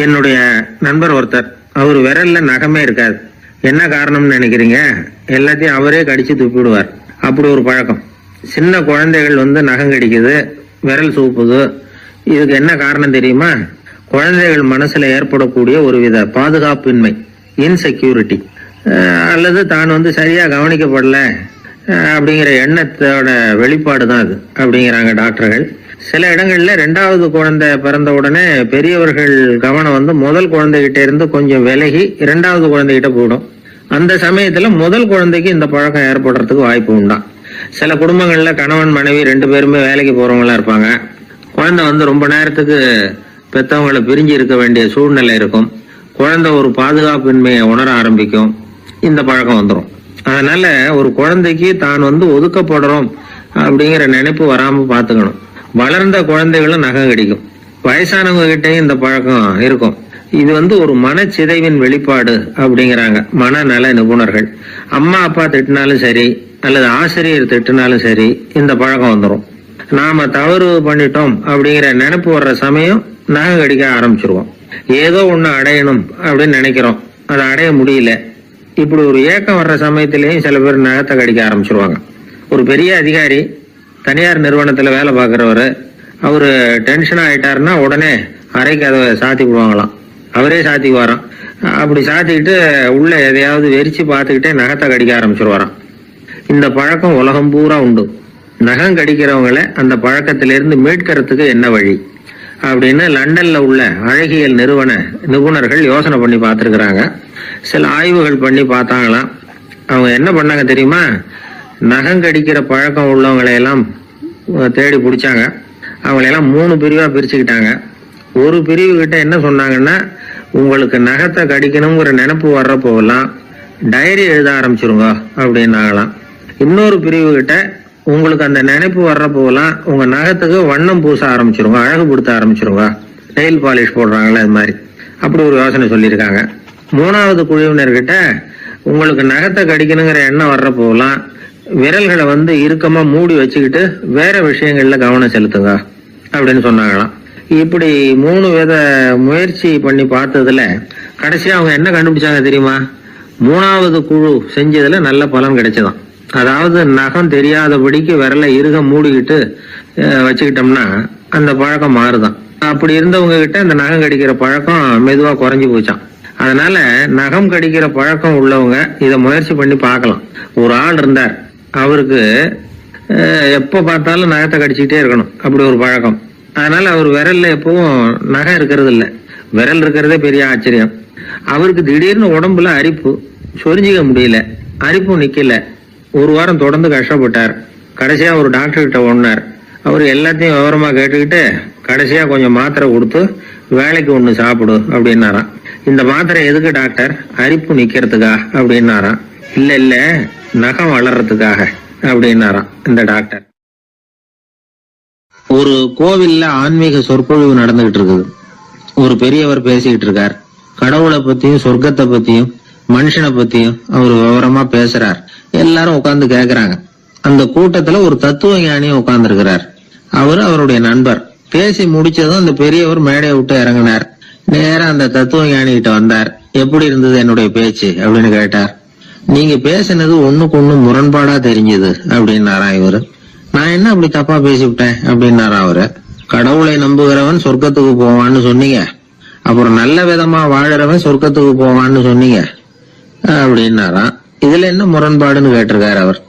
என்னுடைய நண்பர் ஒருத்தர், அவர் விரல்ல நகமே இருக்காது. என்ன காரணம்னு நினைக்கிறீங்க? எல்லாத்தையும் அவரே கடிச்சு துப்பிடுவார். அப்படி ஒரு பழக்கம். சின்ன குழந்தைகள் நகம் கடிக்குது, விரல் சூப்புது. இதுக்கு என்ன காரணம் தெரியுமா? குழந்தைகள் மனசுல ஏற்படக்கூடிய ஒருவித பாதுகாப்பின்மை, இன்செக்யூரிட்டி, அல்லது தான் சரியா கவனிக்கப்படல அப்படிங்கிற எண்ணத்தோட வெளிப்பாடு தான் அது அப்படிங்கிறாங்க டாக்டர்கள். சில இடங்கள்ல 2வது குழந்தை பிறந்த உடனே பெரியவர்கள் கவனம் முதல் குழந்தைகிட்ட இருந்து கொஞ்சம் விலகி 2வது குழந்தைகிட்ட போயிடும். அந்த சமயத்துல முதல் குழந்தைக்கு இந்த பழக்கம் ஏற்படுறதுக்கு வாய்ப்பு உண்டாம். சில குடும்பங்கள்ல கணவன் மனைவி 2 பேருமே வேலைக்கு போறவங்களா இருப்பாங்க. குழந்தை ரொம்ப நேரத்துக்கு பெத்தவங்களை பிரிஞ்சு இருக்க வேண்டிய சூழ்நிலை இருக்கும். குழந்தை ஒரு பாதுகாப்பின்மையை உணர ஆரம்பிக்கும். இந்த பழக்கம் வந்துடும். அதனால ஒரு குழந்தைக்கு தான் ஒதுக்கப்படுறோம் அப்படிங்கிற நினைப்பு வராம பாத்துக்கணும். வளர்ந்த குழந்தைகளும் நகம் கடிக்கும். வயசானவங்க கிட்டையும் இந்த பழக்கம் இருக்கும். இது ஒரு மனச்சிதைவின் வெளிப்பாடு அப்படிங்கிறாங்க மனநல நிபுணர்கள். அம்மா அப்பா திட்டினாலும் சரி, அல்லது ஆசிரியர் திட்டினாலும் சரி, இந்த பழக்கம் வந்துடும். நாம தவறு பண்ணிட்டோம் அப்படிங்கிற நினைப்பு வர்ற சமயம் நகம் கடிக்க ஆரம்பிச்சிருவோம். ஏதோ ஒண்ணு அடையணும் அப்படின்னு நினைக்கிறோம், அதை அடைய முடியல. இப்படி ஒரு ஏக்கம் வர்ற சமயத்திலேயும் சில பேர் நகத்தை கடிக்க ஆரம்பிச்சிருவாங்க. ஒரு பெரிய அதிகாரி, தனியார் நிறுவனத்துல வேலை பார்க்கிறவரு, அவரு டென்ஷன் ஆயிட்டாருன்னா உடனே அறைக்கு அதை சாத்தி விடுவாங்களாம். அவரே சாத்திக்குவாராம். அப்படி சாத்திக்கிட்டு உள்ள எதையாவது வெறிச்சு பார்த்துக்கிட்டே நகத்தை கடிக்க ஆரம்பிச்சிருவாராம். இந்த பழக்கம் உலகம் பூரா உண்டு. நகம் கடிக்கிறவங்களை அந்த பழக்கத்திலிருந்து மீட்கிறதுக்கு என்ன வழி அப்படின்னு லண்டன்ல உள்ள அழகியல் நிபுணர்கள் யோசனை பண்ணி பார்த்துருக்குறாங்க. சில ஆய்வுகள் பண்ணி பார்த்தாங்களாம். அவங்க என்ன பண்ணாங்க தெரியுமா? நகம் கடிக்கிற பழக்கம் உள்ளவங்களை எல்லாம் தேடி பிடிச்சாங்க. அவங்களையெல்லாம் 3 பிரிவா பிரிச்சுக்கிட்டாங்க. ஒரு பிரிவு கிட்ட என்ன சொன்னாங்கன்னா, உங்களுக்கு நகத்தை கடிக்கணுங்கிற நினைப்பு வர்றப்போலாம் டைரி எழுத ஆரம்பிச்சிருங்க அப்படின்னாங்களாம். இன்னொரு பிரிவு கிட்ட, உங்களுக்கு அந்த நினைப்பு வர்றப்போலாம் உங்க நகத்துக்கு வண்ணம் பூச ஆரம்பிச்சிருங்க, அழகு படுத்த ஆரம்பிச்சிருங்க, நெயில் பாலிஷ் போடுறாங்களே அது மாதிரி. அப்படி ஒரு யோசனை சொல்லியிருக்காங்க. 3வது குழுவினர்கிட்ட, உங்களுக்கு நகத்தை கடிக்கணுங்கிற எண்ணம் வர்றப்போலாம் விரல்களை இறுக்கமா மூடி வச்சுக்கிட்டு வேற விஷயங்கள்ல கவனம் செலுத்துங்க அப்படின்னு சொன்னாங்களாம். இப்படி 3 வித முயற்சி பண்ணி பார்த்ததுல கடைசியா அவங்க என்ன கண்டுபிடிச்சாங்க தெரியுமா? 3வது குழு செஞ்சதுல நல்ல பலன் கிடைச்சதாம். அதாவது நகம் தெரியாதபடிக்கு விரலை இறுக மூடிக்கிட்டு வச்சுக்கிட்டோம்னா அந்த பழக்கம் மாறுதான். அப்படி இருந்தவங்க கிட்ட அந்த நகம் கடிக்கிற பழக்கம் மெதுவா குறைஞ்சு போச்சான். அதனால நகம் கடிக்கிற பழக்கம் உள்ளவங்க இதை முயற்சி பண்ணி பார்க்கலாம். ஒரு ஆள் இருந்தார், அவருக்கு எப்ப பார்த்தாலும் நகத்தை கடிச்சுக்கிட்டே இருக்கணும், அப்படி ஒரு பழக்கம். அதனால அவர் விரல்ல எப்பவும் நகம் இருக்கிறது இல்லை. விரல் இருக்கிறதே பெரிய ஆச்சரியம். அவருக்கு திடீர்னு உடம்புல அரிப்பு, சொரிஞ்சிக்க முடியல, அரிப்பும் நிக்கல. 1 வாரம் தொடர்ந்து கஷ்டப்பட்டார். கடைசியா ஒரு டாக்டர் கிட்ட ஓடினார். அவர் எல்லாத்தையும் விவரமா கேட்டுக்கிட்டு கடைசியா கொஞ்சம் மாத்திரை கொடுத்து வேலைக்கு ஒண்ணு சாப்பிடு அப்படின்னாராம். இந்த மாத்திரை எதுக்கு டாக்டர்? அரிப்பு நிக்கிறதுக்கா அப்படின்னாராம். இல்ல நகம் வளர்றதுக்காக அப்படின்னாராம் இந்த டாக்டர். ஒரு கோவில்ல ஆன்மீக சொற்பொழிவு நடந்துகிட்டு இருக்குது. ஒரு பெரியவர் பேசிக்கிட்டு இருக்கார். கடவுளை பத்தியும் சொர்க்கத்தை பத்தியும் மனுஷனை பத்தியும் அவர் விவரமா பேசுறார். எல்லாரும் உட்கார்ந்து கேக்குறாங்க. அந்த கூட்டத்துல ஒரு தத்துவ ஞானியும் உட்கார்ந்து இருக்கிறார். அவருடைய நண்பர். பேசி முடிச்சதும் அந்த பெரியவர் மேடையை விட்டு இறங்கினார். நேரா அந்த தத்துவ ஞானி கிட்ட வந்தார். எப்படி இருந்தது என்னுடைய பேச்சு அப்படின்னு கேட்டார். நீங்க பேசினது ஒண்ணுக்கு ஒண்ணு முரண்பாடா தெரிஞ்சது அப்படின்னாராம் இவரு. நான் என்ன அப்படி தப்பா பேசிவிட்டேன் அப்படின்னாரா அவரு. கடவுளை நம்புகிறவன் சொர்க்கத்துக்கு போவான்னு சொன்னீங்க, அப்புறம் நல்ல விதமா வாழறவன் சொர்க்கத்துக்கு போவான்னு சொன்னீங்க அப்படின்னாராம். இதுல என்ன முரண்பாடுன்னு கேட்டிருக்காரு அவர்.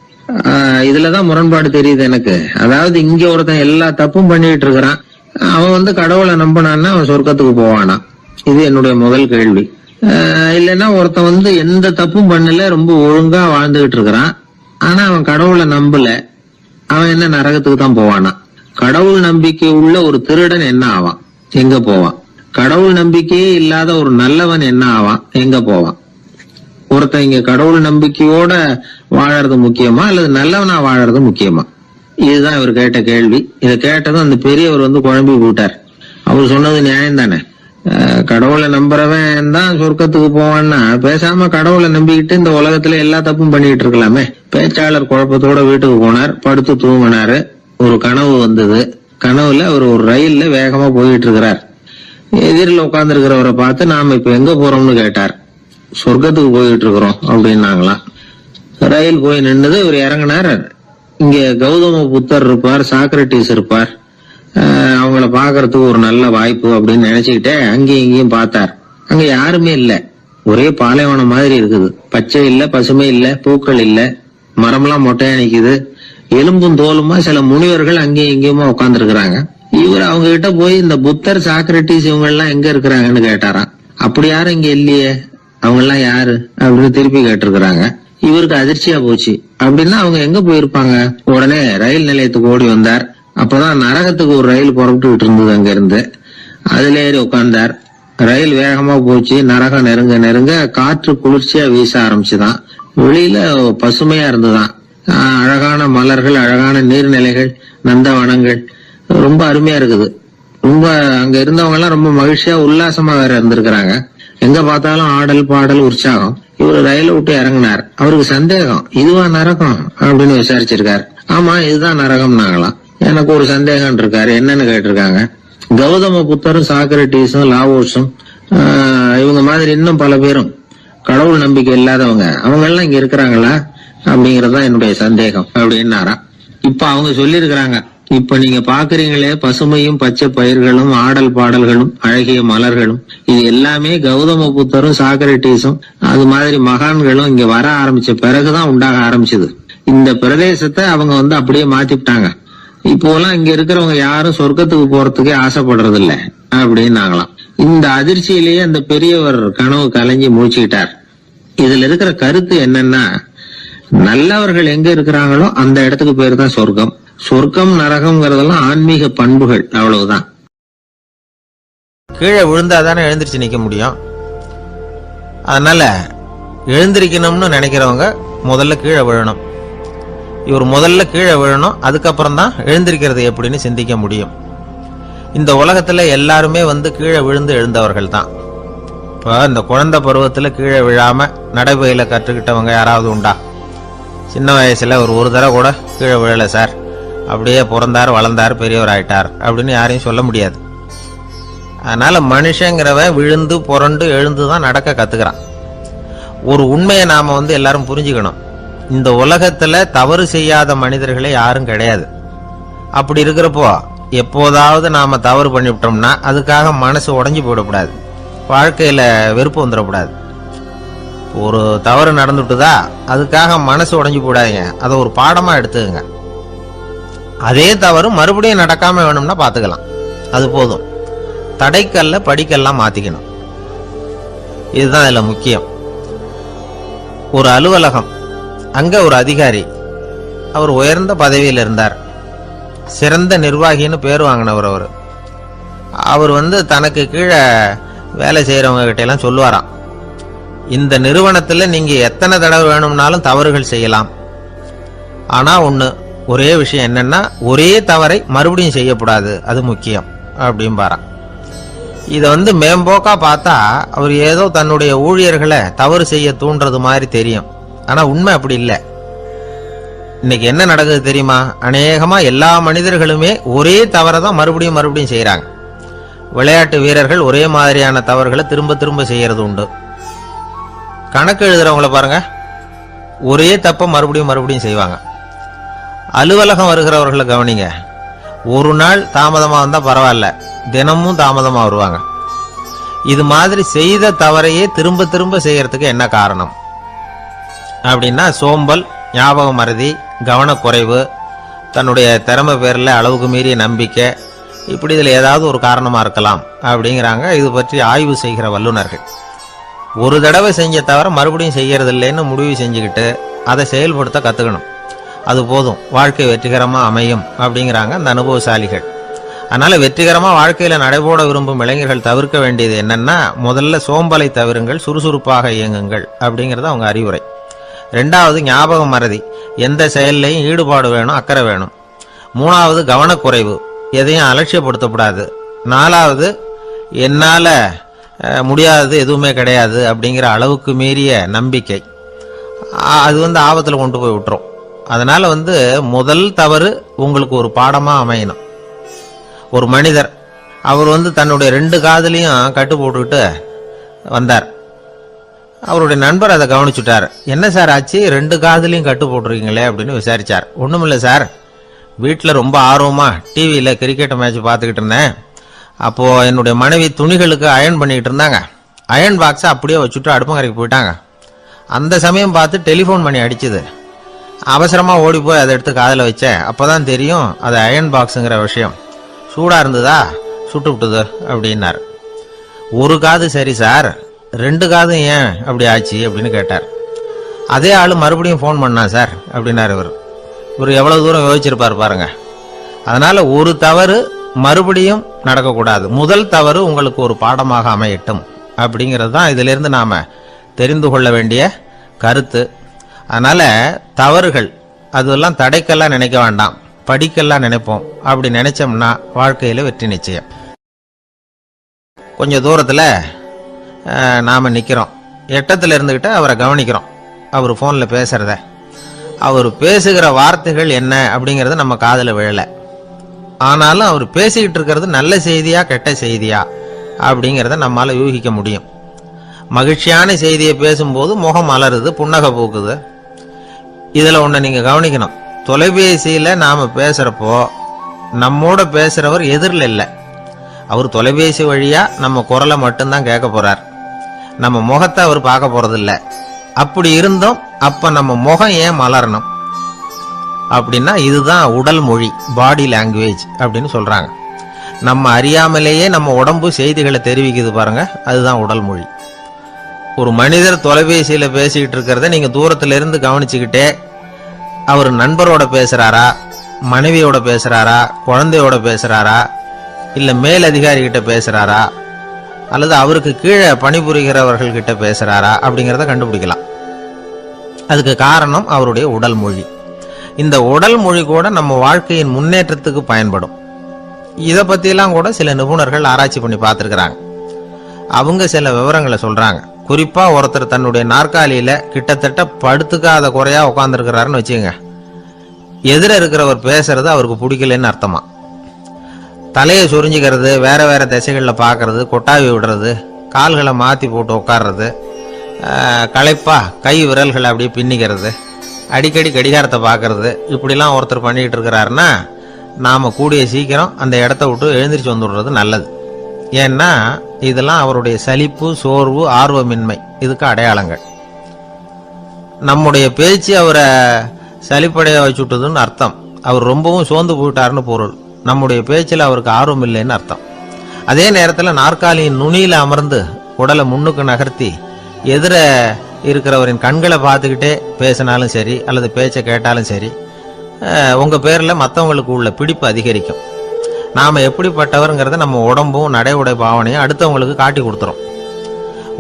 இதுலதான் முரண்பாடு தெரியுது எனக்கு. அதாவது இங்க ஒருத்தன் எல்லா தப்பும் பண்ணிட்டு இருக்கிறான், அவன் கடவுளை நம்பினான்னா அவன் சொர்க்கத்துக்கு போவானா? இது என்னுடைய முதல் கேள்வி. இல்லைன்னா ஒருத்தன் எந்த தப்பும் பண்ணல, ரொம்ப ஒழுங்கா வாழ்ந்துகிட்டு இருக்கிறான், ஆனா அவன் கடவுளை நம்பல, அவன் என்ன நரகத்துக்கு தான் போவானா? கடவுள் நம்பிக்கை உள்ள ஒரு திருடன் என்ன ஆவான், எங்க போவான்? கடவுள் நம்பிக்கையே இல்லாத ஒரு நல்லவன் என்ன ஆவான், எங்க போவான்? ஒருத்தன் இங்க கடவுள் நம்பிக்கையோட வாழறது முக்கியமா அல்லது நல்லவனா வாழறது முக்கியமா? இதுதான் இவர் கேட்ட கேள்வி. இதை கேட்டதும் அந்த பெரியவர் குழம்பி போட்டார். அவர் சொன்னது நியாயம் தானே. கடவுளை நம்புறவன் தான் சொர்க்கத்துக்கு போவான்னா பேசாம கடவுளை நம்பிக்கிட்டு இந்த உலகத்துல எல்லா தப்பும் பண்ணிட்டு இருக்கலாமே. பேச்சாளர் குழப்பத்தோட வீட்டுக்கு போனார். படுத்து தூங்கினாரு. ஒரு கனவு வந்தது. கனவுல அவர் ஒரு ரயில்ல வேகமா போயிட்டு இருக்கிறார். எதிரில் உட்கார்ந்துருக்கிறவரை பார்த்து நாம இப்ப எங்க போறோம்னு கேட்டார். சொர்க்கத்துக்கு போயிட்டு இருக்கிறோம் அப்படின்னாங்களாம். ரயில் போய் நின்றது. இவர் இறங்கினார். இங்க கௌதம புத்தர் இருப்பார், சாக்ரட்டிஸ் இருப்பார், அவங்கள பாக்குறதுக்கு ஒரு நல்ல வாய்ப்பு அப்படின்னு நினைச்சுக்கிட்டே அங்கேயும் இங்கேயும் பார்த்தார். அங்க யாருமே இல்ல. ஒரே பாலைவனம் மாதிரி இருக்குது. பச்சை இல்ல, பசுமை இல்ல, பூக்கள் இல்ல, மரம்லாம் மொட்டையா நிக்குது. எலும்பும் தோலுமா சில முனிவர்கள் அங்கேயும் இங்கேயுமா உட்கார்ந்து இருக்கிறாங்க. இவர் அவங்க கிட்ட போய் இந்த புத்தர், சாக்ரட்டிஸ் இவங்க எல்லாம் எங்க இருக்கிறாங்கன்னு கேட்டாராம். அப்படி யாரும் இங்க இல்லையே, அவங்க எல்லாம் யாரு அப்படின்னு திருப்பி கேட்டிருக்கிறாங்க. இவருக்கு அதிர்ச்சியா போச்சு. அப்படின்னா அவங்க எங்க போயிருப்பாங்க? உடனே ரயில் நிலையத்துக்கு ஓடி வந்தார். அப்பதான் நரகத்துக்கு ஒரு ரயில் புறப்பட்டு இருந்தது. அங்க இருந்து அதுல ஏறி உட்கார்ந்தார். ரயில் வேகமா போச்சு. நரகம் நெருங்க நெருங்க காற்று குளிர்ச்சியா வீச ஆரம்பிச்சுதான். வெளியில பசுமையா இருந்துதான். அழகான மலர்கள், அழகான நீர்நிலைகள், நந்தவனங்கள், ரொம்ப அருமையா இருக்குது. ரொம்ப அங்க இருந்தவங்க எல்லாம் ரொம்ப மகிழ்ச்சியா உல்லாசமா வேற இருந்திருக்கிறாங்க. எங்க பார்த்தாலும் ஆடல் பாடல் உற்சாகம். இவரு ரயில விட்டு இறங்கினார். அவருக்கு சந்தேகம், இதுவா நரகம் அப்படின்னு விசாரிச்சிருக்காரு. ஆமா, இதுதான் நரகம்னாங்களாம். எனக்கு ஒரு சந்தேகம் இருக்காரு. என்னன்னு கேட்டிருக்காங்க. கௌதம புத்தரும், சாக்ரட்டிஸும், லாவோஸும் இவங்க மாதிரி இன்னும் பல பேரும் கடவுள் நம்பிக்கை இல்லாதவங்க, அவங்க எல்லாம் இங்க இருக்கிறாங்களா அப்படிங்கறதுதான் என்னுடைய சந்தேகம் அப்படின்னாராம். இப்ப அவங்க சொல்லிருக்கிறாங்க, இப்ப நீங்க பாக்குறீங்களே பசுமையும் பச்சை பயிர்களும் ஆடல் பாடல்களும் அழகிய மலர்களும், இது எல்லாமே கௌதம புத்தரும் சாக்ரட்டிஸும் அது மாதிரி மகான்களும் இங்க வர ஆரம்பிச்ச பிறகுதான் உண்டாக ஆரம்பிச்சது. இந்த பிரதேசத்தை அவங்க அப்படியே மாத்திவிட்டாங்க. இப்போலாம் இங்க இருக்கிறவங்க யாரும் சொர்க்கத்துக்கு போறதுக்கே ஆசைப்படுறது இல்ல அப்படின்னாங்களாம். இந்த அதிர்ச்சியிலேயே அந்த பெரியவர் கனவு கலைஞ்சி மூச்சுக்கிட்டார். இதுல இருக்கிற கருத்து என்னன்னா, நல்லவர்கள் எங்க இருக்கிறாங்களோ அந்த இடத்துக்கு பேர் தான் சொர்க்கம். சொர்க்கம் நரகம்ங்கிறதெல்லாம் ஆன்மீக பண்புகள், அவ்வளவுதான். கீழே விழுந்தாதானே எழுந்திருச்சு நிக்க முடியும். அதனால எழுந்திருக்கணும்னு நினைக்கிறவங்க முதல்ல கீழே விழணும். இவர் முதல்ல கீழே விழணும், அதுக்கப்புறம் தான் எழுந்திருக்கிறது எப்படின்னு சிந்திக்க முடியும். இந்த உலகத்துல எல்லாருமே கீழே விழுந்து எழுந்தவர்கள் தான். இப்போ இந்த குழந்தை பருவத்துல கீழே விழாம நடைபயில கற்றுக்கிட்டவங்க யாராவது உண்டா? சின்ன வயசுல ஒரு தடவை கூட கீழே விழல சார், அப்படியே பிறந்தார் வளர்ந்தார் பெரியவர் ஆயிட்டார் அப்படின்னு யாரையும் சொல்ல முடியாது. அதனால மனுஷங்கிறவன் விழுந்து புரண்டு எழுந்துதான் நடக்க கத்துக்கிறான். ஒரு உண்மையை நாம எல்லாரும் புரிஞ்சுக்கணும். இந்த உலகத்துல தவறு செய்யாத மனிதர்களே யாரும் கிடையாது. அப்படி இருக்கிறப்போ எப்போதாவது நாம தவறு பண்ணிவிட்டோம்னா அதுக்காக மனசு உடைஞ்சு போயிடக்கூடாது, வாழ்க்கையில வெறுப்பு வந்துடக்கூடாது. ஒரு தவறு நடந்துட்டுதா அதுக்காக மனசு உடைஞ்சு போடாதீங்க, அதை ஒரு பாடமா எடுத்துக்கங்க. அதே தவறு மறுபடியும் நடக்காம வேணும்னா பாத்துக்கலாம், அது போதும். தடைக்கல்ல படிக்கெல்லாம் மாத்திக்கணும், இதுதான் இதுல முக்கியம். ஒரு அலுவலகம், அங்க ஒரு அதிகாரி, அவர் உயர்ந்த பதவியில் இருந்தார், சிறந்த நிர்வாகின்னு பேர் வாங்கினவர். அவர் தனக்கு கீழே வேலை செய்யறவங்க கிட்ட எல்லாம் சொல்லுவாராம், இந்த நிறுவனத்துல நீங்க எத்தனை தடவை வேணும்னாலும் தவறுகள் செய்யலாம், ஆனா ஒரே விஷயம் என்னன்னா ஒரே தவறை மறுபடியும் செய்யக்கூடாது, அது முக்கியம் அப்படின்பாராம். இதை மேம்போக்கா பார்த்தா அவர் ஏதோ தன்னுடைய ஊழியர்களை தவறு செய்ய தூண்டுறது மாதிரி தெரியும். ஆனா உண்மை அப்படி இல்லை. இன்னைக்கு என்ன நடக்குது தெரியுமா? அநேகமா எல்லா மனிதர்களுமே ஒரே தவறை தான் மறுபடியும் மறுபடியும் செய்யறாங்க. விளையாட்டு வீரர்கள் ஒரே மாதிரியான தவறுகளை திரும்ப திரும்ப செய்யறது உண்டு. கணக்கு எழுதுறவங்கள பாருங்க, ஒரே தப்ப மறுபடியும் மறுபடியும் செய்வாங்க. அலுவலகம் வருகிறவர்களை கவனிங்க, ஒரு நாள் தாமதமா வந்தா பரவாயில்ல, தினமும் தாமதமா வருவாங்க. இது மாதிரி செய்த தவறையே திரும்ப திரும்ப செய்யறதுக்கு என்ன காரணம் அப்படின்னா, சோம்பல், ஞாபக மறதி, கவனக்குறைவு, தன்னுடைய திறமை பேர்ல அளவுக்கு மீறிய நம்பிக்கை, இப்படி இதுல ஏதாவது ஒரு காரணமா இருக்கலாம் அப்படிங்கிறாங்க இது பற்றி ஆய்வு செய்கிற வல்லுநர்கள். ஒரு தடவை செஞ்ச தவிர மறுபடியும் செய்யறது இல்லைன்னு முடிவு செஞ்சுக்கிட்டு அதை செயல்படுத்த கத்துக்கணும், அது போதும், வாழ்க்கை வெற்றிகரமா அமையும் அப்படிங்கிறாங்க அந்த அனுபவசாலிகள். அதனால வெற்றிகரமா வாழ்க்கையில நடைபோட விரும்பும் இளைஞர்கள் தவிர்க்க வேண்டியது என்னன்னா, முதல்ல சோம்பலை தவிருங்கள், சுறுசுறுப்பாக இயங்குங்கள் அப்படிங்கறது அவங்க அறிவுரை. ரெண்டாவது ஞாபக மறதி, எந்த செயல்லையும் ஈடுபாடு வேணும், அக்கறை வேணும். மூணாவது கவனக்குறைவு, எதையும் அலட்சியப்படுத்தக்கூடாது. நாலாவது என்னால முடியாதது எதுவுமே கிடையாது அப்படிங்கிற அளவுக்கு மீறிய நம்பிக்கை, அது ஆபத்துல கொண்டு போய் விட்டுரும். அதனால முதல் தவறு உங்களுக்கு ஒரு பாடமா அமையணும். ஒரு மனிதர் அவர் தன்னுடைய 2 காதுலையும் கட்டு போட்டுக்கிட்டு வந்தார். அவருடைய நண்பர் அதை கவனிச்சுட்டார். என்ன சார் ஆச்சு, 2 காதுலையும் கட்டு போட்டிருக்கீங்களே அப்படின்னு விசாரிச்சார். ஒண்ணுமில்ல சார், வீட்டில் ரொம்ப ஆர்வமா டிவியில் கிரிக்கெட் மேட்ச் பார்த்துக்கிட்டு இருந்தேன். அப்போ என்னுடைய மனைவி துணிகளுக்கு அயர்ன் பண்ணிக்கிட்டு இருந்தாங்க. அயர்ன் பாக்ஸை அப்படியே வச்சுட்டு அடுப்பங்கரைக்கு போயிட்டாங்க. அந்த சமயம் பார்த்து டெலிஃபோன் பண்ணி அடிச்சுது. அவசரமா ஓடி போய் அதை எடுத்து காதில் வச்சேன். அப்போதான் தெரியும் அது அயர்ன் பாக்ஸுங்கிற விஷயம். சூடா இருந்ததா, சுட்டு விட்டுது அப்படின்னார். 1 காது சரி சார், 2 காதும் ஏன் அப்படி ஆச்சு அப்படின்னு கேட்டார். அதே ஆளு மறுபடியும் ஃபோன் பண்ணா சார் அப்படின்னார். இவர் எவ்வளவு தூரம் யோசிச்சிருப்பார் பாருங்க. அதனால ஒரு தவறு மறுபடியும் நடக்கக்கூடாது. முதல் தவறு உங்களுக்கு ஒரு பாடமாக அமையட்டும் அப்படிங்கிறது தான் இதிலிருந்து நாம தெரிந்து கொள்ள வேண்டிய கருத்து. அதனால தவறுகள் அதெல்லாம் தடைக்கெல்லாம் நினைக்க வேண்டாம், படிக்கெல்லாம் நினைப்போம். அப்படி நினைச்சோம்னா வாழ்க்கையில வெற்றி நிச்சயம். கொஞ்சம் தூரத்துல நாம நிக்கிறோம். எட்டத்துல இருந்துகிட்டு அவரை கவனிக்கிறோம். அவர் போன்ல பேசுறத, அவர் பேசுகிற வார்த்தைகள் என்ன அப்படிங்கறது நம்ம காதுல விழல. ஆனாலும் அவர் பேசிக்கிட்டு இருக்கிறது நல்ல செய்தியா கெட்ட செய்தியா அப்படிங்கறத நம்மால யூகிக்க முடியும். மகிழ்ச்சியான செய்தியை பேசும்போது முகம் மலருது, புன்னகை பூக்குது. இதுல ஒண்ணு நீங்க கவனிக்கணும். தொலைபேசியில நாம பேசுறப்போ நம்மோட பேசுறவர் எதிரில் இல்லை. அவர் தொலைபேசி வழியா நம்ம குரலை மட்டும்தான் கேட்க போறார். நம்ம முகத்தை அவர் பார்க்க போறது இல்லை. அப்படி இருந்தோம், அப்ப நம்ம முகம் ஏன் மலரணும் அப்படின்னா இதுதான் உடல் மொழி, பாடி லாங்குவேஜ் அப்படின்னு சொல்றாங்க. நம்ம அறியாமலேயே நம்ம உடம்பு செய்திகளை தெரிவிக்குது பாருங்க, அதுதான் உடல் மொழி. ஒரு மனிதர் தொலைபேசியில பேசிக்கிட்டு இருக்கிறத நீங்க தூரத்துல இருந்து கவனிச்சுக்கிட்டே அவர் நண்பரோட பேசுறாரா, மனைவியோட பேசுறாரா, குழந்தையோட பேசுறாரா, இல்ல மேல் அதிகாரி கிட்ட பேசுறாரா, அல்லது அவருக்கு கீழே பணிபுரிகிறவர்கள் கிட்ட பேசுறாரா அப்படிங்கறத கண்டுபிடிக்கலாம். அதுக்கு காரணம் அவருடைய உடல் மொழி. இந்த உடல் மொழி கூட நம்ம வாழ்க்கையின் முன்னேற்றத்துக்கு பயன்படும். இத பத்தியெல்லாம் கூட சில நிபுணர்கள் ஆராய்ச்சி பண்ணி பார்த்திருக்கிறாங்க. அவங்க சில விவரங்களை சொல்றாங்க. குறிப்பா ஒருத்தர் தன்னுடைய நாற்காலியில கிட்டத்தட்ட படுத்துக்காத குறையா உட்கார்ந்துருக்கிறாருன்னு வச்சுக்கோங்க. எதிர இருக்கிறவர் பேசுறது அவருக்கு பிடிக்கலன்னு அர்த்தமா. தலையை சொரிஞ்சுக்கிறது, வேற வேற திசைகளில் பார்க்கறது, கொட்டாவி விடுறது, கால்களை மாற்றி போட்டு உட்கார்றது, களைப்பா கை விரல்களை அப்படியே பின்னிக்கிறது, அடிக்கடி கடிகாரத்தை பார்க்கறது, இப்படிலாம் ஒருத்தர் பண்ணிக்கிட்டு இருக்கிறாருன்னா நாம் கூடிய சீக்கிரம் அந்த இடத்த விட்டு எழுந்திரிச்சு வந்துடுறது நல்லது. ஏன்னா இதெல்லாம் அவருடைய சலிப்பு, சோர்வு, ஆர்வமின்மை இதுக்கு அடையாளங்கள். நம்முடைய பேச்சு அவரை சலிப்படைய வச்சுட்டதுன்னு அர்த்தம். அவர் ரொம்பவும் சோர்ந்து போயிட்டாருன்னு பொருள். நம்முடைய பேச்சில் அவருக்கு ஆர்வம் இல்லைன்னு அர்த்தம். அதே நேரத்தில் நாற்காலியின் நுனியில் அமர்ந்து உடலை முன்னுக்கு நகர்த்தி எதிர இருக்கிறவரின் கண்களை பார்த்துக்கிட்டே பேசினாலும் சரி அல்லது பேச்சை கேட்டாலும் சரி, உங்க பேர்ல மற்றவங்களுக்கு உள்ள பிடிப்பு அதிகரிக்கும். நாம எப்படிப்பட்டவருங்கிறத நம்ம உடம்பும் நடை உடை பாவனையும் அடுத்தவங்களுக்கு காட்டி கொடுத்துரும்.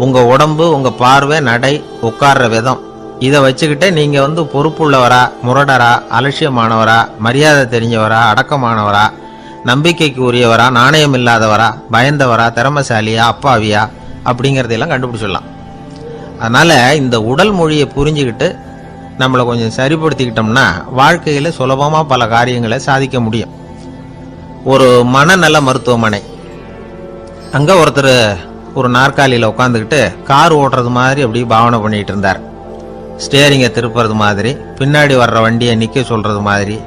உங்க உடம்பு, உங்க பார்வை, நடை, உட்கார்ற விதம் இதை வச்சுக்கிட்டே நீங்க பொறுப்புள்ளவரா, முரடரா, அலட்சியமானவரா, மரியாதை தெரிஞ்சவரா, அடக்கமானவரா, நம்பிக்கைக்கு உரியவரா, நாணயம் இல்லாதவரா, பயந்தவரா, திறமசாலியா, அப்பாவியா அப்படிங்கறதெல்லாம் கண்டுபிடிச்சிடலாம். அதனால இந்த உடல் மொழியை புரிஞ்சுக்கிட்டு நம்மளை கொஞ்சம் சரிப்படுத்திக்கிட்டோம்னா வாழ்க்கையில சுலபமா பல காரியங்களை சாதிக்க முடியும். ஒரு மனநல மருத்துவமனை, அங்க ஒருத்தர் ஒரு நாற்காலியில உட்காந்துக்கிட்டு கார் ஓட்டுறது மாதிரி அப்படி பாவனை பண்ணிட்டு இருந்தார். ஸ்டேரிங்கை திருப்புறது மாதிரி, பின்னாடி வர்ற வண்டியை நிக்க சொல்றது மாதிரி,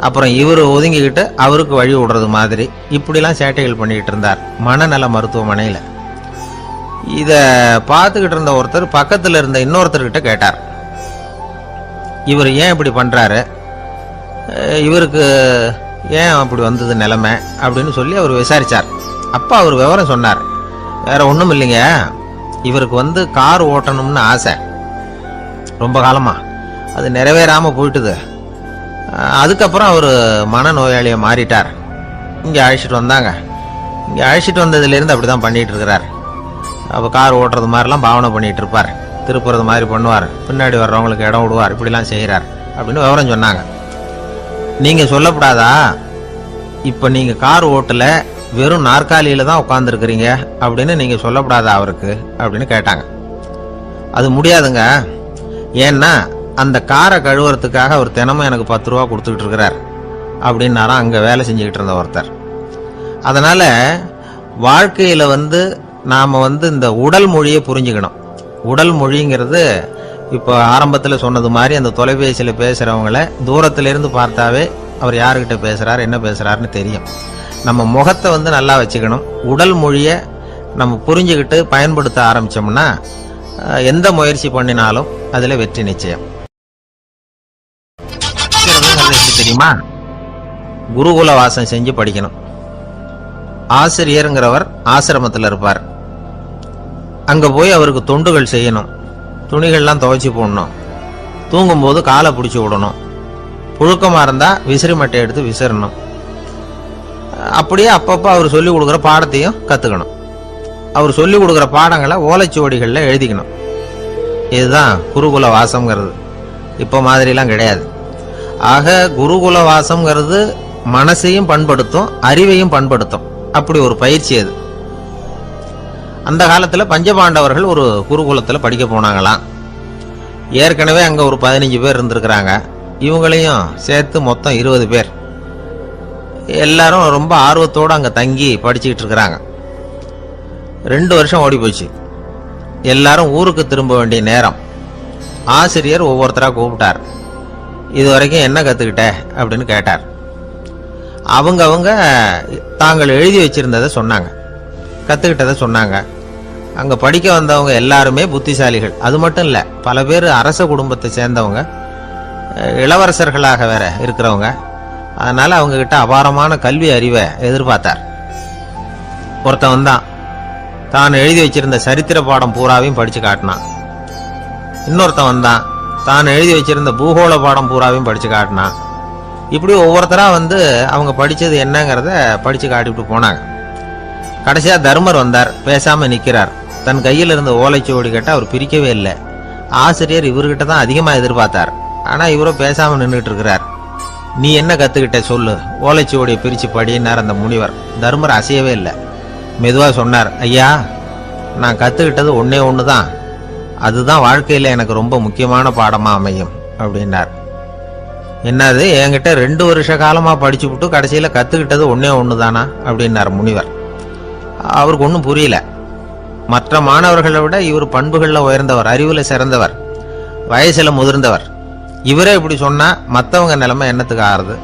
அப்புறம் இவரு ஒதுங்கிக்கிட்டு அவருக்கு வழி விடுறது மாதிரி, இப்படிலாம் சேட்டைகள் பண்ணிக்கிட்டு இருந்தார் மனநல மருத்துவமனையில. இத பார்த்துக்கிட்டு இருந்த ஒருத்தர் பக்கத்துல இருந்த இன்னொருத்தர்கிட்ட கேட்டார், இவர் ஏன் இப்படி பண்றாரு, இவருக்கு ஏன் அப்படி வந்தது நிலைமை அப்படின்னு சொல்லி அவர் விசாரிச்சார். அப்ப அவர் விவரம் சொன்னார். வேற ஒண்ணும் இல்லைங்க, இவருக்கு கார் ஓட்டணும்னு ஆசை ரொம்ப காலமா, அது நிறைவேறாம போயிட்டுது. அதுக்கப்புறம் அவர் மனநோயாளியை மாறிட்டார். இங்க அழைச்சிட்டு வந்தாங்க. இங்க அழைச்சிட்டு வந்ததுல இருந்து அப்படிதான் பண்ணிட்டு இருக்கிறார். அப்ப கார் ஓட்டுறது மாதிரிலாம் பாவனை பண்ணிட்டு இருப்பார், திருப்புறது மாதிரி பண்ணுவார், பின்னாடி வர்றவங்களுக்கு இடம் விடுவார், இப்படிலாம் செய்யறார் அப்படின்னு விவரம் சொன்னாங்க. நீங்க சொல்லப்படாதா, இப்ப நீங்க கார் ஓட்டல, வெறும் நாற்காலியில தான் உட்கார்ந்து இருக்கிறீங்க அப்படின்னு நீங்க சொல்லப்படாதா அவருக்கு அப்படின்னு கேட்டாங்க. அது முடியாதுங்க, ஏன்னா அந்த காரை கழுவுறதுக்காக அவர் தினமும் எனக்கு 10 ரூபா கொடுத்துக்கிட்டு இருக்கிறார் அப்படின்னாராம் அங்க வேலை செஞ்சுக்கிட்டு இருந்த ஒருத்தர். அதனால வாழ்க்கையில நாம இந்த உடல் மொழியை புரிஞ்சுக்கணும். உடல் மொழிங்கிறது இப்போ ஆரம்பத்தில் சொன்னது மாதிரி அந்த தொலைபேசியில் பேசுறவங்கள தூரத்துல இருந்து பார்த்தாவே அவர் யாருக்கிட்ட பேசுறாரு என்ன பேசுறாருன்னு தெரியும். நம்ம முகத்தை நல்லா வச்சுக்கணும். உடல் மொழியை நம்ம புரிஞ்சுக்கிட்டு பயன்படுத்த ஆரம்பிச்சோம்னா எந்த முயற்சி பண்ணினாலும் அதுல வெற்றி நிச்சயம். எப்படி தெரியுமா? குருகுல வாசம் செஞ்சு படிக்கணும். ஆசிரியருங்கிறவர் ஆசிரமத்தில் இருப்பார். அங்க போய் அவருக்கு தொண்டுகள் செய்யணும். துணிகள்லாம் துவைச்சி போடணும். தூங்கும்போது காலை பிடிச்சி விடணும். புழுக்கமா இருந்தா விசிறி மட்டை எடுத்து விசிறணும். அப்படியே அப்பப்போ அவர் சொல்லி கொடுக்குற பாடத்தையும் கத்துக்கணும். அவர் சொல்லி கொடுக்குற பாடங்களை ஓலைச்சுவடிகளில் எழுதிக்கணும். இதுதான் குருகுல வாசம்ங்கிறது. இப்போ மாதிரிலாம் கிடையாது. ஆக குருகுல வாசம்ங்கிறது மனசையும் பண்படுத்தும், அறிவையும் பண்படுத்தும். அப்படி ஒரு பயிற்சி அது. அந்த காலத்தில் பஞ்சபாண்டவர்கள் ஒரு குருகுலத்தில் படிக்க போனாங்களாம். ஏற்கனவே அங்கே ஒரு 15 பேர் இருந்திருக்கிறாங்க. இவங்களையும் சேர்த்து மொத்தம் 20 பேர். எல்லாரும் ரொம்ப ஆர்வத்தோடு அங்கே தங்கி படிச்சுக்கிட்டு இருக்கிறாங்க. 2 வருஷம் ஓடி போச்சு. எல்லாரும் ஊருக்கு திரும்ப வேண்டிய நேரம். ஆசிரியர் ஒவ்வொருத்தராக கூப்பிட்டார். இது வரைக்கும் என்ன கற்றுக்கிட்ட அப்படின்னு கேட்டார். அவங்க தாங்கள் எழுதி வச்சிருந்ததை சொன்னாங்க, கற்றுக்கிட்டதை சொன்னாங்க. அங்கே படிக்க வந்தவங்க எல்லாருமே புத்திசாலிகள். அது மட்டும் இல்லை, பல பேர் அரச குடும்பத்தை சேர்ந்தவங்க, இளவரசர்களாக வேற இருக்கிறவங்க. அதனால அவங்க கிட்ட அபாரமான கல்வி அறிவை எதிர்பார்த்தார். ஒருத்தன் தான் எழுதி வச்சிருந்த சரித்திர பாடம் பூராவையும் படிச்சு காட்டினான். இன்னொருத்தன் தான் எழுதி வச்சிருந்த பூகோள பாடம் பூராவையும் படிச்சு காட்டினான். இப்படி ஒவ்வொருத்தரா அவங்க படிச்சது என்னங்கிறத படிச்சு காட்டிவிட்டு போனாங்க. கடைசியா தர்மர் வந்தார். பேசாம நிக்கிறார். தன் கையில் இருந்த ஓலைச்சுவடி கேட்ட அவர் பிரிக்கவே இல்லை. ஆசிரியர் இவர்கிட்ட தான் அதிகமா எதிர்பார்த்தார். ஆனா இவரோ பேசாம நின்றுட்டு இருக்கிறார். நீ என்ன கத்துக்கிட்ட சொல்லு, ஓலைச்சுவடியை பிரிச்சு படினார் அந்த முனிவர். தர்மர் அசையவே இல்லை. மெதுவா சொன்னார், ஐயா, நான் கத்துக்கிட்டது ஒன்னே ஒண்ணுதான். அதுதான் வாழ்க்கையில எனக்கு ரொம்ப முக்கியமான பாடமா அமையும் அப்படின்னார். என்னது, என்கிட்ட 2 வருஷ காலமா படிச்சு விட்டு கடைசியில கத்துக்கிட்டது ஒன்னே ஒண்ணுதானா அப்படின்னார் முனிவர். அவருக்கு ஒன்றும் புரியல. மற்ற மாணவர்களை விட இவர் பண்புகள்ல உயர்ந்தவர், அறிவுல சிறந்தவர், வயசுல முதிர்ந்தவர். இவரே இப்படி சொன்னா மற்றவங்க நிலைமை என்னத்துக்கு ஆறுது?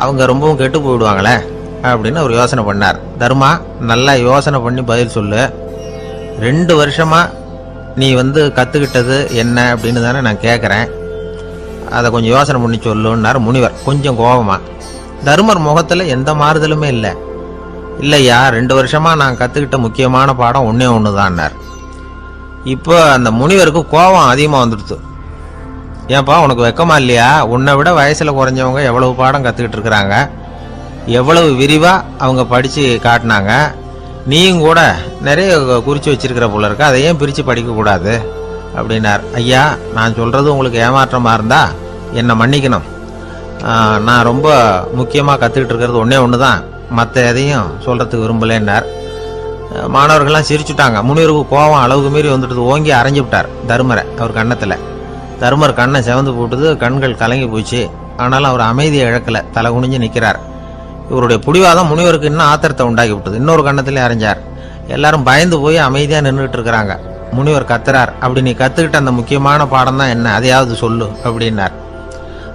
அவங்க ரொம்பவும் கெட்டு போயிடுவாங்களே அப்படின்னு அவர் யோசனை பண்ணார். தர்மா, நல்லா யோசனை பண்ணி பதில் சொல்லு. 2 வருஷமா நீ கத்துக்கிட்டது என்ன அப்படின்னு தானே நான் கேட்குறேன். அதை கொஞ்சம் யோசனை பண்ணி சொல்லுன்னார் முனிவர் கொஞ்சம் கோபமா. தர்மர் முகத்துல எந்த மாறுதலுமே இல்லை. இல்லையா, 2 வருஷமா நான் கத்துக்கிட்ட முக்கியமான பாடம் ஒன்னே ஒண்ணுதான்னார். இப்போ அந்த முனிவருக்கு கோபம் அதிகமா வந்துடுச்சு. ஏன்பா, உனக்கு வெக்கமா இல்லையா? உன்னை விட வயசுல குறைஞ்சவங்க எவ்வளவு பாடம் கத்துக்கிட்டு இருக்கிறாங்க, எவ்வளவு விரிவா அவங்க படிச்சு காட்டினாங்க. நீயும் கூட நிறைய குறிச்சு வச்சிருக்கிற போல இருக்க, அதை ஏன் பிரிச்சு படிக்க கூடாது அப்படின்னார். ஐயா, நான் சொல்றது உங்களுக்கு ஏமாற்றமா இருந்தா என்னை மன்னிக்கணும். நான் ரொம்ப முக்கியமா கத்துக்கிட்டு இருக்கிறது ஒன்னே ஒண்ணுதான், மற்ற எதையும் சொல்றதுக்கு விரும்பலன்னார். மாணவர்கள்லாம் சிரிச்சுட்டாங்க. முனிவருக்கு கோபம் அளவுக்கு மீறி வந்துட்டு ஓங்கி அரைஞ்சு விட்டார் தர்மரை அவர் கண்ணத்துல. தர்மர் கண்ணை செவந்து போட்டுது, கண்கள் கலங்கி போச்சு. ஆனாலும் அவர் அமைதியை இழக்கல, தலை குனிஞ்சு நிற்கிறார். இவருடைய புடிவாதம் முனிவருக்கு இன்னும் ஆத்திரத்தை உண்டாக்கி விட்டது. இன்னொரு கண்ணத்திலே அரைஞ்சார். எல்லாரும் பயந்து போய் அமைதியா நின்றுட்டு இருக்கிறாங்க. முனிவர் கத்துறார், அப்படி நீ கத்துக்கிட்ட அந்த முக்கியமான பாடம் தான் என்ன, அதையாவது சொல்லு அப்படின்னார்.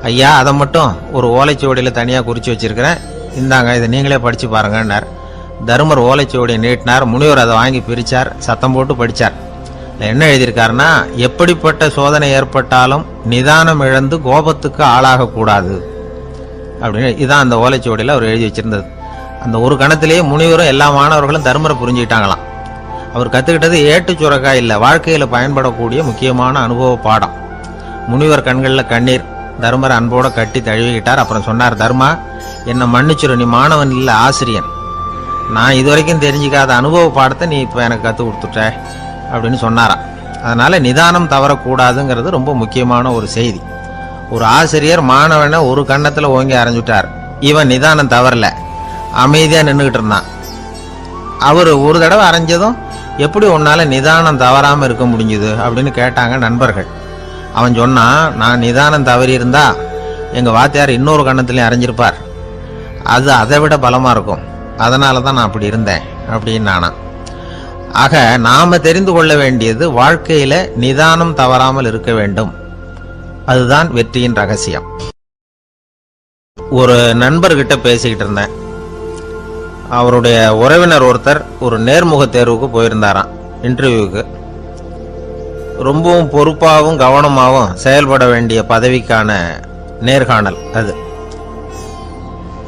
ஐயா, அதை மட்டும் ஒரு ஓலைச்சுவடியில தனியா குறிச்சு வச்சிருக்கிறேன், இந்தாங்க, இதை நீங்களே படிச்சு பாருங்கன்னார். தர்மர் ஓலைச்சுவடியை நீட்டினார். முனிவர் அதை வாங்கி பிரிச்சார், சத்தம் போட்டு படிச்சார். என்ன எழுதியிருக்காருன்னா, எப்படிப்பட்ட சோதனை ஏற்பட்டாலும் நிதானம் இழந்து கோபத்துக்கு ஆளாக கூடாது அப்படின்னு. இதான் அந்த ஓலைச்சுவடியில் அவர் எழுதி வச்சிருந்தது. அந்த ஒரு கணத்திலேயே முனிவரும் எல்லா மாணவர்களும் தர்மரை புரிஞ்சுக்கிட்டாங்களாம். அவர் கத்துக்கிட்டது ஏட்டு சுரக்கா இல்லை, வாழ்க்கையில பயன்படக்கூடிய முக்கியமான அனுபவ பாடம். முனிவர் கண்களில் கண்ணீர். தர்மரை அன்போட கட்டி தழுவிக்கிட்டார். அப்புறம் சொன்னார், தர்மா, என்னை மன்னிச்சிரு, நீ மாணவன் இல்லை, ஆசிரியன். நான் இதுவரைக்கும் தெரிஞ்சுக்காத அனுபவ பாடத்தை நீ இப்போ எனக்கு கற்றுக் கொடுத்துட்ட அப்படின்னு சொன்னாராம். அதனால நிதானம் தவறக்கூடாதுங்கிறது ரொம்ப முக்கியமான ஒரு செய்தி. ஒரு ஆசிரியர் மாணவனை ஒரு கண்ணத்துல ஓங்கி அரைஞ்சுட்டார். இவன் நிதானம் தவறல, அமைதியா நின்றுகிட்டு இருந்தான். அவரு ஒரு தடவை அரைஞ்சதும் எப்படி உன்னால நிதானம் தவறாம இருக்க முடிஞ்சுது அப்படின்னு கேட்டாங்க நண்பர்கள். அவன் சொன்னான், நான் நிதானம் தவறி இருந்தா எங்க வாத்தியார் இன்னொரு கண்ணத்திலையும் அரைஞ்சிருப்பார், அது அதை விட பலமா இருக்கும். அதனால தான் நான் அப்படி இருந்தேன் அப்படின்னு நானா. ஆக நாம தெரிந்து கொள்ள வேண்டியது வாழ்க்கையில நிதானம் தவறாமல் இருக்க வேண்டும். அதுதான் வெற்றியின் ரகசியம். ஒரு நண்பர்கிட்ட பேசிக்கிட்டு இருந்தேன். அவருடைய உறவினர் ஒருத்தர் ஒரு நேர்முக தேர்வுக்கு போயிருந்தாராம், இன்டர்வியூக்கு. ரொம்பவும் பொறுப்பாகவும் கவனமாகவும் செயல்பட வேண்டிய பதவிக்கான நேர்காணல் அது.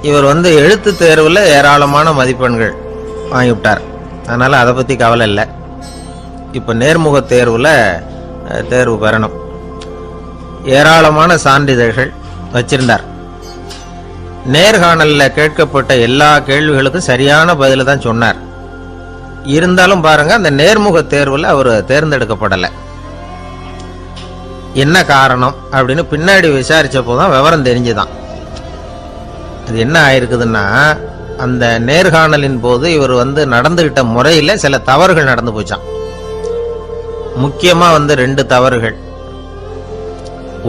இவர் எழுத்து தேர்வில் ஏராளமான மதிப்பெண்கள் வாங்கிவிட்டார். அதனால அதை பற்றி கவலை இல்லை. இப்போ நேர்முக தேர்வில் தேர்வு பெறணும். ஏராளமான சான்றிதழ்கள் வச்சிருந்தார். நேர்காணலில் கேட்கப்பட்ட எல்லா கேள்விகளுக்கும் சரியான பதில தான் சொன்னார். இருந்தாலும் பாருங்க, அந்த நேர்முக தேர்வில் அவர் தேர்ந்தெடுக்கப்படலை. என்ன காரணம் அப்படின்னு பின்னாடி விசாரிச்சப்போ தான் விவரம் தெரிஞ்சுதான். அது என்ன ஆயிருக்குதுன்னா, அந்த நேர்காணலின் போது இவர் நடந்துகிட்ட முறையில சில தவறுகள் நடந்து போச்சான். முக்கியமா 2 தவறுகள்.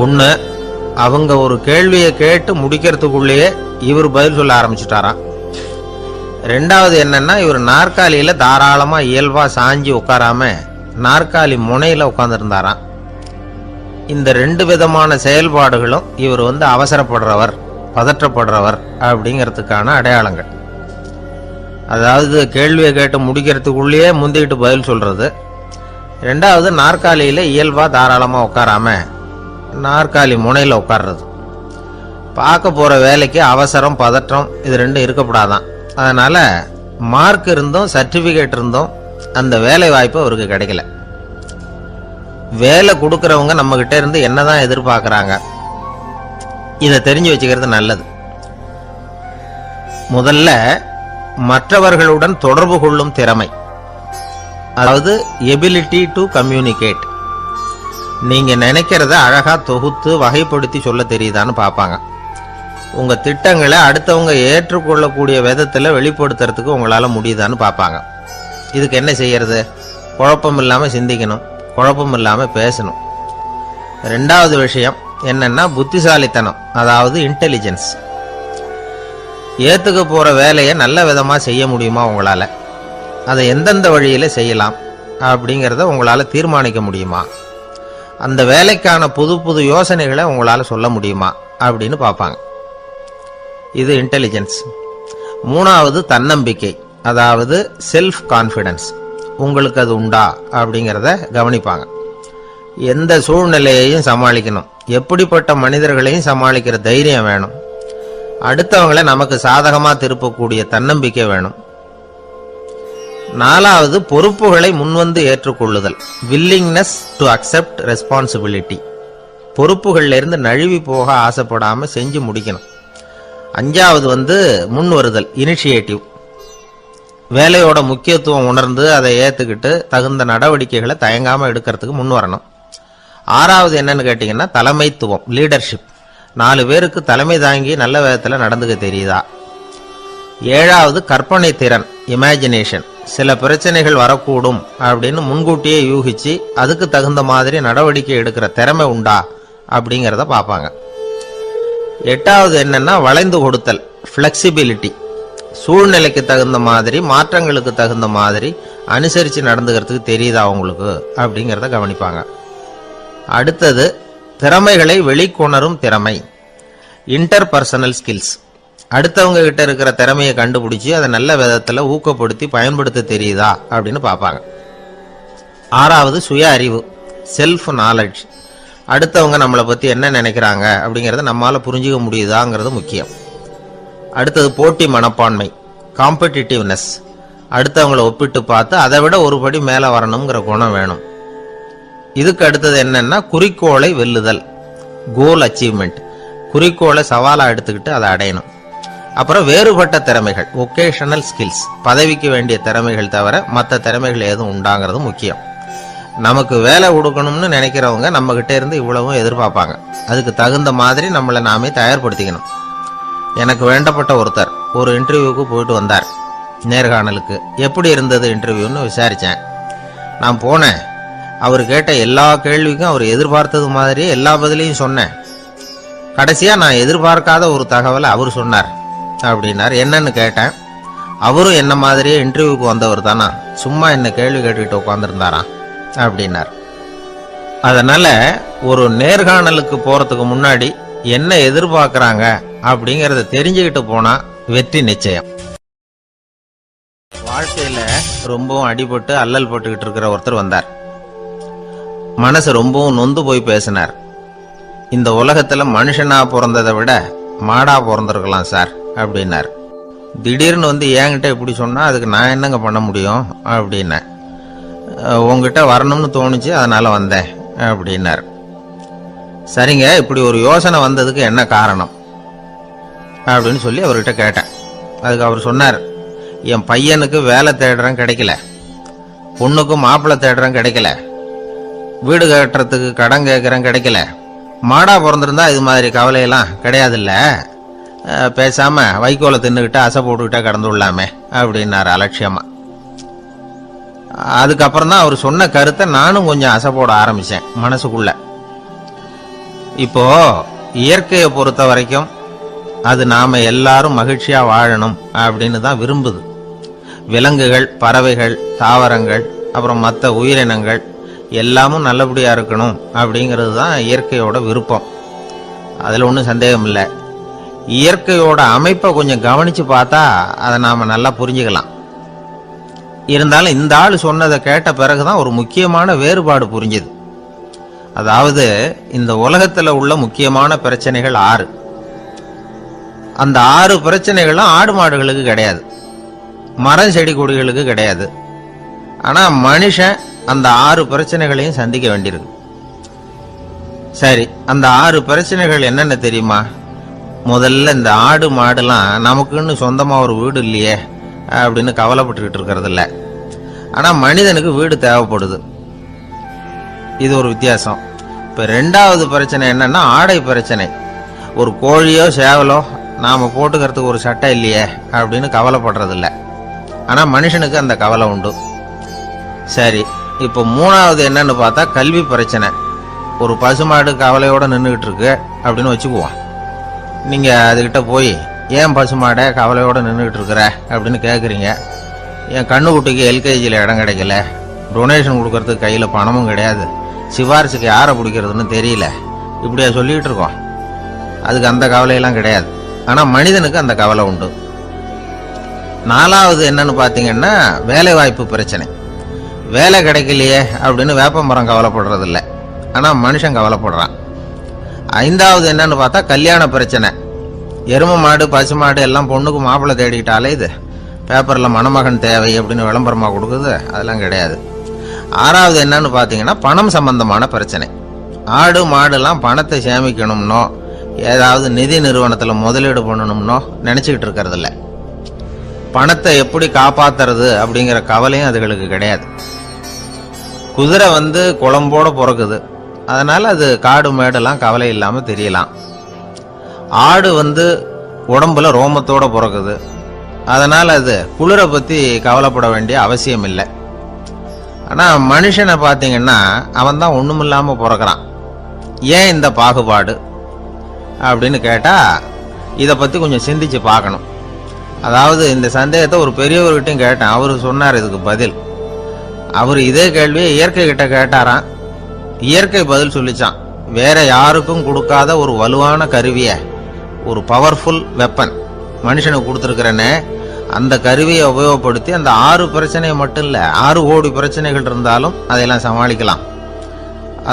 ஒண்ணு, அவங்க ஒரு கேள்வியை கேட்டு முடிக்கிறதுக்குள்ளேயே இவர் பதில் சொல்ல ஆரம்பிச்சுட்டாராம். ரெண்டாவது என்னன்னா, இவர் நாற்காலியில தாராளமா இயல்பா சாஞ்சி உட்காராம நாற்காலி முனையில உட்கார்ந்துருந்தாராம். இந்த 2 விதமான செயல்பாடுகளும் இவர் அவசரப்படுறவர், பதற்றப்படுறவர் அப்படிங்கிறதுக்கான அடையாளங்கள். அதாவது கேள்வியை கேட்டு முடிக்கிறதுக்குள்ளேயே முந்திக்கிட்டு பதில் சொல்றது. ரெண்டாவது, நாற்காலியில இயல்பா தாராளமா உட்காராம நாற்காலி முனையில உட்கார்றது. பார்க்க போற வேலைக்கு அவசரம், பதற்றம் இது 2 இருக்கப்படாதான். அதனால மார்க் இருந்தும் சர்டிபிகேட் இருந்தும் அந்த வேலை வாய்ப்பு அவருக்கு கிடைக்கல. வேலை கொடுக்கறவங்க நம்ம கிட்ட இருந்து என்னதான் எதிர்பார்க்கறாங்க, இதை தெரிஞ்சு வச்சுக்கிறது நல்லது. முதல்ல மற்றவர்களுடன் தொடர்பு கொள்ளும் திறமை, அதாவது எபிலிட்டி டு கம்யூனிகேட். நீங்க நினைக்கிறத அழகா தொகுத்து வகைப்படுத்தி சொல்ல தெரியுதான்னு பார்ப்பாங்க. உங்க திட்டங்களை அடுத்தவங்க ஏற்றுக்கொள்ளக்கூடிய விதத்துல வெளிப்படுத்துறதுக்கு உங்களால முடியுதான்னு பார்ப்பாங்க. இதுக்கு என்ன செய்யறது? குழப்பம் இல்லாம சிந்திக்கணும், குழப்பம் இல்லாம பேசணும். ரெண்டாவது விஷயம் என்னன்னா புத்திசாலித்தனம், அதாவது இன்டெலிஜென்ஸ். ஏத்துக்க போற வேலையை நல்ல விதமா செய்ய முடியுமா உங்களால? அதை எந்தெந்த வழியில செய்யலாம் அப்படிங்கிறத உங்களால தீர்மானிக்க முடியுமா? அந்த வேலைக்கான புது புது யோசனைகளை உங்களால சொல்ல முடியுமா அப்படின்னு பார்ப்பாங்க. இது இன்டெலிஜென்ஸ். மூணாவது தன்னம்பிக்கை, அதாவது செல்ஃப் கான்ஃபிடன்ஸ். உங்களுக்கு அது உண்டா அப்படிங்கிறத கவனிப்பாங்க. எந்த சூழ்நிலையையும் சமாளிக்கணும், எப்படிப்பட்ட மனிதர்களையும் சமாளிக்கிற தைரியம் வேணும். அடுத்தவங்களை நமக்கு சாதகமா திருப்பக்கூடிய தன்னம்பிக்கை வேணும். நாலாவது பொறுப்புகளை முன்வந்து ஏற்றுக்கொள்ளுதல், வில்லிங்னஸ் டு அக்செப்ட் ரெஸ்பான்சிபிலிட்டி. பொறுப்புகள்ல இருந்து நழுவி போக ஆசைப்படாம செஞ்சு முடிக்கணும். அஞ்சாவது முன் வருதல், இனிஷியேட்டிவ். வேலையோட முக்கியத்துவம் உணர்ந்து அதை ஏத்துக்கிட்டு தகுந்த நடவடிக்கைகளை தயங்காம எடுக்கிறதுக்கு முன் வரணும். ஆறாவது என்னன்னு கேட்டீங்கன்னா தலைமைத்துவம், லீடர்ஷிப். 4 பேருக்கு தலைமை தாங்கி நல்ல விதத்துல நடந்துக்க தெரியுதா? ஏழாவது கற்பனை திறன், இமேஜினேஷன். சில பிரச்சனைகள் வரக்கூடும் அப்படின்னு முன்கூட்டியே யூகிச்சு அதுக்கு தகுந்த மாதிரி நடவடிக்கை எடுக்கிற திறமை உண்டா அப்படிங்கிறத பார்ப்பாங்க. எட்டாவது என்னன்னா வளைந்து கொடுத்தல், பிளெக்சிபிலிட்டி. சூழ்நிலைக்கு தகுந்த மாதிரி, மாற்றங்களுக்கு தகுந்த மாதிரி அனுசரித்து நடந்துக்கிறதுக்கு தெரியுதா அவங்களுக்கு அப்படிங்கிறத கவனிப்பாங்க. அடுத்தது திறமைகளை வெளிக்கொணரும் திறமை, இன்டர்பர்சனல் ஸ்கில்ஸ். அடுத்தவங்க கிட்ட இருக்கிற திறமையை கண்டுபிடிச்சி அதை நல்ல விதத்தில் ஊக்கப்படுத்தி பயன்படுத்த தெரியுதா அப்படின்னு பார்ப்பாங்க. ஆறாவது சுய அறிவு, செல்ஃப் நாலேஜ். அடுத்தவங்க நம்மளை பற்றி என்ன நினைக்கிறாங்க அப்படிங்கிறத நம்மளால் புரிஞ்சுக்க முடியுதாங்கிறது முக்கியம். அடுத்தது போட்டி மனப்பான்மை, காம்படிட்டிவ்னஸ். அடுத்தவங்களை ஒப்பிட்டு பார்த்து அதை விட ஒரு படி மேலே வரணுங்கிற குணம் வேணும். இதுக்கு அடுத்தது என்னன்னா குறிக்கோளை வெல்லுதல், கோல் அச்சீவ்மெண்ட். குறிக்கோளை சவாலாக எடுத்துக்கிட்டு அதை அடையணும். அப்புறம் வேறுபட்ட திறமைகள், ஒகேஷனல் ஸ்கில்ஸ். பதவிக்கு வேண்டிய திறமைகள் தவிர மற்ற திறமைகள் எதுவும் உண்டாங்கிறது முக்கியம். நமக்கு வேலை கொடுக்கணும்னு நினைக்கிறவங்க நம்ம கிட்ட இருந்து இவ்வளவும் எதிர்பார்ப்பாங்க. அதுக்கு தகுந்த மாதிரி நம்மளை நாமே தயார்படுத்திக்கணும். எனக்கு வேண்டப்பட்ட ஒருத்தர் ஒரு இன்டர்வியூக்கு போயிட்டு வந்தார், நேர்காணலுக்கு. எப்படி இருந்தது இன்டர்வியூன்னு விசாரித்தேன். நான் போனேன். அவர் கேட்ட எல்லா கேள்விக்கும் அவர் எதிர்பார்த்தது மாதிரி எல்லா பதிலையும் சொன்னேன். கடைசியாக நான் எதிர்பார்க்காத ஒரு தகவலை அவர் சொன்னார் அப்படின்னார். என்னன்னு கேட்டேன். அவரும் என்ன மாதிரியே இன்டர்வியூக்கு வந்தவர் தானா, சும்மா என்ன கேள்வி கேட்டுக்கிட்டு உட்காந்துருந்தாராம் அப்படின்னார். அதனால ஒரு நேர்காணலுக்கு போறதுக்கு முன்னாடி என்ன எதிர்பார்க்கறாங்க அப்படிங்கறத தெரிஞ்சுக்கிட்டு போனா வெற்றி நிச்சயம். வாழ்க்கையில ரொம்பவும் அடிபட்டு அல்லல் பட்டுக்கிட்டு இருக்கிற ஒருத்தர் வந்தார். மனசு ரொம்பவும் நொந்து போய் பேசினார். இந்த உலகத்துல மனுஷனா பிறந்ததை விட மாடா பிறந்திருக்கலாம் சார் அப்படின்னார். திடீர்னு வந்து என்கிட்ட இப்படி சொன்னா அதுக்கு நான் என்னங்க பண்ண முடியும் அப்படின்னேன். உங்ககிட்ட வரணும்னு தோணுச்சு, அதனால வந்தேன் அப்படின்னார். சரிங்க, இப்படி ஒரு யோசனை வந்ததுக்கு என்ன காரணம் அப்படின்னு சொல்லி அவர்கிட்ட கேட்டேன். அதுக்கு அவர் சொன்னார், என் பையனுக்கு வேலை தேடுறேன் கிடைக்கல, பொண்ணுக்கும் மாப்பிள்ளை தேடுறேன் கிடைக்கல, வீடு கட்டுறதுக்கு கடன் கேட்குறேன் கிடைக்கல. மாடா பிறந்திருந்தா இது மாதிரி கவலையெல்லாம் கிடையாதுல்ல, பேசாம வைக்கோலை தின்னுக்கிட்டு அசை போட்டுக்கிட்டே கடந்து விடலாமே அப்படின்னாரு அலட்சியமா. அதுக்கப்புறம் தான் அவர் சொன்ன கருத்தை நானும் கொஞ்சம் அசை போட ஆரம்பிச்சேன் மனசுக்குள்ள. இப்போ இயற்கையை பொறுத்த வரைக்கும் அது நாம எல்லாரும் மகிழ்ச்சியா வாழணும் அப்படின்னு தான் விரும்புது. விலங்குகள், பறவைகள், தாவரங்கள், அப்புறம் மற்ற உயிரினங்கள் எல்லாமும் நல்லபடியா இருக்கணும் அப்படிங்கிறது தான் இயற்கையோட விருப்பம். அதுல ஒன்றும் சந்தேகம் இல்லை. இயற்கையோட அமைப்பை கொஞ்சம் கவனிச்சு பார்த்தா அதை நாம நல்லா புரிஞ்சுக்கலாம். இருந்தாலும் இந்த ஆள் சொன்னதை கேட்ட பிறகுதான் ஒரு முக்கியமான வேறுபாடு புரிஞ்சுது. அதாவது இந்த உலகத்துல உள்ள முக்கியமான பிரச்சனைகள் 6. அந்த 6 பிரச்சனைகளும் ஆடு மாடுகளுக்கு கிடையாது, மரம் செடி கொடிகளுக்கு கிடையாது. ஆனா மனுஷன் அந்த 6 பிரச்சனைகளையும் சந்திக்க வேண்டியிருக்கு. சரி, அந்த 6 பிரச்சனைகள் என்னென்ன தெரியுமா? முதல்ல இந்த ஆடு மாடுலாம் நமக்குன்னு சொந்தமா ஒரு வீடு இல்லையே அப்படின்னு கவலைப்பட்டுக்கிட்டு இருக்கிறது இல்ல. ஆனா மனிதனுக்கு வீடு தேவைப்படுது. இது ஒரு வித்தியாசம். இப்ப 2வது பிரச்சனை என்னன்னா ஆடை பிரச்சனை. ஒரு கோழியோ சேவலோ நாம போட்டுக்கிறதுக்கு ஒரு சட்டை இல்லையே அப்படின்னு கவலைப்படுறது இல்ல. ஆனா மனுஷனுக்கு அந்த கவலை உண்டு. சரி, இப்ப 3வது என்னன்னு பார்த்தா கல்வி பிரச்சனை. ஒரு பசுமாடு கவலையோட நின்றுகிட்டு இருக்கு அப்படின்னு வச்சுக்குவோம். நீங்க அதுகிட்ட போய் ஏன் பசுமாடை கவலையோட நின்றுகிட்டு இருக்கிற அப்படின்னு கேட்குறீங்க. என் கண்ணுக்குட்டிக்கு எல்கேஜியில் இடம் கிடைக்கல, டொனேஷன் கொடுக்கறதுக்கு கையில் பணமும் கிடையாது, சிபாரிசுக்கு யாரை பிடிக்கிறதுன்னு தெரியல, இப்படியா சொல்லிக்கிட்டு இருக்கோம். அதுக்கு அந்த கவலையெல்லாம் கிடையாது. ஆனால் மனிதனுக்கு அந்த கவலை உண்டு. 4வது என்னன்னு பார்த்தீங்கன்னா வேலை வாய்ப்பு பிரச்சனை. வேலை கிடைக்கலையே அப்படின்னு வேப்ப மரம் கவலைப்படுறது இல்லை, ஆனால் மனுஷன் கவலைப்படுறான். 5வது என்னன்னு பார்த்தா கல்யாண பிரச்சனை. எரும மாடு பசுமாடு எல்லாம் பொண்ணுக்கு மாப்பிள்ளை தேடிக்கிட்டாலே இது பேப்பர்ல மணமகன் தேவை அப்படின்னு விளம்பரமா கொடுக்குது, அதெல்லாம் கிடையாது. 6வது என்னன்னு பார்த்தீங்கன்னா பணம் சம்பந்தமான பிரச்சனை. ஆடு மாடுலாம் பணத்தை சேமிக்கணும்னோ ஏதாவது நிதி நிறுவனத்துல முதலீடு பண்ணணும்னோ நினைச்சுக்கிட்டு இருக்கிறது இல்லை. பணத்தை எப்படி காப்பாத்துறது அப்படிங்கிற கவலையும் அதுகளுக்கு கிடையாது. குதிரை வந்து குளம்போட பிறக்குது, அதனால அது காடு மேடெல்லாம் கவலை இல்லாம தெரியலாம். ஆடு வந்து உடம்புல ரோமத்தோட பிறக்குது, அதனால அது குளிரை பத்தி கவலைப்பட வேண்டிய அவசியம் இல்லை. ஆனா மனுஷனை பார்த்தீங்கன்னா அவன் தான் ஒண்ணுமில்லாம பிறக்கிறான். ஏன் இந்த பாகுபாடு அப்படின்னு கேட்டா இதை பத்தி கொஞ்சம் சிந்திச்சு பார்க்கணும். அதாவது இந்த சந்தேகத்தை ஒரு பெரியவர்கிட்டையும் கேட்டேன். அவரு சொன்னார் இதுக்கு பதில். அவர் இதே கேள்வியை இயற்கை கிட்ட கேட்டாராம். இயற்கை பதில் சொல்லிச்சான். வேற யாருக்கும் கொடுக்காத ஒரு வலுவான கருவியை, ஒரு பவர்ஃபுல் வெப்பன் மனுஷனுக்கு கொடுத்துருக்கிறேன்னு, அந்த கருவியை உபயோகப்படுத்தி அந்த 6 பிரச்சனையை மட்டும் இல்ல 6 கோடி பிரச்சனைகள் இருந்தாலும் அதையெல்லாம் சமாளிக்கலாம்.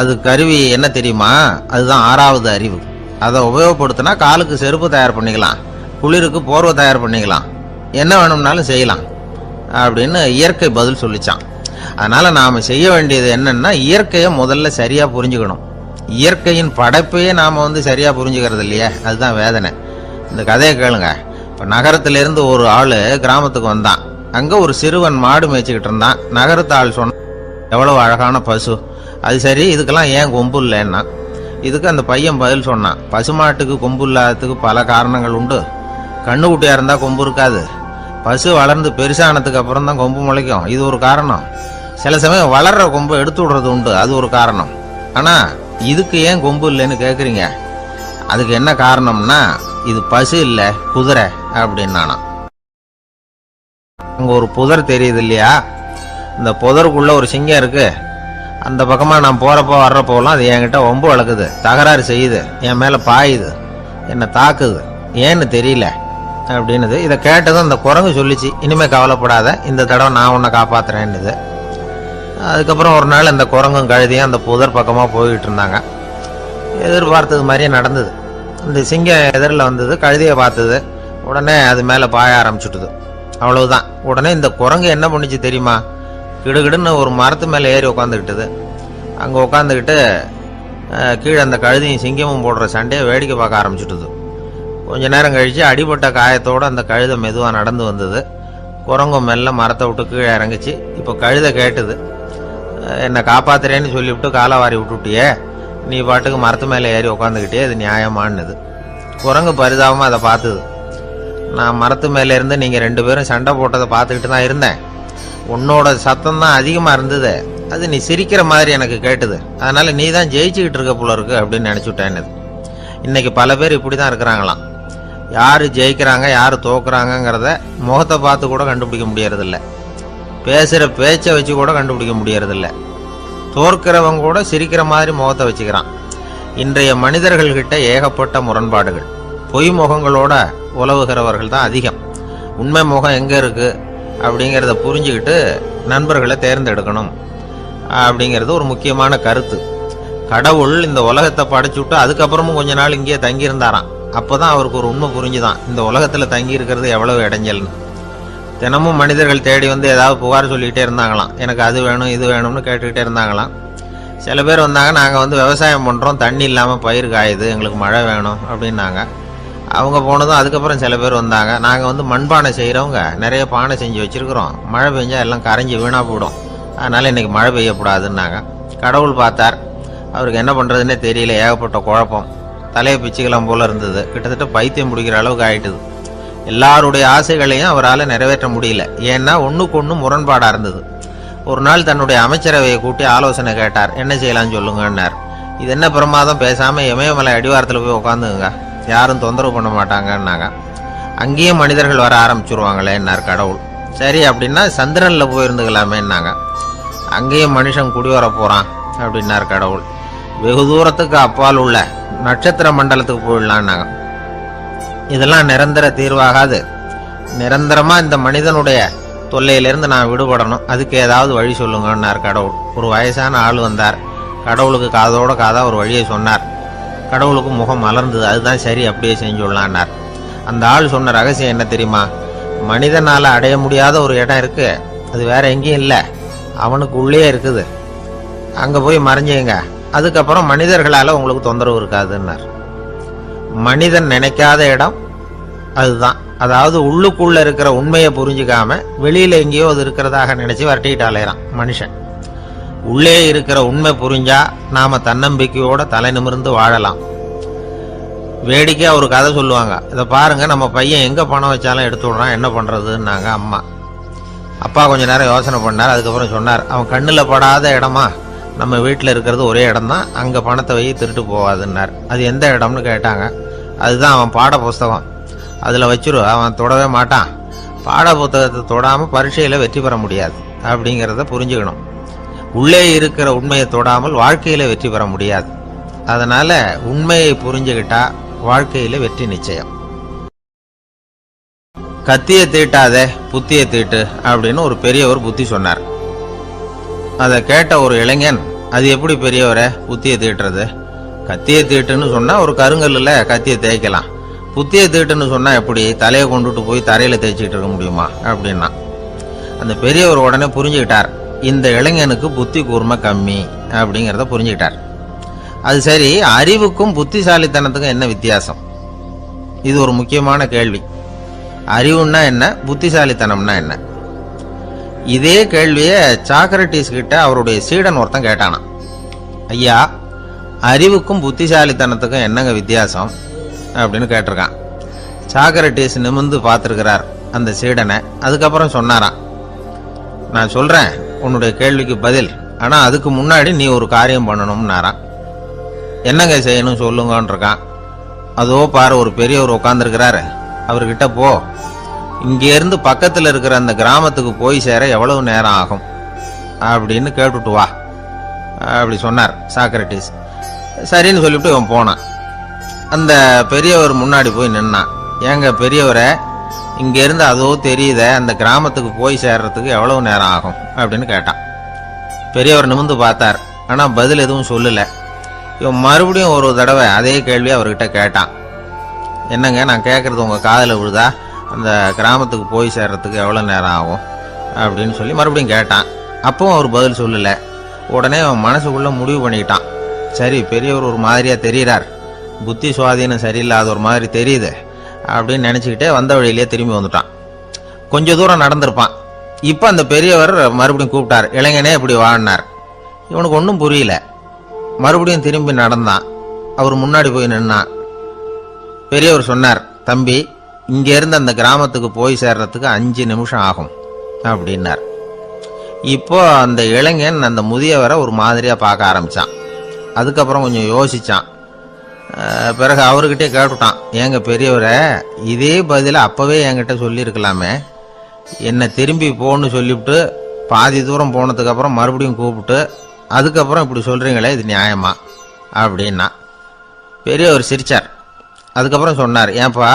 அது கருவி என்ன தெரியுமா? அதுதான் 6வது அறிவு. அதை உபயோகப்படுத்தினா காலுக்கு செருப்பு தயார் பண்ணிக்கலாம், குளிருக்கு போர்வை தயார் பண்ணிக்கலாம், என்ன வேணும்னாலும் செய்யலாம் அப்படின்னு இயற்கை பதில் சொல்லிச்சான். அதனால நாம செய்ய வேண்டியது என்னன்னா இயற்கையை முதல்ல சரியா புரிஞ்சுக்கணும். இயற்கையின் படைப்பையே நாம வந்து சரியா புரிஞ்சுக்கிறது இல்லையே, அதுதான் வேதனை. இந்த கதையை கேளுங்க. இப்ப நகரத்திலிருந்து ஒரு ஆளு கிராமத்துக்கு வந்தான். அங்க ஒரு சிறுவன் மாடு மேய்ச்சிக்கிட்டு இருந்தான். நகரத்து ஆள் சொன்ன, எவ்வளவு அழகான பசு, அது சரி இதுக்கெல்லாம் ஏன் கொம்பு இல்லைன்னா. இதுக்கு அந்த பையன் பதில் சொன்னான், பசுமாட்டுக்கு கொம்பு இல்லாததுக்கு பல காரணங்கள் உண்டு. கண்ணுக்குட்டியா இருந்தா கொம்பு இருக்காது, பசு வளர்ந்து பெருசானதுக்கு அப்புறம் தான் கொம்பு முளைக்கும், இது ஒரு காரணம். சில சமயம் வளர்ற கொம்பு எடுத்து விடுறது உண்டு, அது ஒரு காரணம். ஆனா இதுக்கு ஏன் கொம்பு இல்லைன்னு கேக்குறீங்க. அதுக்கு என்ன காரணம்னா இது பசு இல்ல குதிரை அப்படின்னானா. அங்கே ஒரு புதர் தெரியுது இல்லையா, இந்த புதருக்குள்ள ஒரு சிங்கம் இருக்கு. அந்த பக்கமாக நான் போகிறப்போ வர்றப்போலாம் அது என்கிட்ட ஒம்பு வளர்க்குது, தகராறு செய்யுது, என் மேலே பாயுது, என்னை தாக்குது, ஏன்னு தெரியல அப்படின்னுது. இதை கேட்டதும் அந்த குரங்கு சொல்லிச்சு, இனிமேல் கவலைப்படாத, இந்த தடவை நான் உன்னை காப்பாற்றுறேன்னுது. அதுக்கப்புறம் ஒரு நாள் அந்த குரங்கும் கழுதியும் அந்த புதர் பக்கமாக போய்கிட்டு இருந்தாங்க. எதிர்பார்த்தது மாதிரியே நடந்தது. இந்த சிங்கம் எதிரில் வந்தது, கழுதியை பார்த்தது, உடனே அது மேலே பாய ஆரம்பிச்சுட்டுது. அவ்வளவுதான். உடனே இந்த குரங்கு என்ன பண்ணிச்சு தெரியுமா, கிடுகிடுன்னு ஒரு மரத்து மேலே ஏறி உட்காந்துக்கிட்டது. அங்கே உட்காந்துக்கிட்டு கீழே அந்த கழுதியும் சிங்கமும் போடுற சண்டையை வேடிக்கை பார்க்க ஆரம்பிச்சுட்டுது. கொஞ்ச நேரம் கழித்து அடிபட்ட காயத்தோடு அந்த கழுதை மெதுவாக நடந்து வந்தது. குரங்கு மெல்ல மரத்தை விட்டு கீழே இறங்குச்சு. இப்போ கழுதை கேட்டுது, என்னை காப்பாத்துறேன்னு சொல்லிவிட்டு காலை வாரி விட்டுட்டியே, நீ பாட்டுக்கு மரத்து மேலே ஏறி உட்காந்துக்கிட்டே, இது நியாயமானது. குரங்கு பரிதாபமாக அதை பார்த்துது. நான் மரத்து மேலே இருந்து நீங்கள் 2 பேரும் சண்டை போட்டதை பார்த்துக்கிட்டு தான் இருந்தேன். உன்னோட சத்தம் தான் அதிகமாக இருந்தது, அது நீ சிரிக்கிற மாதிரி எனக்கு கேட்டுது, அதனால் நீ தான் ஜெயிச்சுக்கிட்டு இருக்க போல இருக்கு அப்படின்னு நினச்சிவிட்டேன்னு. இன்றைக்கி பல பேர் இப்படி தான் இருக்கிறாங்களாம். யார் ஜெயிக்கிறாங்க யார் தோக்குறாங்கங்கிறத முகத்தை பார்த்து கூட கண்டுபிடிக்க முடியறதில்ல, பேசுகிற பேச்சை வச்சு கூட கண்டுபிடிக்க முடியறதில்ல. தோற்கிறவங்க கூட சிரிக்கிற மாதிரி முகத்தை வச்சுக்கிறான். இன்றைய மனிதர்கள்கிட்ட ஏகப்பட்ட முரண்பாடுகள். பொய் முகங்களோட உலவுகிறவர்கள் தான் அதிகம். உண்மை முகம் எங்கே இருக்குது அப்படிங்கிறத புரிஞ்சுக்கிட்டு நண்பர்களை தேர்ந்தெடுக்கணும் அப்படிங்கிறது ஒரு முக்கியமான கருத்து. கடவுள் இந்த உலகத்தை படைச்சு விட்டு அதுக்கப்புறமும் கொஞ்ச நாள் இங்கேயே தங்கியிருந்தாராம். அப்போ தான் அவருக்கு ஒரு உண்மை புரிஞ்சுதான், இந்த உலகத்தில் தங்கி இருக்கிறது எவ்வளவு இடைஞ்சல்னு. தினமும் மனிதர்கள் தேடி வந்து ஏதாவது புகார் சொல்லிக்கிட்டே இருந்தாங்களாம். எனக்கு அது வேணும் இது வேணும்னு கேட்டுக்கிட்டே இருந்தாங்களாம். சில பேர் வந்தாங்க, நாங்கள் வந்து விவசாயம் பண்ணுறோம், தண்ணி இல்லாமல் பயிர் காயுது, எங்களுக்கு மழை வேணும் அப்படின்னாங்க. அவங்க போனதும் அதுக்கப்புறம் சில பேர் வந்தாங்க, நாங்கள் வந்து மண்பானை செய்கிறவங்க, நிறைய பானை செஞ்சு வச்சுருக்குறோம், மழை பெஞ்சால் எல்லாம் கரைஞ்சி வீணாக போயிடும், அதனால் இன்றைக்கி மழை பெய்யக்கூடாதுன்னாங்க. கடவுள் பார்த்தார், அவருக்கு என்ன பண்ணுறதுன்னே தெரியல, ஏகப்பட்ட குழப்பம், தலையை பிச்சுக்கலாம் போல் இருந்தது, கிட்டத்தட்ட பைத்தியம் பிடிக்கிற அளவுக்கு ஆயிட்டுது. எல்லாருடைய ஆசைகளையும் அவரால் நிறைவேற்ற முடியல, ஏன்னா ஒன்றுக்கு ஒன்று முரண்பாடாக இருந்தது. ஒரு நாள் தன்னுடைய அமைச்சரவையை கூட்டி ஆலோசனை கேட்டார், என்ன செய்யலாம்னு சொல்லுங்கன்னார். இது என்ன பிரமாதம், பேசாமல் இமயமலை அடிவாரத்தில் போய் உட்காந்துங்க, யாரும் தொந்தரவு பண்ண மாட்டாங்கன்னாங்க. அங்கேயும் மனிதர்கள் வர ஆரம்பிச்சுருவாங்களேன்னார் கடவுள். சரி அப்படின்னா சந்திரனில் போயிருந்துக்கலாமேன்னாங்க. அங்கேயும் மனுஷன் குடி வர போகிறான் அப்படின்னார் கடவுள். வெகு தூரத்துக்கு அப்பால் உள்ள நட்சத்திர மண்டலத்துக்கு போயிடலான்னாங்க. இதெல்லாம் நிரந்தர தீர்வாகாது, நிரந்தரமாக இந்த மனிதனுடைய தொல்லையிலிருந்து நான் விடுபடணும், அதுக்கு ஏதாவது வழி சொல்லுங்கன்னார் கடவுள். ஒரு வயசான ஆள் வந்தார், கடவுளுக்கு காதோட காதாக ஒரு வழியை சொன்னார். கடவுளுக்கு முகம் மலர்ந்தது, அதுதான் சரி, அப்படியே செஞ்சுடலான்னார். அந்த ஆள் சொன்ன ரகசியம் என்ன தெரியுமா, மனிதனால் அடைய முடியாத ஒரு இடம் இருக்குது, அது வேற எங்கேயும் இல்லை, அவனுக்கு உள்ளே இருக்குது, அங்கே போய் மறைஞ்சிங்க, அதுக்கப்புறம் மனிதர்களால் உங்களுக்கு தொந்தரவு இருக்காதுன்னார். மனிதன் நினைக்காத இடம் அதுதான். அதாவது உள்ளுக்குள்ள இருக்கிற உண்மையை புரிஞ்சுக்காம வெளியில எங்கேயோ அது இருக்கிறதாக நினைச்சு வரட்டிட்டு அலையறான் மனுஷன். உள்ளே இருக்கிற உண்மை புரிஞ்சா நாம தன்னம்பிக்கையோட தலை நிமிர்ந்து வாழலாம். வேடிக்கையா ஒரு கதை சொல்லுவாங்க, இதை பாருங்க, நம்ம பையன் எங்க பணம் வச்சாலும் எடுத்து விடுறான், என்ன பண்றதுன்னாங்க அம்மா. அப்பா கொஞ்ச நேரம் யோசனை பண்ணார், அதுக்கப்புறம் சொன்னார், அவன் கண்ணில் படாத இடமா, நம்ம வீட்டில் இருக்கிறது ஒரே இடம் தான், அங்கே பணத்தை வை திருட்டு போகாதுன்னார். அது எந்த இடம்னு கேட்டாங்க. அதுதான் அவன் பாட புஸ்தகம், அதில் வச்சிரு, அவன் தொடவே மாட்டான், பாட புத்தகத்தை தொடாமல் பரீட்சையில் வெற்றி பெற முடியாது அப்படிங்கிறத புரிஞ்சுக்கணும். உள்ளே இருக்கிற உண்மையை தொடாமல் வாழ்க்கையில் வெற்றி பெற முடியாது. அதனால் உண்மையை புரிஞ்சுக்கிட்டா வாழ்க்கையில் வெற்றி நிச்சயம். கத்தியை தீட்டாதே புத்தியை தீட்டு அப்படின்னு ஒரு பெரியவர் புத்தி சொன்னார். அதை கேட்ட ஒரு இளைஞன், அது எப்படி பெரியவரை புத்தியை தீட்டுறது, கத்தியை தீட்டுன்னு சொன்னால் ஒரு கருங்கல்லில் கத்தியை தேய்க்கலாம், புத்தியை தீட்டுன்னு சொன்னால் எப்படி தலையை கொண்டுட்டு போய் தரையில் தேய்ச்சிட்டு இருக்க முடியுமா அப்படின்னா. அந்த பெரியவர் உடனே புரிஞ்சுக்கிட்டார், இந்த இளைஞனுக்கு புத்தி கூர்மை கம்மி அப்படிங்கிறத புரிஞ்சுக்கிட்டார். அது சரி, அறிவுக்கும் புத்திசாலித்தனத்துக்கும் என்ன வித்தியாசம்? இது ஒரு முக்கியமான கேள்வி. அறிவுன்னா என்ன, புத்திசாலித்தனம்னா என்ன? இதே கேள்வியை சாக்ரட்டிஸ் கிட்ட அவருடைய சீடன் ஒருத்தன் கேட்டானான். ஐயா, அறிவுக்கும் புத்திசாலித்தனத்துக்கும் என்னங்க வித்தியாசம் அப்படின்னு கேட்டிருக்கான். சாக்ரட்டிஸ் நிமிர்ந்து பார்த்துருக்கிறார் அந்த சீடனை. அதுக்கப்புறம் சொன்னாராம், நான் சொல்கிறேன் உன்னுடைய கேள்விக்கு பதில், ஆனால் அதுக்கு முன்னாடி நீ ஒரு காரியம் பண்ணணும்னாரான். என்னங்க செய்யணும் சொல்லுங்கன்னு இருக்கான். அதோ பாரு, ஒரு பெரியவர் உட்காந்துருக்கிறாரு, அவர்கிட்ட போ, இங்கேருந்து பக்கத்தில் இருக்கிற அந்த கிராமத்துக்கு போய் சேர எவ்வளவு நேரம் ஆகும் அப்படின்னு கேட்டுட்டு வா அப்படி சொன்னார் சாக்ரட்டிஸ். சரின்னு சொல்லிவிட்டு இவன் போனான். அந்த பெரியவர் முன்னாடி போய் நின்னான். ஏங்க பெரியவரை, இங்கேருந்து அதோ தெரியுத அந்த கிராமத்துக்கு போய் சேர்றதுக்கு எவ்வளவு நேரம் ஆகும் அப்படின்னு கேட்டான். பெரியவர் நிமிர்ந்து பார்த்தார். ஆனால் பதில் எதுவும் சொல்லலை. இவன் மறுபடியும் ஒரு தடவை அதே கேள்வியை அவர்கிட்ட கேட்டான். என்னங்க, நான் கேட்குறது உங்கள் காதில் விழுதா? அந்த கிராமத்துக்கு போய் சேர்றதுக்கு எவ்வளோ நேரம் ஆகும் அப்படின்னு சொல்லி மறுபடியும் கேட்டான். அப்பவும் அவர் பதில் சொல்லலை. உடனே அவன் மனசுக்குள்ளே முடிவு பண்ணிக்கிட்டான். சரி, பெரியவர் ஒரு மாதிரியாக தெரிகிறார், புத்தி சுவாதீனம் சரியில்லாத ஒரு மாதிரி தெரியுது அப்படின்னு நினச்சிக்கிட்டே வந்த வழியிலே திரும்பி வந்துட்டான். கொஞ்சம் தூரம் நடந்திருப்பான். இப்போ அந்த பெரியவர் மறுபடியும் கூப்பிட்டார். இளைஞனே இப்படி வாழ்னார். இவனுக்கு ஒன்றும் புரியல. மறுபடியும் திரும்பி நடந்தான். அவர் முன்னாடி போய் நின்னான். பெரியவர் சொன்னார், தம்பி, இங்கேருந்து அந்த கிராமத்துக்கு போய் சேர்றதுக்கு 5 நிமிஷம் ஆகும் அப்படின்னார். இப்போ அந்த இளைஞன் அந்த முதியவரை ஒரு மாதிரியாக பார்க்க ஆரம்பித்தான். அதுக்கப்புறம் கொஞ்சம் யோசித்தான். பிறகு அவர்கிட்டே கேட்டுட்டான், ஏங்க பெரியவரை, இதே பதிலை அப்போவே என்கிட்ட சொல்லியிருக்கலாமே, என்னை திரும்பி போன்னு சொல்லிவிட்டு பாதி தூரம் போனதுக்கப்புறம் மறுபடியும் கூப்பிட்டு அதுக்கப்புறம் இப்படி சொல்கிறீங்களே, இது நியாயமா அப்படின்னா. பெரியவர் சிரிச்சார். அதுக்கப்புறம் சொன்னார், ஏன்பா,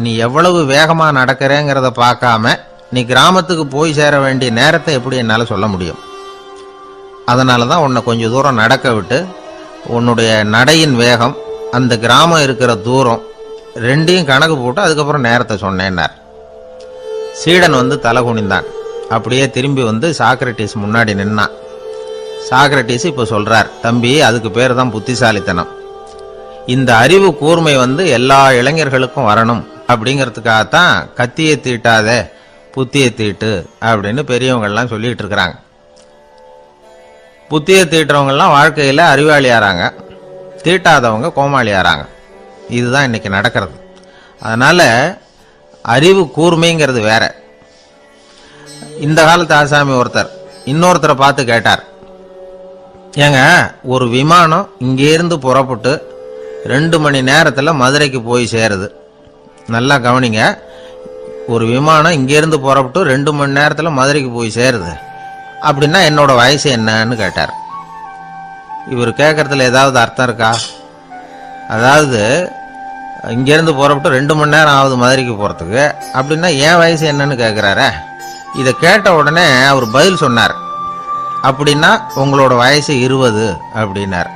நீ எவ்வளவு வேகமாக நடக்கிறேங்கிறத பார்க்காம நீ கிராமத்துக்கு போய் சேர வேண்டிய நேரத்தை எப்படி என்னால் சொல்ல முடியும்? அதனால தான் உன்னை கொஞ்சம் தூரம் நடக்க விட்டு உன்னுடைய நடையின் வேகம், அந்த கிராமம் இருக்கிற தூரம் ரெண்டையும் கணக்கு போட்டு அதுக்கப்புறம் நேரத்தை சொன்னேன்னார். சீடன் வந்து தலை குனிந்தான். அப்படியே திரும்பி வந்து சாக்ரட்டிஸ் முன்னாடி நின்னான். சாக்ரட்டிஸ் இப்போ சொல்றார், தம்பி, அதுக்கு பேர் தான் புத்திசாலித்தனம். இந்த அறிவு கூர்மை வந்து எல்லா இளைஞர்களுக்கும் வரணும் அப்படிங்கிறதுக்காகத்தான் கத்தியை தீட்டாத புத்தியை தீட்டு அப்படின்னு பெரியவங்கள்லாம் சொல்லிட்டு இருக்கிறாங்க. புத்தியை தீட்டுறவங்கெல்லாம் வாழ்க்கையில் அறிவாளியாராங்க, தீட்டாதவங்க கோமாளியாராங்க. இதுதான் இன்னைக்கு நடக்கிறது. அதனால அறிவு கூர்மைங்கிறது வேற. இந்த காலத்து ஆசாமி ஒருத்தர் இன்னொருத்தரை பார்த்து கேட்டார், ஏங்க, ஒரு விமானம் இங்கேருந்து புறப்பட்டு 2 மணி நேரத்தில் மதுரைக்கு போய் சேருது. நல்லா கவனிங்க, ஒரு விமானம் இங்கேருந்து புறப்பட்டு 2 மணி நேரத்தில் மதுரைக்கு போய் சேருது அப்படின்னா என்னோட வயசு என்னன்னு கேட்டார். இவர் கேட்கறதுல ஏதாவது அர்த்தம் இருக்கா? அதாவது இங்கேருந்து புறப்பட்டு 2 மணி நேரம் ஆகுது மதுரைக்கு போகிறதுக்கு, அப்படின்னா என் வயசு என்னன்னு கேட்குறாரு. இதை கேட்ட உடனே அவர் பதில் சொன்னார், அப்படின்னா உங்களோட வயசு 20 அப்படின்னார்.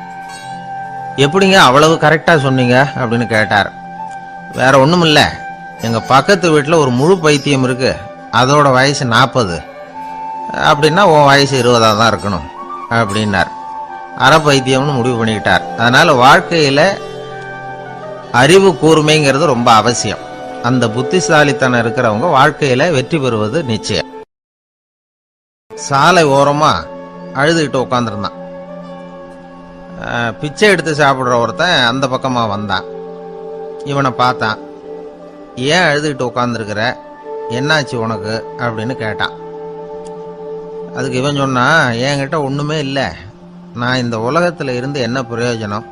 எப்படிங்க அவ்வளவு கரெக்டாக சொன்னீங்க அப்படின்னு கேட்டார். வேற ஒன்றும் இல்லை, எங்கள் பக்கத்து வீட்டில் ஒரு முழு பைத்தியம் இருக்கு, அதோட வயசு 40, அப்படின்னா உன் வயசு 20 தான் இருக்கணும் அப்படின்னார். அரை பைத்தியம்னு முடிவு பண்ணிக்கிட்டார். அதனால வாழ்க்கையில் அறிவு கூர்மைங்கிறது ரொம்ப அவசியம். அந்த புத்திசாலித்தனம் இருக்கிறவங்க வாழ்க்கையில வெற்றி பெறுவது நிச்சயம். சாலை ஓரமா அழுதுகிட்டு உட்காந்துருந்தான். பிச்சை எடுத்து சாப்பிட்ற ஒருத்தன் அந்த பக்கமா வந்தான். இவனை பார்த்தான். ஏன் அழுதுகிட்டு உட்காந்துருக்கிற, என்னாச்சு உனக்கு அப்படின்னு கேட்டான். அதுக்கு இவன் சொன்னான், என்கிட்ட ஒண்ணுமே இல்லை, நான் இந்த உலகத்துல இருந்து என்ன பிரயோஜனம்,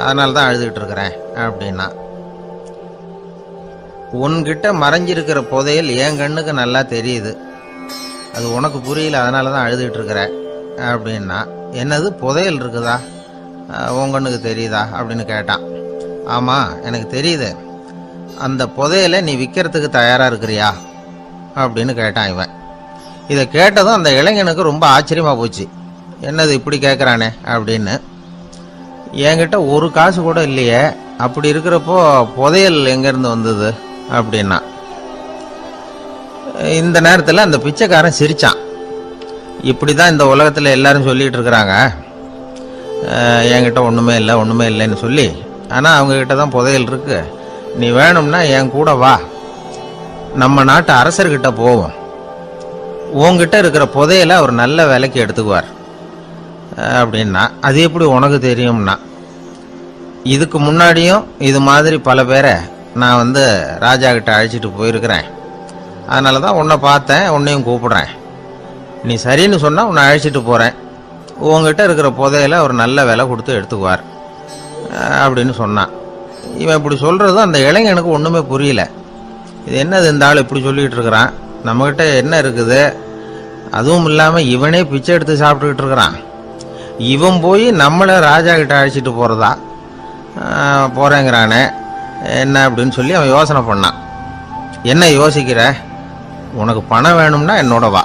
அதனால தான் அழுதுகிட்டு இருக்கிறேன் அப்படின்னா. உன்கிட்ட மறைஞ்சிருக்கிற புதையல் என் கண்ணுக்கு நல்லா தெரியுது, அது உனக்கு புரியல, அதனால தான் அழுதுகிட்டு இருக்கிற அப்படின்னா. என்னது, புதையல் இருக்குதா, உன் கண்ணுக்கு தெரியுதா அப்படின்னு கேட்டான். ஆமாம், எனக்கு தெரியுது. அந்த புதையலை நீ விற்கிறதுக்கு தயாராக இருக்கிறியா அப்படின்னு கேட்டான் இவன். இதை கேட்டதும் அந்த இளைஞனுக்கு ரொம்ப ஆச்சரியமாக போச்சு. என்னது இப்படி கேட்குறானே அப்படின்னு. என்கிட்ட ஒரு காசு கூட இல்லையே, அப்படி இருக்கிறப்போ புதையல் எங்கேருந்து வந்தது அப்படின்னா. இந்த நேரத்தில் அந்த பிச்சைக்காரன் சிரிச்சான். இப்படி தான் இந்த உலகத்தில் எல்லாரும் சொல்லிகிட்டு இருக்கிறாங்க, என்கிட்ட ஒன்றுமே இல்லை ஒன்றுமே இல்லைன்னு சொல்லி. ஆனால் அவங்கக்கிட்ட தான் புதையல் இருக்கு. நீ வேணும்னா என் கூட வா, நம்ம நாட்டு அரசர்கிட்ட போவோம், உங்ககிட்ட இருக்கிற புதையலை அவர் நல்ல விலைக்கு எடுத்துக்குவார் அப்படின்னா. அது எப்படி உனக்கு தெரியும்னா, இதுக்கு முன்னாடியும் இது மாதிரி பல பேரை நான் வந்து ராஜா கிட்ட அழைச்சிட்டு போயிருக்கிறேன், அதனால தான் உன்னை பார்த்தேன், உன்னையும் கூப்பிடுறேன். நீ சரின்னு சொன்னால் உன்னை அழைச்சிட்டு போகிறேன், உங்ககிட்ட இருக்கிற புதையலை அவர் நல்ல விலை கொடுத்து எடுத்துக்குவார் அப்படின்னு சொன்னான். இவன் இப்படி சொல்கிறதும் அந்த இளைஞனுக்கு ஒன்றுமே புரியல. இது என்னது இந்த ஆள் இப்படி சொல்லிட்டு இருக்கிறான், நம்மகிட்ட என்ன இருக்குது, அதுவும் இல்லாம இவனே பிச்சை எடுத்து சாப்பிட்டுக்கிட்டு இருக்கிறான், இவன் போய் நம்மளை ராஜா கிட்ட அழைச்சிட்டு போறதா போறேங்கிறானே என்ன அப்படின்னு சொல்லி அவன் யோசனை பண்ணான். என்ன யோசிக்கிற, உனக்கு பணம் வேணும்னா என்னோட வா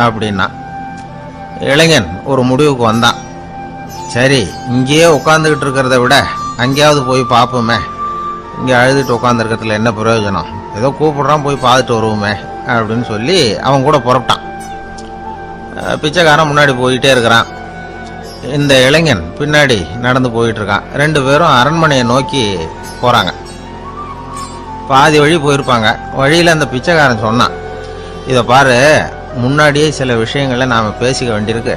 அப்படின்னா. இளைஞன் ஒரு முடிவுக்கு வந்தான். சரி, இங்கேயே உட்காந்துக்கிட்டு இருக்கிறத விட அங்கேயாவது போய் பார்ப்போமே, இங்கே அழுதுட்டு உட்காந்துருக்கிறதுல என்ன பிரயோஜனம், ஏதோ கூப்பிடுறான் போய் பார்த்துட்டு வருவோமே அப்படின்னு சொல்லி அவன் கூட புறப்பட்டான். பிச்சைக்காரன் முன்னாடி போயிட்டே இருக்கிறான், இந்த இளைஞன் பின்னாடி நடந்து போயிட்டு இருக்கான். 2 பேரும் அரண்மனையை நோக்கி போறாங்க. பாதி வழி போயிருப்பாங்க. வழியில் அந்த பிச்சைக்காரன் சொன்னான், இதை பாரு, முன்னாடியே சில விஷயங்களை நாம் பேசிக்க வேண்டியிருக்கு,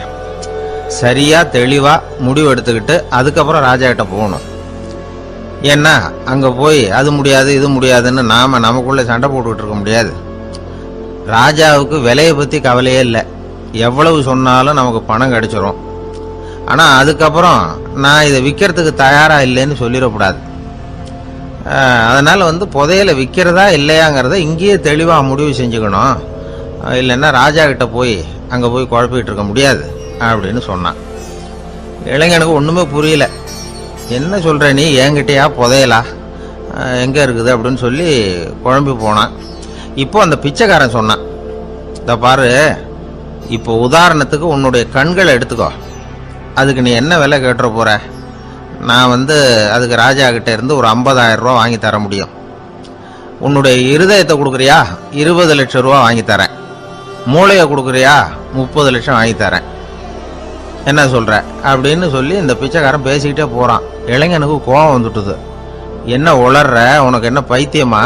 சரியாக தெளிவாக முடிவு எடுத்துக்கிட்டு அதுக்கப்புறம் ராஜா கிட்ட போகணும். ஏன்னா அங்கே போய் அது முடியாது இது முடியாதுன்னு நாம் நமக்குள்ளே சண்டை போட்டுக்கிட்டு இருக்க முடியாது. ராஜாவுக்கு விலையை பற்றி கவலையே இல்லை, எவ்வளவு சொன்னாலும் நமக்கு பணம் கிடைச்சிரும். ஆனால் அதுக்கப்புறம் நான் இதை விற்கிறதுக்கு தயாராக இல்லைன்னு சொல்லிடக்கூடாது. அதனால் புதையலை விற்கிறதா இல்லையாங்கிறத இங்கேயே தெளிவாக முடிவு செஞ்சுக்கணும், இல்லைன்னா ராஜா கிட்ட போய் அங்கே போய் குழப்பிட்டு இருக்க முடியாது அப்படின்னு சொன்னான். இளைஞனுக்கு ஒன்றுமே புரியல. என்ன சொல்கிற நீ, என்கிட்டயா புதையலா, எங்கே இருக்குது அப்படின்னு சொல்லி குழம்பி போனான். இப்போ அந்த பிச்சைக்காரன் சொன்னான், இதை பாரு, இப்போ உதாரணத்துக்கு உன்னுடைய கண்களை எடுத்துக்கோ, அதுக்கு நீ என்ன விலை கேட்டுற போற, நான் அதுக்கு ராஜா கிட்ட இருந்து ஒரு 50,000 ரூபா வாங்கி தர முடியும். உன்னுடைய இருதயத்தை கொடுக்குறியா, 20 லட்சம் ரூபா வாங்கி தரேன். மூளையை கொடுக்குறியா, 30 லட்சம் வாங்கி தரேன். என்ன சொல்ற அப்படின்னு சொல்லி இந்த பிச்சைக்காரன் பேசிக்கிட்டே போறான். இளைஞனுக்கு கோபம் வந்துட்டுது. என்ன உளர்ற, உனக்கு என்ன பைத்தியமா,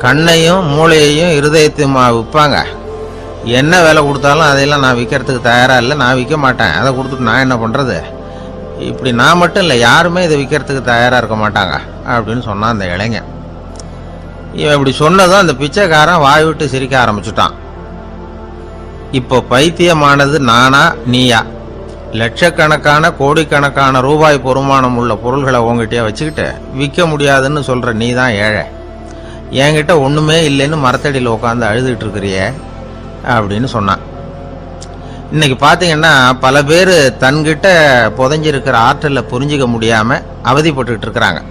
கண்ணையும் மூளையையும் இருதயத்தையுமா விற்பாங்க, என்ன விலை கொடுத்தாலும் அதையெல்லாம் நான் விற்கிறதுக்கு தயாரா இல்லை, நான் விற்க மாட்டேன், அதை கொடுத்துட்டு நான் என்ன பண்றது, இப்படி நான் மட்டும் இல்லை யாருமே இதை விற்கிறதுக்கு தயாரா இருக்க மாட்டாங்க அப்படின்னு சொன்னான் அந்த இளைஞன். இவன் இப்படி சொன்னதும் அந்த பிச்சைக்காரன் வாய் விட்டு சிரிக்க ஆரம்பிச்சுட்டான். இப்போ பைத்தியமானது நானா நீயா, லட்சக்கணக்கான கோடிக்கணக்கான ரூபாய் பொறுமானம் உள்ள பொருள்களை உங்ககிட்டயே வச்சுக்கிட்டு விற்க முடியாதுன்னு சொல்ற நீ தான் ஏழை, என்கிட்ட ஒண்ணுமே இல்லைன்னு மரத்தடியில் உட்காந்து அழுதுட்டு இருக்கிறியே அப்படின்னு சொன்னான். இன்னைக்கு பாத்தீங்கன்னா பல பேர் தன்கிட்ட புதைஞ்சிருக்கிற ஆற்றலை புரிஞ்சிக்க முடியாம அவதிப்பட்டு இருக்கிறாங்க.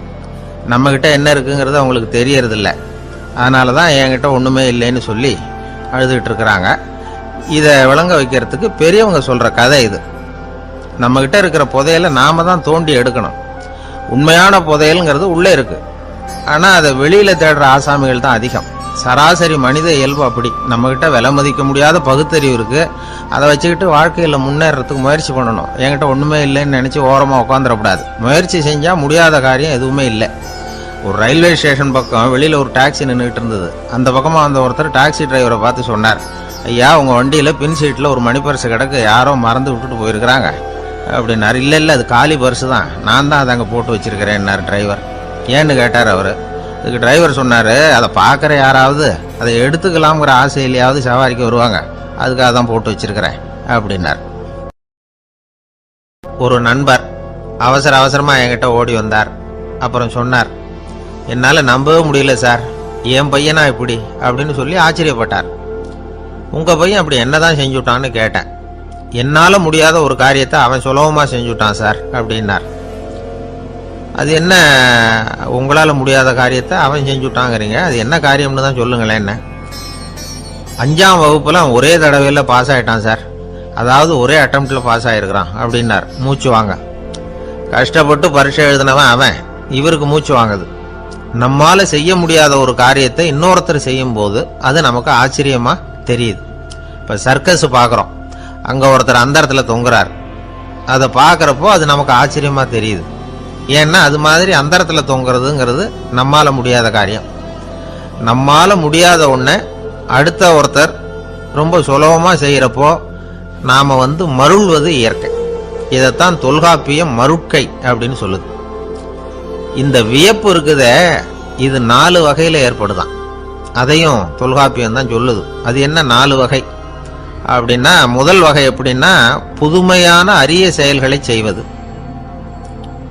நம்ம கிட்ட என்ன இருக்குங்கிறது அவங்களுக்கு தெரியறதில்ல, அதனாலதான் என்கிட்ட ஒண்ணுமே இல்லைன்னு சொல்லி அழுதுட்டு இருக்கிறாங்க. இதை விளங்க வைக்கிறதுக்கு பெரியவங்க சொல்ற கதை இது. நம்ம கிட்ட இருக்கிற புதையலை நாம தான் தோண்டி எடுக்கணும். உண்மையான புதையல்ங்கிறது உள்ளே இருக்கு, ஆனா அதை வெளியில தேடுற ஆசாமிகள் தான் அதிகம். சராசரி மனித இயல்பு அப்படி. நம்ம கிட்ட விலை மதிக்க முடியாத பகுத்தறிவு இருக்கு, அதை வச்சுக்கிட்டு வாழ்க்கையில முன்னேறதுக்கு முயற்சி பண்ணணும். என்கிட்ட ஒண்ணுமே இல்லைன்னு நினைச்சு ஓரமா உட்காந்துடக்கூடாது. முயற்சி செஞ்சா முடியாத காரியம் எதுவுமே இல்லை. ஒரு ரயில்வே ஸ்டேஷன் பக்கம் வெளியில ஒரு டாக்ஸி நின்றுட்டு இருந்தது. அந்த பக்கமா வந்த ஒருத்தர் டாக்ஸி டிரைவரை பார்த்து சொன்னார், ஐயா, உங்க வண்டியில பின் சீட்ல ஒரு மணி பர்ஸ் கிடக்கு, யாரோ மறந்து விட்டுட்டு போயிருக்கிறாங்க அப்படின்னாரு. இல்ல இல்ல, அது காலி பர்ஸ் தான், நான் தான் அதை அங்கே போட்டு வச்சிருக்கிறேன்னாரு டிரைவர். ஏன்னு கேட்டார் அவரு. அதுக்கு டிரைவர் சொன்னாரு, அதை பார்க்குற யாராவது அதை எடுத்துக்கலாம்ங்கிற ஆசையிலையாவது சவாரிக்கு வருவாங்க, அதுக்காக தான் போட்டு வச்சிருக்கிறேன் அப்படின்னார். ஒரு நண்பர் அவசர அவசரமா என்கிட்ட ஓடி வந்தார். அப்புறம் சொன்னார், என்னால் நம்பவே முடியல சார், என் பையனா இப்படி அப்படின்னு சொல்லி ஆச்சரியப்பட்டார். உங்க பையன் அப்படி என்னதான் செஞ்சுட்டான்னு கேட்டேன். என்னால முடியாத ஒரு காரியத்தை அவன் சுலபமா செஞ்சுட்டான் சார் அப்படின்னார். அது என்ன, உங்களால முடியாத காரியத்தை அவன் செஞ்சுட்டாங்கிறீங்க, அது என்ன காரியம்னு தான் சொல்லுங்களேன். என்ன, 5ஆம் வகுப்புல அவன் ஒரே தடவையில் பாஸ் ஆயிட்டான் சார், அதாவது ஒரே அட்டம்ப்ட்ல பாஸ் ஆயிருக்கிறான் அப்படின்னார். மூச்சு வாங்க. கஷ்டப்பட்டு பரீட்சை எழுதினவன் அவன், இவருக்கு மூச்சு வாங்குது. நம்மால செய்ய முடியாத ஒரு காரியத்தை இன்னொருத்தர் செய்யும் போது அது நமக்கு ஆச்சரியமா தெரியுது. இப்ப சர்க்கஸ் பாக்குறோம், அங்க ஒருத்தர் அந்த இடத்துல தொங்குறார், அதை பாக்குறப்போ அது நமக்கு ஆச்சரியமா தெரியுது. ஏன்னா அது மாதிரி அந்த இடத்துல தொங்குறதுங்கிறது நம்மால முடியாத காரியம். நம்மால முடியாத ஒண்ண அடுத்த ஒருத்தர் ரொம்ப சுலபமா செய்யறப்போ நாம மருள்வது இயற்கை. இதைத்தான் தொல்காப்பியம் மருட்கை அப்படின்னு சொல்லுது. இந்த வியப்பு இருக்குதே, இது 4 வகையில ஏற்படுதான். அதையும் தொல்காப்பியம் தான் சொல்லுது. அது என்ன 4 வகை அப்படின்னா, முதல் வகை எப்படின்னா புதுமையான அரிய செயல்களை செய்வது.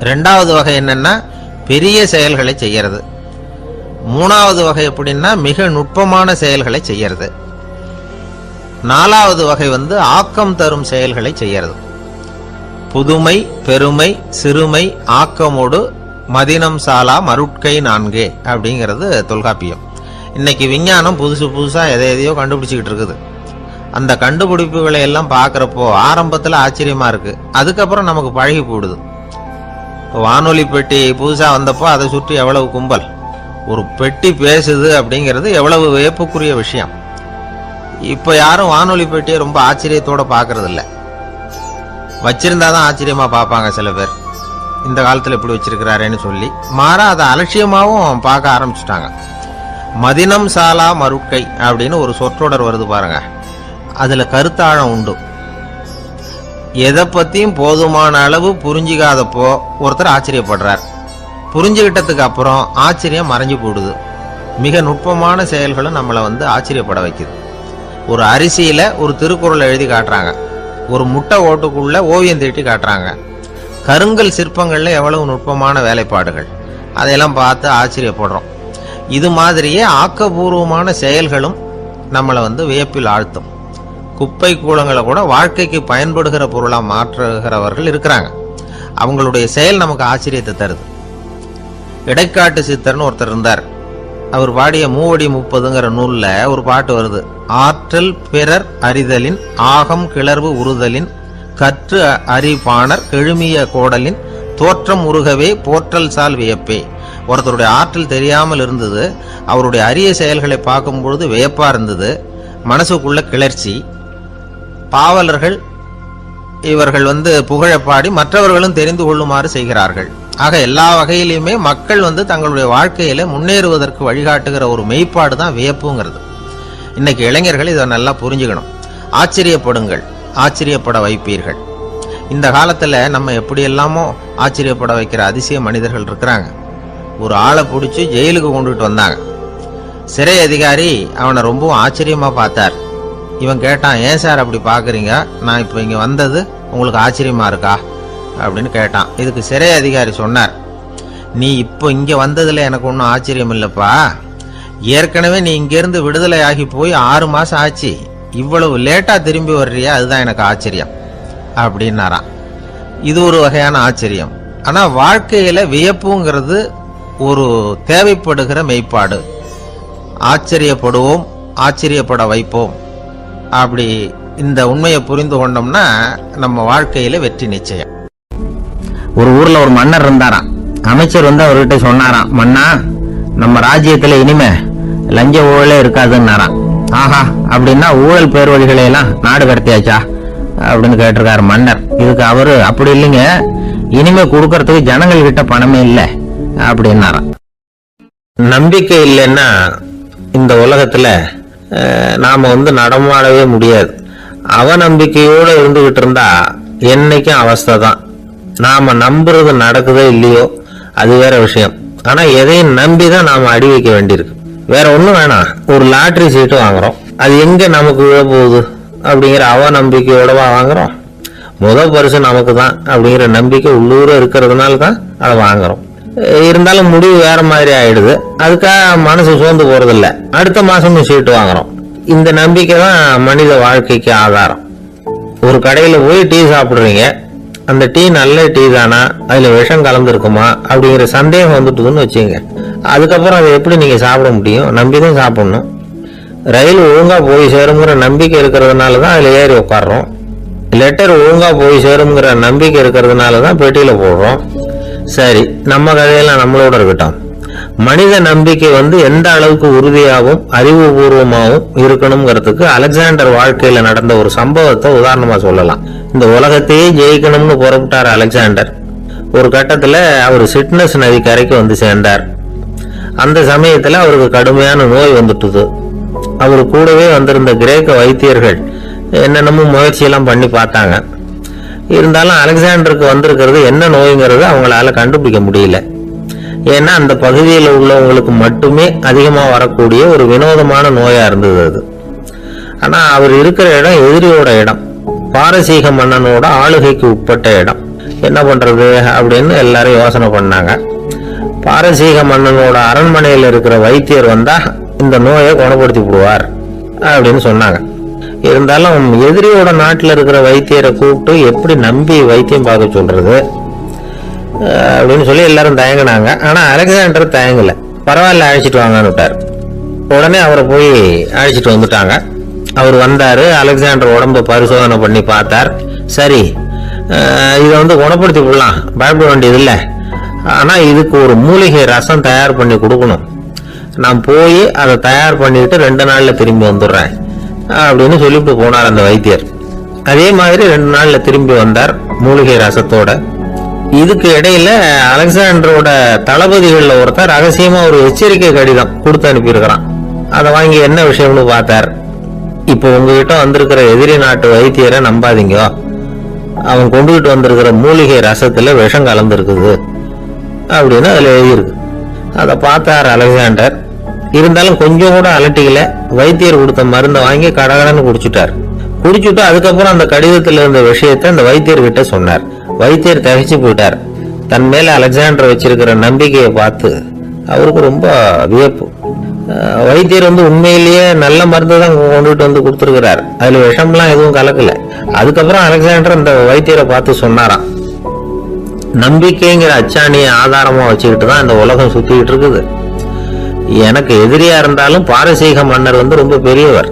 2வது வகை என்னன்னா பெரிய செயல்களை செய்யறது. மூணாவது வகை எப்படின்னா மிக நுட்பமான செயல்களை செய்யறது. நாலாவது வகை ஆக்கம் தரும் செயல்களை செய்யறது. புதுமை, பெருமை, சிறுமை, ஆக்கமோடு மதினம் சாலா மருட்கை நான்கே அப்படிங்கிறது தொல்காப்பியம். இன்னைக்கு விஞ்ஞானம் புதுசு புதுசா எதையோ கண்டுபிடிச்சுக்கிட்டு இருக்குது. அந்த கண்டுபிடிப்புகளை எல்லாம் பார்க்கறப்போ ஆரம்பத்துல ஆச்சரியமா இருக்கு, அதுக்கப்புறம் நமக்கு பழகி போடுது. வானொலி பெட்டி புதுசா வந்தப்போ அதை சுற்றி எவ்வளவு கும்பல், ஒரு பெட்டி பேசுது அப்படிங்கிறது எவ்வளவு வியப்புக்குரிய விஷயம். இப்ப யாரும் வானொலி பெட்டியை ரொம்ப ஆச்சரியத்தோட பாக்குறது இல்ல. வச்சிருந்தாதான் ஆச்சரியமா பார்ப்பாங்க சில பேர், இந்த காலத்துல இப்படி வச்சிருக்கிறாரேன்னு சொல்லி. மாறா அதை அலட்சியமாவும் பார்க்க ஆரம்பிச்சுட்டாங்க. மதினம் சாலா மருட்கை அப்படின்னு ஒரு சொற்றொடர் வருது பாருங்க, அதுல கருத்தாழம் உண்டு. எதை பத்தியும் போதுமான அளவு புரிஞ்சிக்காதப்போ ஒருத்தர் ஆச்சரியப்படுறார், புரிஞ்சுகிட்டதுக்கு அப்புறம் ஆச்சரியம் மறைஞ்சு போடுது. மிக நுட்பமான செயல்களும் நம்மளை ஆச்சரியப்பட வைக்குது. ஒரு அரிசியில ஒரு திருக்குறள் எழுதி காட்டுறாங்க, ஒரு முட்டை ஓட்டுக்குள்ள ஓவியம் தீட்டி காட்டுறாங்க. கருங்கல் சிற்பங்கள்ல எவ்வளவு நுட்பமான வேலைப்பாடுகள், அதையெல்லாம் பார்த்து ஆச்சரியப்படுறோம். இது மாதிரியே ஆக்கப்பூர்வமான செயல்களும் நம்மளை வியப்பில் ஆழ்த்தும். குப்பை கூலங்களை கூட வாழ்க்கைக்கு பயன்படுகிற பொருளா மாற்றுகிறவர்கள் இருக்கிறாங்க. அவங்களுடைய செயல் நமக்கு ஆச்சரியத்தை தருது. இடைக்காட்டு சித்தர்னு ஒருத்தர் இருந்தார். அவர் பாடிய மூவடி 30ங்கிற நூல்ல ஒரு பாட்டு வருது. ஆற்றல் பிறர் அறிதலின் ஆகம் கிளர்வு உறுதலின் கற்று அறிபாணர் கெழுமிய கோடலின் தோற்றம் உருகவே போற்றல் சால் வியப்பே. ஒருத்தருடைய ஆற்றல் தெரியாமல் இருந்தது, அவருடைய அரிய செயல்களை பார்க்கும் பொழுது வியப்பா இருந்தது, மனசுக்குள்ள கிளர்ச்சி. பாவலர்கள் இவர்கள் புகழப்பாடி மற்றவர்களும் தெரிந்து கொள்ளுமாறு செய்கிறார்கள். ஆக எல்லா வகையிலுமே மக்கள் தங்களுடைய வாழ்க்கையில முன்னேறுவதற்கு வழிகாட்டுகிற ஒரு மெய்ப்பாடு தான் வியப்புங்கிறது. இன்னைக்கு இளைஞர்கள் இதை நல்லா புரிஞ்சுக்கணும். ஆச்சரியப்படுங்கள், ஆச்சரியப்பட வைப்பீர்கள். இந்த காலத்துல நம்ம எப்படி எல்லாமோ ஆச்சரியப்பட வைக்கிற அதிசய மனிதர்கள் இருக்கிறாங்க. ஒரு ஆளை பிடிச்சி ஜெயிலுக்கு கொண்டுட்டு வந்தாங்க. சிறை அதிகாரி அவனை ரொம்பவும் ஆச்சரியமா பார்த்தார். இவன் கேட்டான், ஏன் சார் அப்படி பாக்குறீங்க, நான் இப்ப இங்க வந்தது உங்களுக்கு ஆச்சரியமா இருக்கா அப்படின்னு கேட்டான். இதுக்கு சிறை அதிகாரி சொன்னார், நீ இப்போ இங்க வந்ததுல எனக்கு ஒன்றும் ஆச்சரியம் இல்லப்பா, ஏற்கனவே நீ இங்கிருந்து விடுதலை ஆகி போய் 6 மாசம் ஆச்சு, இவ்வளவு லேட்டா திரும்பி வர்றியா, அதுதான் எனக்கு ஆச்சரியம் அப்படின்னாராம். இது ஒரு வகையான ஆச்சரியம். ஆனா வாழ்க்கையில வியப்புங்கிறது ஒரு தேவைப்படுகிற மெய்ப்பாடு. ஆச்சரியப்படுவோம், ஆச்சரியப்பட வைப்போம். அப்படி இந்த உண்மையை புரிந்து கொண்டோம்னா நம்ம வாழ்க்கையில வெற்றி நிச்சயம். ஒரு ஊர்ல ஒரு மன்னர் இருந்தாராம். அமைச்சர் அவர்கிட்ட சொன்னாராம், மன்னா நம்ம ராஜ்யத்துல இனிமே லஞ்ச ஊழலே இருக்காதுன்னாராம். ஆஹா, அப்படின்னா ஊழல் பேர் வழிகளை எல்லாம் நாடு கடத்தியாச்சா அப்படின்னு கேட்டிருக்காரு மன்னர். இதுக்கு அவரு, அப்படி இல்லைங்க, இனிமே கொடுக்கறதுக்கு ஜனங்கள் கிட்ட பணமே இல்லை அப்படின்னாராம். நம்பிக்கை இல்லைன்னா இந்த உலகத்துல நாம நடமாடவே முடியாது. அவநம்பிக்கையோட இருந்துகிட்டு இருந்தா என்னைக்கும் அவஸ்தை தான். நாம நம்புறது நடக்குதோ இல்லையோ அது வேற விஷயம். ஆனா எதையும் நம்பிதான் நாம அடி வைக்க வேண்டியிருக்கு. வேற ஒண்ணும் வேணாம், ஒரு லாட்டரி சீட்டு வாங்குறோம், அது எங்க நமக்கு விழ போகுது அப்படிங்கிற அவநம்பிக்கையோடவா வாங்குறோம். பரிசு நமக்கு தான் அப்படிங்கிற நம்பிக்கை உள்ளூர இருக்கிறதுனால தான் அதை வாங்குறோம். இருந்தாலும் முடிவு வேற மாதிரி ஆயிடுது, அதுக்காக மனசு சோர்ந்து போறதில்ல, அடுத்த மாசமும் சீட்டு வாங்குறோம். இந்த நம்பிக்கை தான் மனித வாழ்க்கைக்கு ஆதாரம். ஒரு கடையில போய் டீ சாப்பிடுறீங்க, அந்த டீ நல்ல டீ தானா, அதுல விஷம் கலந்துருக்குமா அப்படிங்கிற சந்தேகம் வந்துட்டுதுன்னு வச்சுங்க. அதுக்கப்புறம் அதை எப்படி நீங்க சாப்பிட முடியும்? நம்பிதான் சாப்பிடணும். ரயில் ஒழுங்கா போய் சேருங்கிற நம்பிக்கை இருக்கிறதுனாலதான் அதுல ஏறி உட்காடுறோம். லெட்டர் ஒழுங்கா போய் சேருங்கிற நம்பிக்கை இருக்கிறதுனாலதான் பெட்டியில போடுறோம். சரி, நம்ம கதையெல்லாம் நம்மளோட இருக்கட்டும். மனித நம்பிக்கை எந்த அளவுக்கு உறுதியாகவும் அறிவுபூர்வமாகவும் இருக்கணுங்கிறதுக்கு அலெக்சாண்டர் வாழ்க்கையில நடந்த ஒரு சம்பவத்தை உதாரணமா சொல்லலாம். இந்த உலகத்தையே ஜெயிக்கணும்னு புறப்பட்டார் அலெக்சாண்டர். ஒரு கட்டத்துல அவர் சிட்னஸ் நதி கரைக்கு சேர்ந்தார். அந்த சமயத்துல அவருக்கு கடுமையான நோய் வந்துட்டுது. அவர் கூடவே வந்திருந்த கிரேக்க வைத்தியர்கள் என்னென்னமோ முயற்சியெல்லாம் பண்ணி பார்த்தாங்க. இருந்தாலும் அலெக்சாண்டருக்கு வந்திருக்கிறது என்ன நோய்ங்கிறது அவங்களால கண்டுபிடிக்க முடியல. ஏன்னா அந்த பகுதியில் உள்ளவங்களுக்கு மட்டுமே அதிகமா வரக்கூடிய ஒரு வினோதமான நோயா இருந்தது அது. ஆனா அவர் இருக்கிற இடம் எதிரியோட இடம், பாரசீக மன்னனோட ஆளுகைக்கு உட்பட்ட இடம். என்ன பண்றது அப்படின்னு எல்லாரும் யோசனை பண்ணாங்க. பாரசீக மன்னனோட அரண்மனையில் இருக்கிற வைத்தியர் வந்தா இந்த நோயை குணப்படுத்தி விடுவார் அப்படின்னு சொன்னாங்க. இருந்தாலும் எதிரியோட நாட்டில் இருக்கிற வைத்தியரை கூப்பிட்டு எப்படி நம்பி வைத்தியம் பார்க்க சொல்றது அப்படின்னு சொல்லி எல்லாரும் தயங்கினாங்க. ஆனா அலெக்சாண்டர் தயங்கல. பரவாயில்ல, அழைச்சிட்டு வாங்கன்னு விட்டார். உடனே அவரை போய் அழைச்சிட்டு வந்துட்டாங்க. அவர் வந்தாரு. அலெக்சாண்டர் உடம்ப பரிசோதனை பண்ணி பார்த்தார். சரி, இதை குணப்படுத்தி விடலாம், பயப்பட வேண்டியது இல்லை. ஆனா இதுக்கு ஒரு மூலிகை ரசம் தயார் பண்ணி கொடுக்கணும். நான் போய் அதை தயார் பண்ணிட்டு 2 நாள்ல திரும்பி வந்துடுறேன் அப்படின்னு சொல்லிட்டு போனார் அந்த வைத்தியர். அதே மாதிரி 2 நாள்ல திரும்பி வந்தார் மூலிகை ரசத்தோட. இதுக்கு இடையில அலெக்சாண்டரோட தளபதிகள்ல ஒருத்தர் ரகசியமா ஒரு எச்சரிக்கை கடிதம் கொடுத்து அனுப்பியிருக்கிறான். அதை வாங்கி என்ன விஷயம்னு பார்த்தார். இப்போ உங்ககிட்ட வந்திருக்கிற எதிரி நாட்டு வைத்தியரை நம்பாதீங்க, அவன் கொண்டுகிட்டு வந்திருக்கிற மூலிகை ரசத்துல விஷம் கலந்துருக்குது அப்படின்னு அதுல எழுதியிருக்கு. அதை பார்த்தார் அலெக்சாண்டர். இருந்தாலும் கொஞ்சம் கூட அலட்டிக்கல. வைத்தியர் கொடுத்த மருந்தை வாங்கி கடகடன்னு குடிச்சுட்டார். குடிச்சுட்டு அதுக்கப்புறம் அந்த கடிதத்தில் இருந்த விஷயத்தை அந்த வைத்தியர் கிட்ட சொன்னார். வைத்தியர் தகைச்சு போயிட்டார். தன் மேல அலெக்சாண்டர் வச்சிருக்கிற நம்பிக்கையை பார்த்து அவருக்கு ரொம்ப வியப்பு. வைத்தியர் உண்மையிலேயே நல்ல மருந்து தான் கொண்டுட்டு கொடுத்துருக்கிறார், அதுல விஷம்லாம் எதுவும் கலக்கல. அதுக்கப்புறம் அலெக்சாண்டர் அந்த வைத்தியரை பார்த்து சொன்னாராம், நம்பிக்கைங்கிற அச்சாணியை ஆதாரமா வச்சுக்கிட்டு தான் இந்த உலகம் சுத்திக்கிட்டு இருக்குது. எனக்கு எதிரியா இருந்தாலும் பாரசீக மன்னர் ரொம்ப பெரியவர்.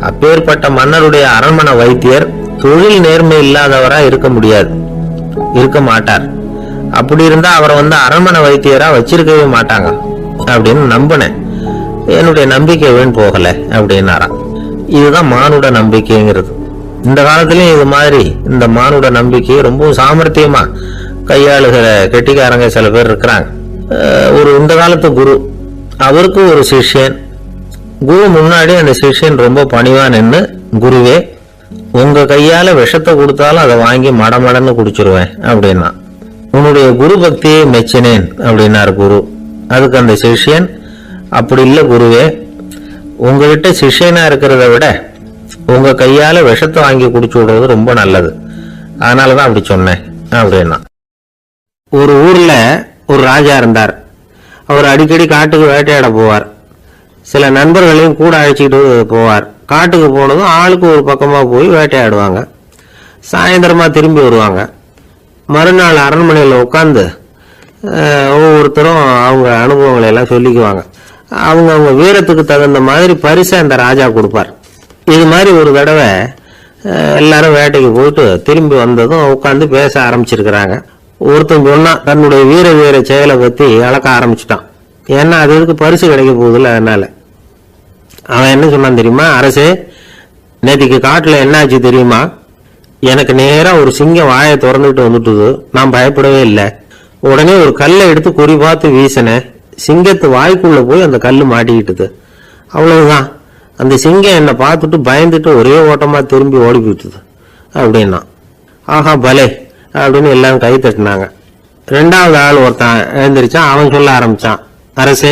அப்பேற்பட்ட மன்னருடைய அரண்மனை வைத்தியர் தொழில் நேர்மை இல்லாதவரா இருக்க மாட்டார். அப்படி இருந்தா அவரை அரண்மனை வைத்தியரா வச்சிருக்கவே மாட்டாங்க அப்படின்னு நம்பினேன். என்னுடைய நம்பிக்கை வீண் போகல அப்படின்னாராம். இதுதான் மானுட நம்பிக்கைங்கிறது. இந்த காலத்திலயும் இது மாதிரி இந்த மானுட நம்பிக்கையை ரொம்ப சாமர்த்தியமா கையாளுகிற கெட்டிக்காரங்க சில பேர் இருக்கிறாங்க. இந்த காலத்து குரு, அவருக்கு ஒரு சிஷ்யன். குரு முன்னாடி அந்த சிஷ்யன் ரொம்ப பணிவா நின்று, குருவே உங்க கையால விஷத்தை கொடுத்தாலும் அதை வாங்கி மடமடன்னு குடிச்சிருவேன் அப்படின்னா. உன்னுடைய குரு பக்தியை மெச்சினேன் அப்படின்னாரு குரு. அதுக்கு அந்த சிஷ்யன், அப்படி இல்லை குருவே, உங்ககிட்ட சிஷ்யனா இருக்கிறத விட உங்க கையால விஷத்தை வாங்கி குடிச்சு விடுறது ரொம்ப நல்லது, அதனாலதான் அப்படி சொன்னேன் அப்படின்னா. ஒரு ஊர்ல ஒரு ராஜா இருந்தார். அவர் அடிக்கடி காட்டுக்கு வேட்டையாட போவார். சில நண்பர்களையும் கூட அழைச்சிக்கிட்டு போவார். காட்டுக்கு போனதும் ஆளுக்கு ஒரு பக்கமா போய் வேட்டையாடுவாங்க. சாயந்தரமா திரும்பி வருவாங்க. மறுநாள் அரண்மனையில் உட்காந்து ஒவ்வொருத்தரும் அவங்க அனுபவங்களை எல்லாம் சொல்லிக்குவாங்க. அவங்க வீரத்துக்கு தகுந்த மாதிரி பரிசை அந்த ராஜா கொடுப்பார். இது மாதிரி ஒரு தடவை எல்லாரும் வேட்டைக்கு போயிட்டு திரும்பி வந்ததும் உட்காந்து பேச ஆரம்பிச்சிருக்கிறாங்க. ஒருத்தன் சொன்னா தன்னுடைய வீர செயலை பத்தி அளக்க ஆரம்பிச்சுட்டான். ஏன்னா அது எதுக்கு பரிசு கிடைக்க போகுதுல்ல, அதனால. அவன் என்ன சொன்னான் தெரியுமா? அரசே, நேற்றுக்கு காட்டுல என்ன ஆச்சு தெரியுமா? எனக்கு நேரா ஒரு சிங்கம் வாயை திறந்துட்டு வந்துட்டுது. நான் பயப்படவே இல்லை. உடனே ஒரு கல்லை எடுத்து குறி பார்த்து வீசினேன். சிங்கத்து வாய்க்குள்ள போய் அந்த கல்லு மாட்டிக்கிட்டுது. அவ்வளவுதான். அந்த சிங்கம் என்னை பார்த்துட்டு பயந்துட்டு ஒரே ஓட்டமா திரும்பி ஓடி போயிட்டுது அப்படின்னா. ஆஹா பலே அப்படின்னு எல்லாரும் கை தட்டினாங்க. 2வது ஆள் ஒருத்தன் எழுந்திரிச்சான். அவன் சொல்ல ஆரம்பிச்சான், அரசே,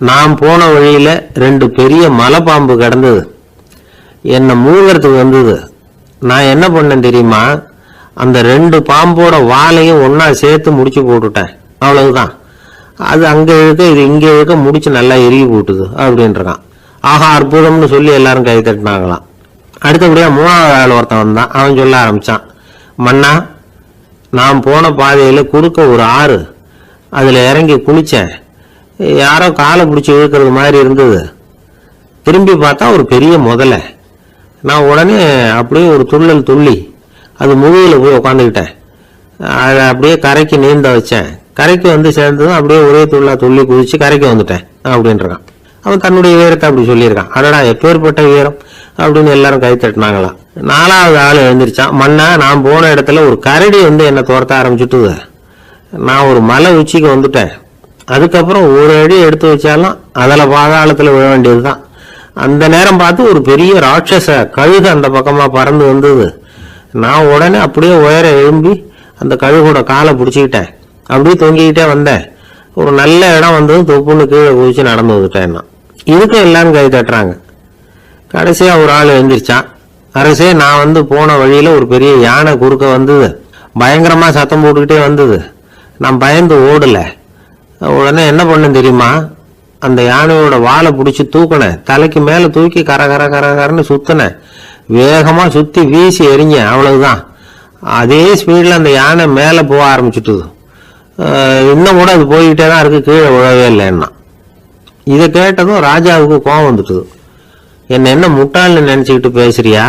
நான் போன வழியில 2 பெரிய மலைப்பாம்பு கிடந்தது. என்னை மூழ்கிறதுக்கு வந்தது. நான் என்ன பண்ணேன் தெரியுமா? அந்த 2 பாம்போட வாலையும் ஒன்னா சேர்த்து முடிச்சு போட்டுட்டேன். அவ்வளவுதான். அது அங்க இழுக்க, இது இங்க இழுக்க, முடிச்சு நல்லா எரிய போட்டுது அப்படின்றான். ஆஹா அற்புதம்னு சொல்லி எல்லாரும் கை தட்டினாங்களாம். அடுத்தபடியா 3வது ஆள் ஒருத்தன் வந்தான். அவன் சொல்ல ஆரம்பிச்சான், மன்னா, நான் போன பாதையில குறுக்க ஒரு ஆறு, அதுல இறங்கி குளிச்சேன். யாரோ காலை பிடிச்சி இழுக்கிறது மாதிரி இருந்தது. திரும்பி பார்த்தா ஒரு பெரிய முதலை. நான் உடனே அப்படியே ஒரு துள்ளல் துள்ளி அது முழுகில் போய் உட்காந்துக்கிட்டேன். அதை அப்படியே கரைக்கு நீந்த வச்சேன். கரைக்கு வந்து சேர்ந்ததும் அப்படியே ஒரே துள்ளி குதிச்சு கரைக்கு வந்துட்டேன் அப்படின்றான். அவன் தன்னுடைய வீரத்தை அப்படி சொல்லியிருக்கான். அடடா எப்பேற்பட்ட வீரம் அப்படின்னு எல்லாரும் கை தட்டினாங்களாம். 4வது ஆள் எழுந்திரிச்சான். மன்னா, நான் போன இடத்துல ஒரு கரடி என்னை துரத்த ஆரம்பிச்சுட்டுது. நான் ஒரு மலை உச்சிக்கு வந்துட்டேன். அதுக்கப்புறம் ஒரு அடி எடுத்து வச்சாலும் அதில் பாதாளத்தில் விழ வேண்டியதுதான். அந்த நேரம் பார்த்து ஒரு பெரிய ராட்சச கழுகு அந்த பக்கமா பறந்து வந்தது. நான் உடனே அப்படியே உயர எழும்பி அந்த கழுகோட காலை பிடிச்சிக்கிட்டேன். அப்படியே தொங்கிக்கிட்டே வந்தேன். ஒரு நல்ல இடம் வந்ததும் தொப்புன்னு கீழே குதிச்சு நடந்து வந்துட்டேன். இதுக்கு எல்லாரும் கை தட்டுறாங்க. கடைசியா ஒரு ஆள் எழுந்திரிச்சான். அரசே, நான் போன வழியில ஒரு பெரிய யானை குறுக்க வந்தது. பயங்கரமா சத்தம் போட்டுக்கிட்டே வந்தது. நான் பயந்து ஓடல. உடனே என்ன பண்ண தெரியுமா, அந்த யானையோட வாலை பிடிச்சி தூக்கினேன், தலைக்கு மேல தூக்கி கர கர கர கரன்னு சுத்தினேன், வேகமா சுத்தி வீசி எறிஞ்சேன், அவ்வளவுதான். அதே ஸ்பீட்ல அந்த யானை மேல போக ஆரம்பிச்சுட்டுது. இன்னும் கூட அது போய்கிட்டே தான் இருக்கு, கீழே விழவே இல்லைன்னா. இதை கேட்டதும் ராஜாவுக்கு கோபம் வந்துட்டுது. என்ன முட்டாள்னு நினைச்சுக்கிட்டு பேசுறியா,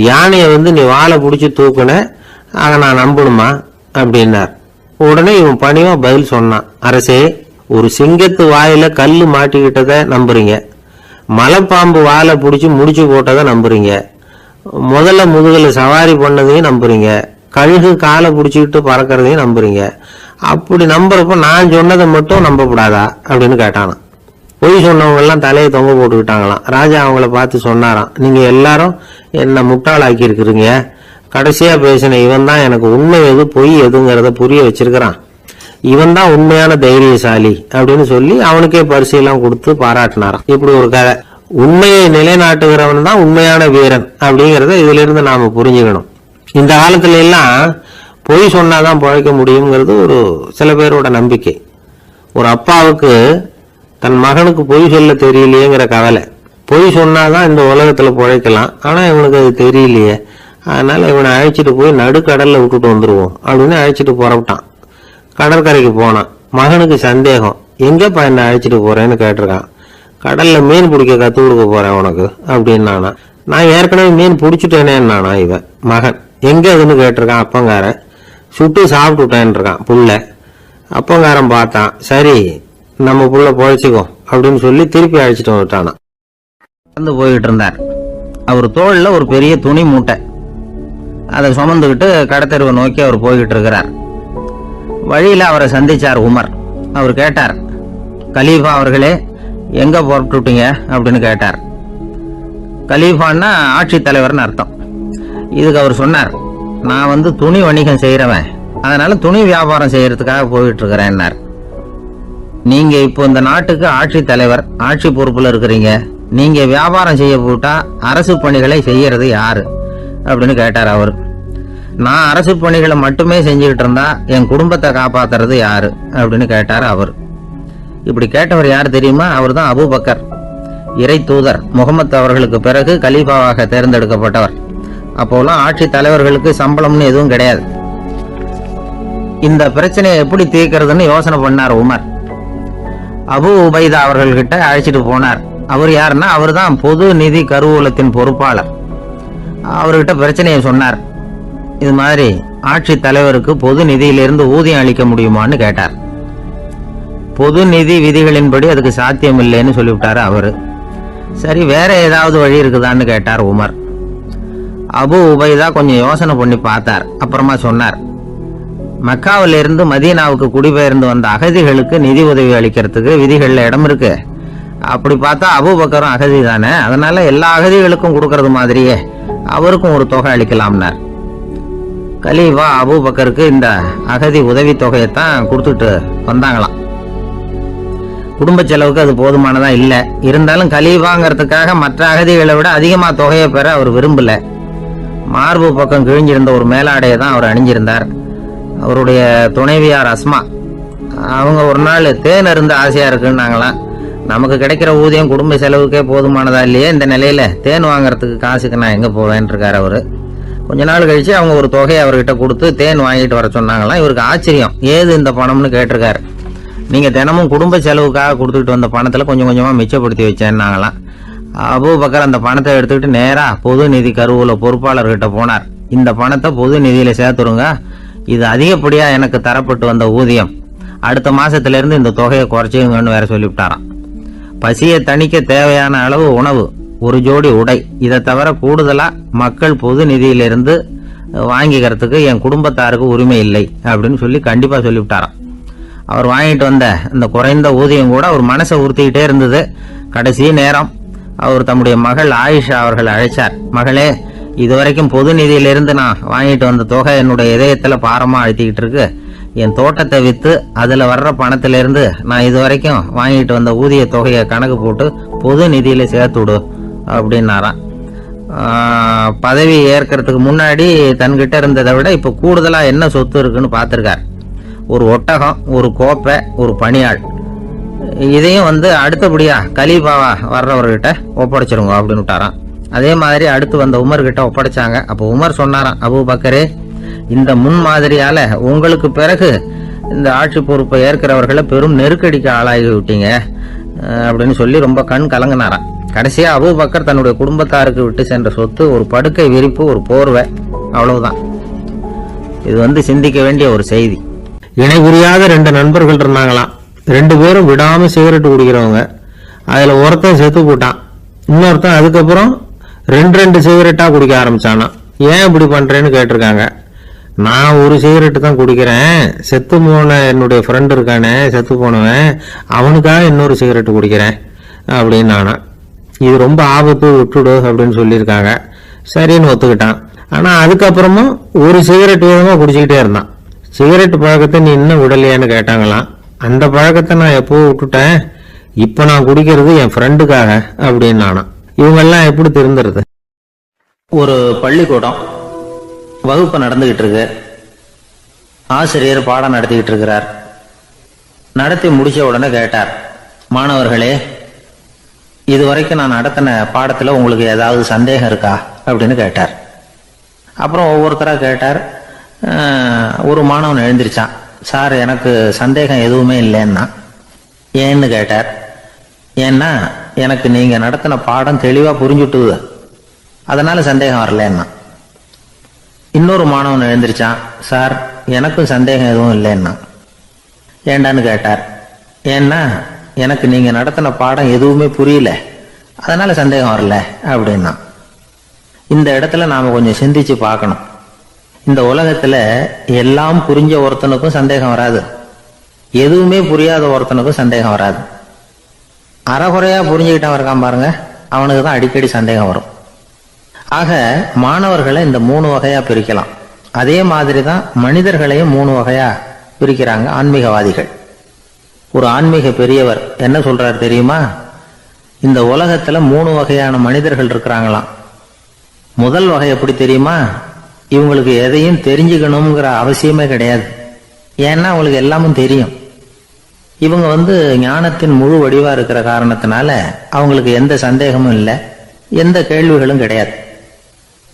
யானையை நீ வாழை பிடிச்சி தூக்குன, அதை நான் நம்பணுமா அப்படின்னார். உடனே இவன் பணிவா பதில் சொன்னான், அரசே, ஒரு சிங்கத்து வாயில கல்லு மாட்டிக்கிட்டத நம்புறீங்க, மலைப்பாம்பு வாழை பிடிச்சி முடிச்சு போட்டதை நம்புறீங்க, முதல்ல முதுகுல சவாரி பண்ணதையும் நம்புறீங்க, கழுகு காலை பிடிச்சிக்கிட்டு பறக்கிறதையும் நம்புறீங்க. அப்படி நம்புறப்ப நான் சொன்னதை மட்டும் நம்பக்கூடாதா அப்படின்னு கேட்டானான். பொய் சொன்னவங்க எல்லாம் தலையை தொங்க போட்டுக்கிட்டாங்களாம். ராஜா அவங்கள பார்த்து சொன்னாராம், நீங்க எல்லாரும் என்ன முட்டாளாக்கி இருக்கிறீங்க, கடைசியா பேசின இவன் தான் எனக்கு உண்மை எது பொய் எதுங்கிறத புரிய வச்சிருக்கிறான், இவன் தான் உண்மையான தைரியசாலி அப்படின்னு சொல்லி அவனுக்கே பரிசெல்லாம் கொடுத்து பாராட்டினாராம். இப்படி ஒரு கதை. உண்மையை நிலைநாட்டுகிறவன் தான் உண்மையான வீரன் அப்படிங்கறத இதுல இருந்து நாம புரிஞ்சுக்கணும். இந்த காலத்துல எல்லாம் பொய் சொன்னாதான் பிழைக்க முடியுங்கிறது ஒரு சில பேரோட நம்பிக்கை. ஒரு அப்பாவுக்கு தன் மகனுக்கு பொய் சொல்ல தெரியலையேங்கிற கவலை. பொய் சொன்னாதான் இந்த உலகத்துல பிழைக்கலாம், ஆனா இவனுக்கு அது தெரியலையே, அதனால இவனை அழைச்சிட்டு போய் நடுக்கடல்ல விட்டுட்டு வந்துருவோம் அப்படின்னு அழைச்சிட்டு புறப்பட்டான். கடற்கரைக்கு போனான். மகனுக்கு சந்தேகம், எங்கப்பா என்ன அழைச்சிட்டு போறேன்னு கேட்டிருக்கான். கடல்ல மீன் பிடிக்க கத்து கொடுக்க போறேன் உனக்கு அப்படின்னானா. நான் ஏற்கனவே மீன் பிடிச்சிட்டேனேன்னானா இவன் மகன். எங்க அதுன்னு கேட்டிருக்கான். அப்பங்காரன். சுட்டு சாப்பிட்டுட்டேன் இருக்கான் புள்ள. அப்பங்காரன் பார்த்தான், சரி நம்ம புள்ள பொழைச்சிக்கோ அப்படின்னு சொல்லி திருப்பி அழைச்சிட்டு வந்துட்டானா. நடந்து போயிட்டு இருந்தார். அவர் தோளில் ஒரு பெரிய துணி மூட்டை, அதை சுமந்துக்கிட்டு கடத்தெருவை நோக்கி அவர் போய்கிட்டு இருக்கிறார். வழியில அவரை சந்திச்சார் உமர். அவர் கேட்டார், கலீஃபா அவர்களே, எங்க புறப்பட்டுட்டீங்க அப்படின்னு கேட்டார். கலீஃபான்னா ஆட்சி தலைவர்னு அர்த்தம். இதுக்கு அவர் சொன்னார், நான் துணி வணிகம் செய்யறவன், அதனால துணி வியாபாரம் செய்யறதுக்காக போயிட்டு இருக்கிறேன்னார். நீங்க இப்போ இந்த நாட்டுக்கு ஆட்சி தலைவர், ஆட்சி பொறுப்புல இருக்கிறீங்க, நீங்க வியாபாரம் செய்ய போட்டா அரசு பணிகளை செய்யறது யாரு அப்படின்னு கேட்டார் அவர். நான் அரசு பணிகளை மட்டுமே செஞ்சுக்கிட்டு இருந்தா என் குடும்பத்தை காப்பாத்துறது யாரு அப்படின்னு கேட்டார் அவர். இப்படி கேட்டவர் யார் தெரியுமா? அவர் தான் அபூபக்கர், இறை தூதர் முகமது அவர்களுக்கு பிறகு கலீஃபாவாக தேர்ந்தெடுக்கப்பட்டவர். அப்போலாம் ஆட்சி தலைவர்களுக்கு சம்பளம்னு எதுவும் கிடையாது. இந்த பிரச்சனையை எப்படி தீர்க்கிறதுன்னு யோசனை பண்ணார் உமர். அபு உபைதா அவர்கள்கிட்ட அழைச்சிட்டு போனார். அவர் யாருன்னா, அவர் தான் பொது நிதி கருவூலத்தின் பொறுப்பாளர். அவர்கிட்ட பிரச்சனையை சொன்னார். இது மாதிரி ஆட்சி தலைவருக்கு பொது நிதியிலிருந்து ஊதியம் அளிக்க முடியுமான்னு கேட்டார். பொது நிதி விதிகளின்படி அதுக்கு சாத்தியம் இல்லைன்னு சொல்லிவிட்டாரு அவரு. சரி, வேற ஏதாவது வழி இருக்குதான்னு கேட்டார் உமர். அபு உபைதா கொஞ்சம் யோசனை பண்ணி பார்த்தார். அப்புறமா சொன்னார், மக்காவிலிருந்து மதீனாவுக்கு குடிபெயர்ந்து வந்த அகதிகளுக்கு நிதி உதவி அளிக்கிறதுக்கு விதிகள்ல இடம் இருக்கு. அப்படி பார்த்தா அபூபக்கரும் அகதி தானே, அதனால எல்லா அகதிகளுக்கும் கொடுக்கறது மாதிரியே அவருக்கும் ஒரு தொகை அளிக்கலாம்னார். கலீஃபா அபூபக்கருக்கு இந்த அகதி உதவி தொகையைத்தான் கொடுத்துட்டு வந்தாங்களாம். குடும்ப செலவுக்கு அது போதுமானதா இல்ல. இருந்தாலும் கலீஃபாங்கிறதுக்காக மற்ற அகதிகளை விட அதிகமா தொகையை பெற அவர் விரும்பல. மார்பு பக்கம் கிழிஞ்சிருந்த ஒரு மேலாடையை தான் அவர் அணிஞ்சிருந்தார். அவருடைய துணைவியார் அஸ்மா, அவங்க ஒரு நாள் தேன் அருந்த ஆசையா இருக்குன்னாங்களாம். நமக்கு கிடைக்கிற ஊதியம் குடும்ப செலவுக்கே போதுமானதா இல்லையே, இந்த நிலையில தேன் வாங்கறதுக்கு காசுக்கு நான் எங்க போவேன் இருக்காரு அவரு. கொஞ்ச நாள் கழிச்சு அவங்க ஒரு தொகையை அவர்கிட்ட கொடுத்து தேன் வாங்கிட்டு வர சொன்னாங்களாம். இவருக்கு ஆச்சரியம், ஏது இந்த பணம்னு கேட்டிருக்காரு. நீங்க தினமும் குடும்ப செலவுக்காக கொடுத்துட்டு வந்த பணத்துல கொஞ்சம் கொஞ்சமா மிச்சப்படுத்தி வச்சேன்னாங்களாம். அபூபக்கர் அந்த பணத்தை எடுத்துக்கிட்டு நேரா பொது நிதி கருவூல பொறுப்பாளர்கிட்ட போனார். இந்த பணத்தை பொது நிதியில சேர்த்துருங்க, இது அதிகப்படியா எனக்கு தரப்பட்டு வந்த ஊதியம், அடுத்த மாசத்துல இருந்து இந்த தொகையை குறைச்சிங்கன்னு வேற சொல்லிவிட்டாராம். பசியை தணிக்க தேவையான அளவு உணவு, ஒரு ஜோடி உடை, இதை தவிர கூடுதலா மக்கள் பொது நிதியிலிருந்து வாங்கிக்கிறதுக்கு என் குடும்பத்தாருக்கு உரிமை இல்லை அப்படின்னு சொல்லி கண்டிப்பா சொல்லிவிட்டாராம். அவர் வாங்கிட்டு வந்த அந்த குறைந்த ஊதியம் கூட அவர் மனசை உறுத்திக்கிட்டே இருந்தது. கடைசி நேரம் அவர் தம்முடைய மகள் ஆயிஷா அவர்களை அழைச்சார். மகளே, இதுவரைக்கும் பொது நிதியிலிருந்து நான் வாங்கிட்டு வந்த தொகை என்னுடைய இதயத்துல பாரமா அழுத்திக்கிட்டு இருக்கு. என் தோட்டத்தை வித்து அதுல வர்ற பணத்திலிருந்து நான் இதுவரைக்கும் வாங்கிட்டு வந்த ஊதிய தொகையை கணக்கு போட்டு பொது நிதியில சேர்த்து விடு அப்படின்னாராம். பதவி ஏற்கிறதுக்கு முன்னாடி தன்கிட்ட இருந்ததை விட இப்ப கூடுதலா என்ன சொத்து இருக்குன்னு பார்த்திருக்கார். ஒரு ஒட்டகம், ஒரு கோப்பை, ஒரு பணியாள், இதையும் அடுத்தபடியா கலீஃபாவா வர்றவர்கிட்ட ஒப்படைச்சிருங்க அப்படின்னு விட்டாராம். அதே மாதிரி அடுத்து வந்த உமர்கிட்ட ஒப்படைச்சாங்க. அப்போ உமர் சொன்னாராம், அபூபக்கரே, இந்த முன்மாதிரியால உங்களுக்கு பிறகு இந்த ஆட்சி பொறுப்பை ஏற்கிறவர்களை பெரும் நெருக்கடிக்கு ஆளாகி விட்டீங்க அப்படின்னு சொல்லி ரொம்ப கண் கலங்கினாராம். கடைசியா அபூபக்கர் தன்னுடைய குடும்பத்தாருக்கு விட்டு சென்ற சொத்து ஒரு படுக்கை விரிப்பு, ஒரு போர்வை, அவ்வளவுதான். இது சிந்திக்க வேண்டிய ஒரு செய்தி. இணை புரியாத 2 நண்பர்கள் இருந்தாங்களாம். 2 பேரும் விடாம சிகரெட் குடிக்கிறவங்க. அதுல ஒருத்தன் செத்து போட்டான். இன்னொருத்தன் அதுக்கப்புறம் 2 சிகரெட்டா குடிக்க ஆரம்பிச்சானா. ஏன் இப்படி பண்றேன்னு கேட்டிருக்காங்க. நான் ஒரு சிகரெட்டு தான் குடிக்கிறேன், செத்து போன என்னுடைய ஃப்ரெண்டு இருக்கானே, செத்து போனவன், அவனுக்காக இன்னொரு சிகரெட்டு குடிக்கிறேன் அப்படின்னு நானா. இது ரொம்ப ஆபத்து, விட்டுடு அப்படின்னு சொல்லியிருக்காங்க. சரின்னு ஒத்துக்கிட்டான். ஆனா அதுக்கப்புறமும் ஒரு சிகரெட் வேகமா குடிச்சுக்கிட்டே இருந்தான். சிகரெட் பழக்கத்தை நீ இன்னும் விடலையான்னு கேட்டாங்களாம். அந்த பழக்கத்தை நான் எப்போ விட்டுட்டேன், இப்ப நான் குடிக்கிறது என் ஃப்ரெண்டுக்காக அப்படின்னு நானா. இவங்கெல்லாம் எப்படி திருந்துறது? ஒரு பள்ளிக்கூடம் வகுப்பு நடந்துகிட்டு இருக்கு. ஆசிரியர் பாடம் நடத்திக்கிட்டு இருக்கிறார். நடத்தி முடிச்ச உடனே கேட்டார், மாணவர்களே, இதுவரைக்கும் நான் நடத்தின பாடத்துல உங்களுக்கு ஏதாவது சந்தேகம் இருக்கா அப்படின்னு கேட்டார். அப்புறம் ஒவ்வொருத்தராக கேட்டார். ஒரு மாணவன் எழுந்திருச்சான். சார், எனக்கு சந்தேகம் எதுவுமே இல்லைன்னா. ஏன்னு கேட்டார். ஏன்னா எனக்கு நீங்க நடத்தின பாடம் தெளிவா புரிஞ்சுட்டுது, அதனால சந்தேகம் வரலன்னா. இன்னொரு மாணவன் எழுந்திருச்சான். சார், எனக்கும் சந்தேகம் எதுவும் இல்லைன்னா. ஏண்டான்னு கேட்டார். ஏன்னா எனக்கு நீங்க நடத்தின பாடம் எதுவுமே புரியல, அதனால சந்தேகம் வரல அப்படின்னா. இந்த இடத்துல நாம கொஞ்சம் சிந்திச்சு பார்க்கணும். இந்த உலகத்துல எல்லாம் புரிஞ்ச ஒருத்தனுக்கும் சந்தேகம் வராது, எதுவுமே புரியாத ஒருத்தனுக்கும் சந்தேகம் வராது. அறகுறையா புரிஞ்சுக்கிட்டவன் இருக்கான் பாருங்க, அவனுக்கு தான் அடிக்கடி சந்தேகம் வரும். ஆக மாணவர்களை இந்த 3 வகையா பிரிக்கலாம். அதே மாதிரி தான் மனிதர்களையும் 3 வகையா பிரிக்கிறாங்க ஆன்மீகவாதிகள். ஒரு ஆன்மீக பெரியவர் என்ன சொல்றாரு தெரியுமா? இந்த உலகத்துல 3 வகையான மனிதர்கள் இருக்கிறாங்களாம். முதல் வகை எப்படி தெரியுமா? இவங்களுக்கு எதையும் தெரிஞ்சுக்கணுங்கிற அவசியமே கிடையாது. ஏன்னா அவங்களுக்கு எல்லாமும் தெரியும். இவங்க ஞானத்தின் முழு வடிவா இருக்கிற காரணத்தினால அவங்களுக்கு எந்த சந்தேகமும் இல்லை, எந்த கேள்விகளும் கிடையாது.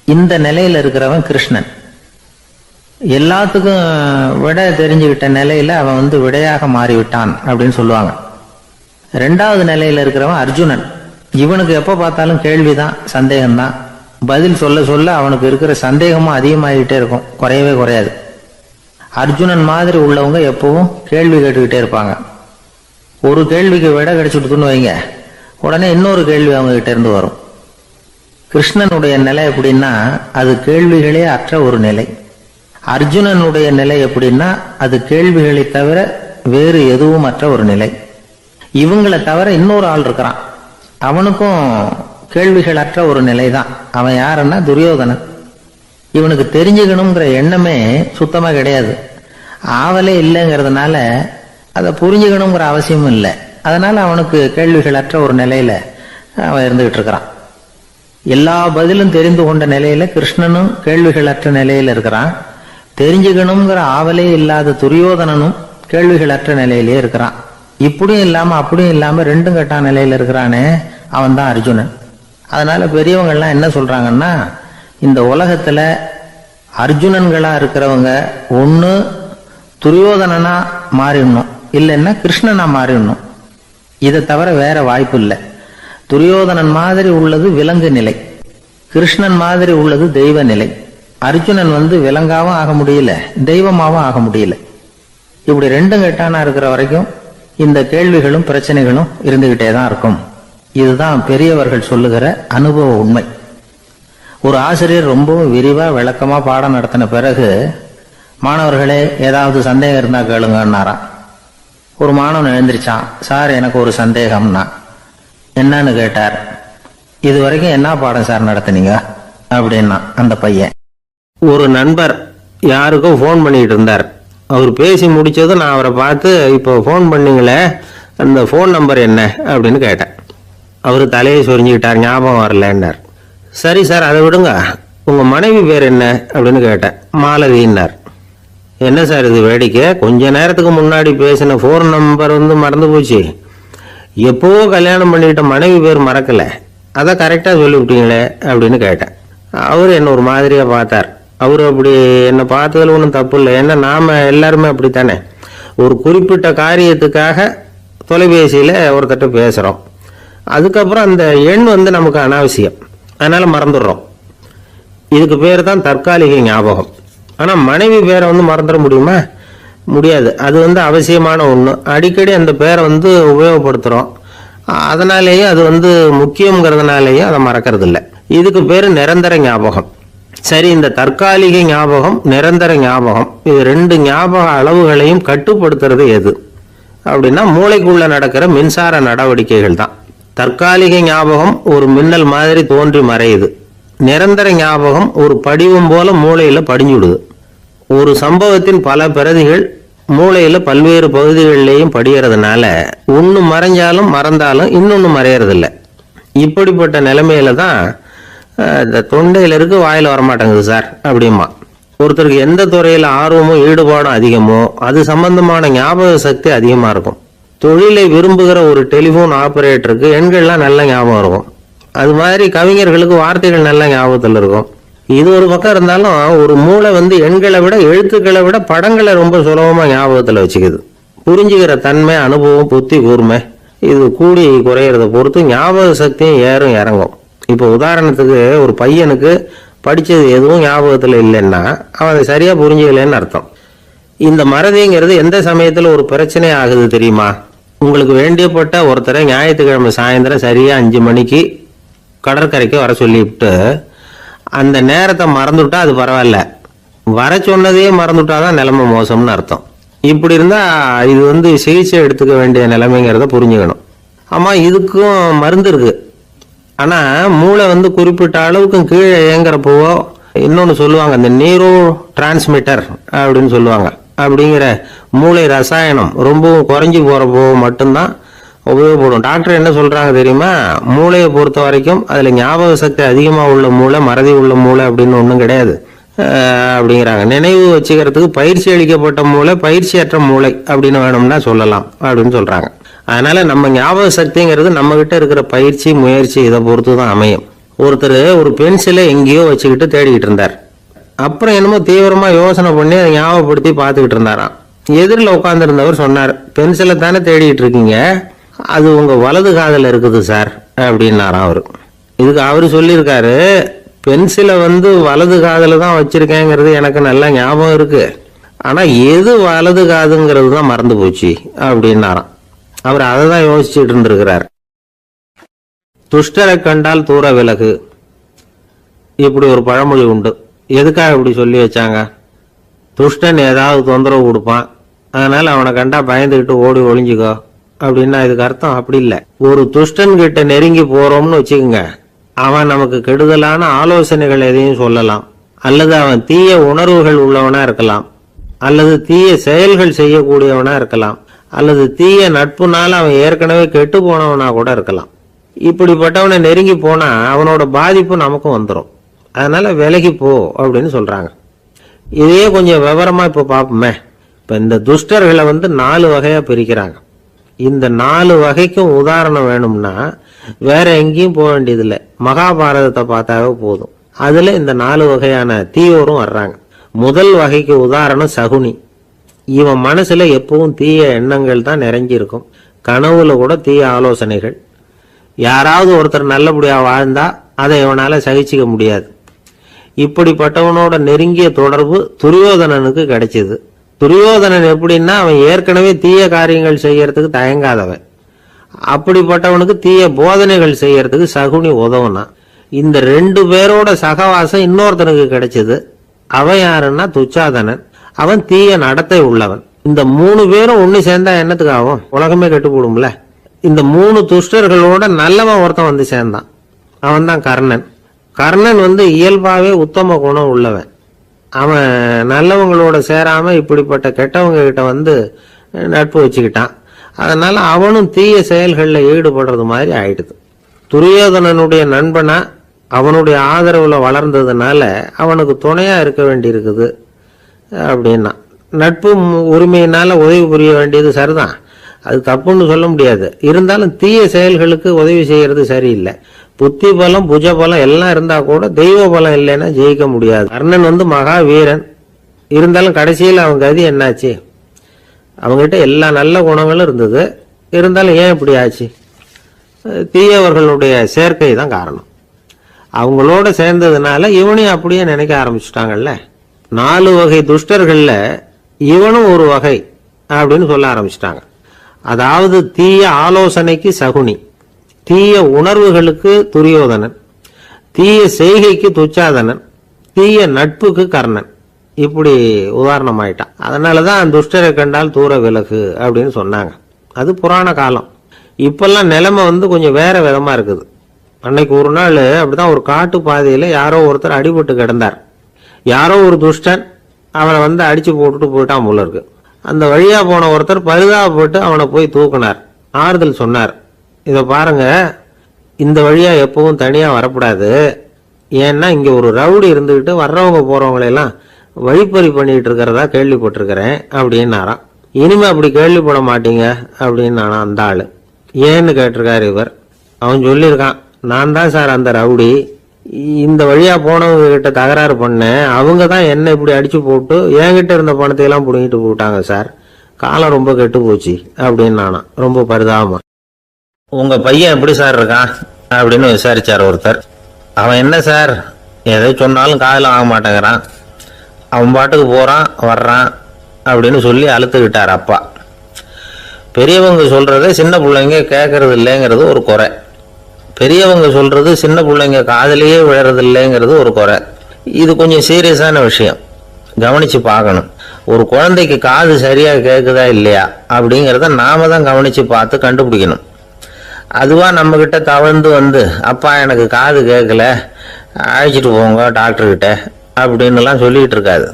இந்த நிலையில இருக்கிறவன் கிருஷ்ணன். எல்லாத்துக்கும் விட தெரிஞ்சுக்கிட்ட நிலையில அவன் விடையாக மாறிவிட்டான் அப்படின்னு சொல்லுவாங்க. 2வது நிலையில இருக்கிறவன் அர்ஜுனன். இவனுக்கு எப்ப பார்த்தாலும் கேள்விதான், சந்தேகம்தான். பதில் சொல்ல சொல்ல அவனுக்கு இருக்கிற சந்தேகமும் அதிகமாகிட்டே இருக்கும், குறையவே குறையாது. அர்ஜுனன் மாதிரி உள்ளவங்க எப்பவும் கேள்வி கேட்டுக்கிட்டே இருப்பாங்க. ஒரு கேள்விக்கு விட கிடைச்சுட்டுன்னு வைங்க, உடனே இன்னொரு கேள்வி அவங்க கிட்ட இருந்து வரும். கிருஷ்ணனுடைய நிலை எப்படின்னா அது கேள்விகளே அற்ற ஒரு நிலை. அர்ஜுனனுடைய நிலை எப்படின்னா அது கேள்விகளை தவிர வேறு எதுவும் அற்ற ஒரு நிலை. இவங்களை தவிர இன்னொரு ஆள் இருக்கிறான், அவனுக்கும் கேள்விகள் அற்ற ஒரு நிலை தான். அவன் யாருன்னா துரியோதனன். இவனுக்கு தெரிஞ்சுக்கணுங்கிற எண்ணமே சுத்தமா கிடையாது. ஆவலே இல்லைங்கிறதுனால அதை புரிஞ்சுக்கணுங்கிற அவசியமும் இல்லை. அதனால அவனுக்கு கேள்விகள் அற்ற ஒரு நிலையில அவன் இருந்துகிட்டு இருக்கிறான். எல்லா பதிலும் தெரிந்து கொண்ட நிலையில கிருஷ்ணனும் கேள்விகள் அற்ற நிலையில இருக்கிறான். தெரிஞ்சுக்கணுங்கிற ஆவலே இல்லாத துரியோதனனும் கேள்விகள் அற்ற நிலையிலே இருக்கிறான். இப்படியும் இல்லாம அப்படியும் இல்லாம 2ம் கெட்டான் நிலையில இருக்கிறானே, அவன் தான் அர்ஜுனன். அதனால பெரியவங்கள்லாம் என்ன சொல்றாங்கன்னா, இந்த உலகத்துல அர்ஜுனன்களா இருக்கிறவங்க ஒண்ணு துரியோதனனா மாறிடணும், இல்லைன்னா கிருஷ்ணனா மாறிடணும். இதை தவிர வேற வாய்ப்பு இல்லை. துரியோதனன் மாதிரி உள்ளது விலங்கு நிலை, கிருஷ்ணன் மாதிரி உள்ளது தெய்வ நிலை. அர்ஜுனன் விலங்காவும் ஆக முடியல, தெய்வமாவும் ஆக முடியல. இப்படி 2ம் கெட்டானா இருக்கிற வரைக்கும் இந்த கேள்விகளும் பிரச்சனைகளும் இருந்துகிட்டே தான் இருக்கும். இதுதான் பெரியவர்கள் சொல்லுகிற அனுபவ உண்மை. ஒரு ஆசிரியர் ரொம்பவும் விரிவா விளக்கமா பாடம் நடத்தின பிறகு, மாணவர்களே ஏதாவது சந்தேகம் இருந்தா கேளுங்கன்னாராம். ஒரு மாணவன் எழுந்திருச்சான். சார், எனக்கு ஒரு சந்தேகம்னா. என்னன்னு கேட்டார். இது வரைக்கும் என்ன பாடம் சார் நடத்தினீங்க அப்படின்னா அந்த பையன். ஒரு நண்பர் யாருக்கோ ஃபோன் பண்ணிட்டு இருந்தார். அவர் பேசி முடிச்சதும் நான் அவரை பார்த்து, இப்போ ஃபோன் பண்ணீங்களே, அந்த ஃபோன் நம்பர் என்ன அப்படின்னு கேட்டேன். அவர் தலையை சொரிஞ்சுக்கிட்டார், ஞாபகம் வரலன்னார். சரி சார், அதை விடுங்க, உங்க மனைவி பேர் என்ன அப்படின்னு கேட்டேன். மாலதின்னார். என்ன சார் இது வேடிக்கை? கொஞ்ச நேரத்துக்கு முன்னாடி பேசின ஃபோன் நம்பர் மறந்து போச்சு. எப்போவோ கல்யாணம் பண்ணிக்கிட்ட மனைவி பேர் மறக்கல, அதான் கரெக்டாக சொல்லிவிட்டீங்களே அப்படின்னு கேட்டேன். அவர் என்ன ஒரு மாதிரியாக பார்த்தார். அவர் அப்படி என்னை பார்த்ததில் ஒன்றும் தப்பு இல்லை. ஏன்னா நாம் எல்லாருமே அப்படித்தானே. ஒரு குறிப்பிட்ட காரியத்துக்காக தொலைபேசியில் ஒருத்தட்ட பேசுகிறோம், அதுக்கப்புறம் அந்த எண் நமக்கு அனாவசியம், அதனால் மறந்துடுறோம். இதுக்கு பேர் தான் தற்காலிக ஞாபகம். ஆனால் மனைவி பேரை மறந்துட முடியுமா? முடியாது. அது அவசியமான ஒன்று. அடிக்கடி அந்த பேரை உபயோகப்படுத்துகிறோம், அதனாலேயே அது முக்கியங்கிறதுனாலேயே அதை மறக்கிறது இல்லை. இதுக்கு பேர் நிரந்தர ஞாபகம். சரி, இந்த தற்காலிக ஞாபகம், நிரந்தர ஞாபகம், இது ரெண்டு ஞாபக அளவுகளையும் கட்டுப்படுத்துறது எது அப்படின்னா மூளைக்குள்ள நடக்கிற மின்சார நடவடிக்கைகள் தான். தற்காலிக ஞாபகம் ஒரு மின்னல் மாதிரி தோன்றி மறையுது. நிரந்தர ஞாபகம் ஒரு படிவம் போல மூளையில படிஞ்சுடுது. ஒரு சம்பவத்தின் பல பிரதிகள் மூளையில பல்வேறு பகுதிகளிலேயும் படிகிறதுனால ஒன்று மறைஞ்சாலும் மறந்தாலும் இன்னொன்று மறையறதில்லை. இப்படிப்பட்ட நிலைமையில தான் இந்த தொண்டையில இருக்கு, வாயில வரமாட்டேங்குது சார் அப்படிமா. ஒருத்தருக்கு எந்த துறையில ஆர்வமும் ஈடுபாடும் அதிகமோ அது சம்பந்தமான ஞாபக சக்தி அதிகமா இருக்கும். தொழிலை விரும்புகிற ஒரு டெலிஃபோன் ஆபரேட்டருக்கு எண்கள்லாம் நல்ல ஞாபகம் இருக்கும். அது மாதிரி கவிஞர்களுக்கு வார்த்தைகள் நல்ல ஞாபகத்தில் இருக்கும். இது ஒரு பக்கம் இருந்தாலும் ஒரு மூளை எண்களை விட எழுத்துக்களை விட படங்களை ரொம்ப சுலபமா ஞாபகத்தில் வச்சுக்குது. புரிஞ்சுக்கிற தன்மை, அனுபவம், புத்தி கூர்மை இது கூடி குறையிறத பொறுத்து ஞாபக சக்தியும் ஏறும் இறங்கும். இப்போ உதாரணத்துக்கு ஒரு பையனுக்கு படித்தது எதுவும் ஞாபகத்தில் இல்லைன்னா அவன் அதை சரியாக புரிஞ்சுக்கலன்னு அர்த்தம். இந்த மறதிங்கிறது எந்த சமயத்தில் ஒரு பிரச்சனை ஆகுது தெரியுமா? உங்களுக்கு வேண்டியப்பட்ட ஒருத்தரை ஞாயிற்றுக்கிழமை சாயந்தரம் சரியாக 5 மணிக்கு கடற்கரைக்கு வர சொல்லிவிட்டு அந்த நேரத்தை மறந்துவிட்டா அது பரவாயில்ல, வர சொன்னதையே மறந்துவிட்டாதான் நிலைமை மோசம்னு அர்த்தம். இப்படி இருந்தால் இது சிகிச்சை எடுத்துக்க வேண்டிய நிலைமைங்கிறத புரிஞ்சுக்கணும். ஆமாம், இதுக்கும் மருந்து இருக்கு. ஆனால் மூளை குறிப்பிட்ட அளவுக்கும் கீழே இயங்குறப்போவோ இன்னொன்று சொல்லுவாங்க, இந்த நியூரோ டிரான்ஸ்மிட்டர் அப்படின்னு சொல்லுவாங்க. அப்படிங்கிற மூளை ரசாயனம் ரொம்பவும் குறைஞ்சி போகிறப்போ மட்டும்தான் உபயோகப்படும். டாக்டர் என்ன சொல்கிறாங்க தெரியுமா? மூளையை பொறுத்த வரைக்கும் அதில் ஞாபக சக்தி அதிகமாக உள்ள மூளை, மறதி உள்ள மூளை அப்படின்னு ஒன்றும் கிடையாது அப்படிங்கிறாங்க. நினைவு வச்சுக்கிறதுக்கு பயிற்சி அளிக்கப்பட்ட மூளை, பயிற்சியற்ற மூளை அப்படின்னு வேணும்னா சொல்லலாம் அப்படின்னு சொல்கிறாங்க. அதனால நம்ம ஞாபக சக்திங்கிறது நம்ம கிட்ட இருக்கிற பயிற்சி, முயற்சி இதை பொறுத்து தான் அமையும். ஒருத்தர் ஒரு பென்சிலை எங்கேயோ வச்சுக்கிட்டு தேடிக்கிட்டு இருந்தார். அப்புறம் என்னமோ தீவிரமா யோசனை பண்ணி அதை ஞாபகப்படுத்தி பார்த்துக்கிட்டு இருந்தாராம். எதிரில் உட்காந்துருந்தவர் சொன்னார், பென்சிலை தானே தேடிக்கிட்டு இருக்கீங்க, அது உங்க வலது காதில் இருக்குது சார் அப்படின்னாராம் அவரு. இதுக்கு அவரு சொல்லியிருக்காரு, பென்சிலை வலது காதில் தான் வச்சிருக்கேங்கிறது எனக்கு நல்லா ஞாபகம் இருக்கு, ஆனா எது வலது காதுங்கிறது தான் மறந்து போச்சு அப்படின்னாராம். அவர் அதை தான் யோசிச்சுட்டு இருந்திருக்கிறார். துஷ்டரை கண்டால் தூர விலகு, இப்படி ஒரு பழமொழி உண்டு. எதுக்காக இப்படி சொல்லி வச்சாங்க? துஷ்டன் ஏதாவது தொந்தரவு கொடுப்பான், அதனால அவனை கண்டா பயந்துகிட்டு ஓடி ஒளிஞ்சுக்கோ அப்படின்னா இதுக்கு அர்த்தம் அப்படி இல்லை. ஒரு துஷ்டன் கிட்ட நெருங்கி போறோம்னு வச்சுக்கோங்க, அவன் நமக்கு கெடுதலான ஆலோசனைகள் எதையும் சொல்லலாம், அல்லது அவன் தீய உணர்வுகள் உள்ளவனா இருக்கலாம், அல்லது தீய செயல்கள் செய்யக்கூடியவனா இருக்கலாம், அல்லது தீய நட்புனால அவன் ஏற்கனவே கெட்டு போனவனா கூட இருக்கலாம். இப்படிப்பட்டவனை நெருங்கி போனா அவனோட பாதிப்பு நமக்கும் வந்துடும். அதனால விலகி போ அப்படின்னு சொல்றாங்க. இதையே கொஞ்சம் விவரமா இப்ப பார்ப்போமே. இப்ப இந்த துஷ்டர்களை 4 வகையா பிரிக்கிறாங்க. இந்த 4 வகைக்கும் உதாரணம் வேணும்னா வேற எங்கேயும் போக வேண்டியதில்லை, மகாபாரதத்தை பார்த்தாவே போதும். அதுல இந்த 4 வகையான தீயோரும் வர்றாங்க. முதல் வகைக்கு உதாரணம் சகுனி. இவன் மனசுல எப்பவும் தீய எண்ணங்கள் தான் நிறைஞ்சிருக்கும். கனவுல கூட தீய ஆலோசனைகள். யாராவது ஒருத்தர் நல்லபடியா வாழ்ந்தா அதை இவனால சகிச்சிக்க முடியாது. இப்படிப்பட்டவனோட நெருங்கிய தொடர்பு துரியோதனனுக்கு கிடைச்சது. துரியோதனன் எப்படின்னா அவன் ஏற்கனவே தீய காரியங்கள் செய்யறதுக்கு தயங்காதவன். அப்படிப்பட்டவனுக்கு தீய போதனைகள் செய்யறதுக்கு சகுனி உதவுனா. இந்த 2 பேரோட சகவாசம் இன்னொருத்தனுக்கு கிடைச்சது. அவன் யாருன்னா துச்சாதனன். அவன் தீய நடத்தை உள்ளவன். இந்த 3 பேரும் ஒண்ணு சேர்ந்தா என்னத்துக்கு ஆகும்? உலகமே கெட்டு போடும்ல. இந்த 3 துஷ்டர்களோட நல்லவன் ஒருத்தன் சேர்ந்தான். அவன் தான் கர்ணன். கர்ணன் இயல்பாவே உத்தம குணம் உள்ளவன். அவன் நல்லவங்களோட சேராம இப்படிப்பட்ட கெட்டவங்க கிட்ட நட்பு வச்சுக்கிட்டான். அதனால அவனும் தீய செயல்களில் ஈடுபடுறது மாதிரி ஆயிடுது. துரியோதனனுடைய நண்பனா அவனுடைய ஆதரவுல வளர்ந்ததுனால அவனுக்கு துணையா இருக்க வேண்டி இருக்குது அப்படின்னா. நட்பு உரிமையினால உதவி புரிய வேண்டியது சரிதான், அது தப்புன்னு சொல்ல முடியாது. இருந்தாலும் தீய செயல்களுக்கு உதவி செய்யறது சரியில்லை. புத்தி பலம் புஜ பலம் எல்லாம் இருந்தா கூட தெய்வ பலம் இல்லைன்னா ஜெயிக்க முடியாது. கர்ணன் மகா வீரன், இருந்தாலும் கடைசியில் அவங்க கதி என்னாச்சு? அவங்ககிட்ட எல்லா நல்ல குணங்களும் இருந்தது, இருந்தாலும் ஏன் இப்படி ஆச்சு? தீயவர்களுடைய சேர்க்கை தான் காரணம். அவங்களோட சேர்ந்ததுனால இவனையும் அப்படியே நினைக்க ஆரம்பிச்சுட்டாங்கல்ல. 4 வகை துஷ்டர்கள்ல இவனும் ஒரு வகை அப்படின்னு சொல்ல ஆரம்பிச்சிட்டாங்க. அதாவது தீய ஆலோசனைக்கு சகுனி, தீய உணர்வுகளுக்கு துரியோதனன், தீய செய்கைக்கு துச்சாதனன், தீய நட்புக்கு கர்ணன். இப்படி உதாரணமாயிட்டான். அதனாலதான் துஷ்டரை கண்டால் தூர விலகு அப்படின்னு சொன்னாங்க. அது புராண காலம். இப்பெல்லாம் நிலைமை கொஞ்சம் வேற விதமா இருக்குது. அன்னைக்கு ஒரு நாள் அப்படிதான் ஒரு காட்டு பாதையில யாரோ ஒருத்தர் அடிபட்டு கிடந்தார். யாரோ ஒரு துஷ்டன் அவனை அடிச்சு போட்டுட்டு போயிட்டான் போல இருக்கு. அந்த வழியா போன ஒருத்தர் பரிதாபப்பட்டு அவனை போய் தூக்குனார், ஆறுதல் சொன்னார். இதை பாருங்க, இந்த வழியா எப்பவும் தனியா வரக்கூடாது, ஏன்னா இங்க ஒரு ரவுடி இருந்துகிட்டு வர்றவங்க போறவங்களெல்லாம் வழிப்பறி பண்ணிட்டு இருக்கிறதா கேள்விப்பட்டிருக்கிறேன் அப்படின்னாராம். இனிமே அப்படி கேள்விப்பட மாட்டீங்க அப்படின்னு அந்த ஆளு. ஏன்னு கேட்டிருக்காரு இவர். அவன் சொல்லியிருக்கான், நான் தான் சார் அந்த ரவுடி, இந்த வழியா போனவங்க கிட்ட தகராறு பண்ணேன், அவங்க தான் என்ன இப்படி அடிச்சு போட்டு என்கிட்ட இருந்த பணத்தை எல்லாம் புடுங்கிட்டு போட்டாங்க சார், காலம் ரொம்ப கெட்டு போச்சு அப்படின்னு நானா ரொம்ப பரிதாபமா. உங்க பையன் எப்படி சார் இருக்கான் அப்படின்னு விசாரிச்சார் ஒருத்தர். அவன் என்ன சார், எதை சொன்னாலும் காதில் ஆக மாட்டேங்கிறான், அவன் பாட்டுக்கு போறான் வர்றான் அப்படின்னு சொல்லி அழுத்துக்கிட்டார் அப்பா. பெரியவங்க சொல்றதை சின்ன பிள்ளைங்க கேட்கறது இல்லைங்கிறது ஒரு குறை, பெரியவங்க சொல்றது சின்ன பிள்ளைங்க காதலியே விழறது இல்லைங்கிறது ஒரு குறை. இது கொஞ்சம் சீரியஸான விஷயம், கவனிச்சு பார்க்கணும். ஒரு குழந்தைக்கு காது சரியா கேட்குதா இல்லையா அப்படிங்கிறத நாம தான் கவனிச்சு பார்த்து கண்டுபிடிக்கணும். அதுவா நம்ம கிட்ட தவழ்ந்து அப்பா எனக்கு காது கேட்கல, அழைச்சிட்டு போங்க டாக்டர்கிட்ட அப்படின்னுலாம் சொல்லிட்டு இருக்காது.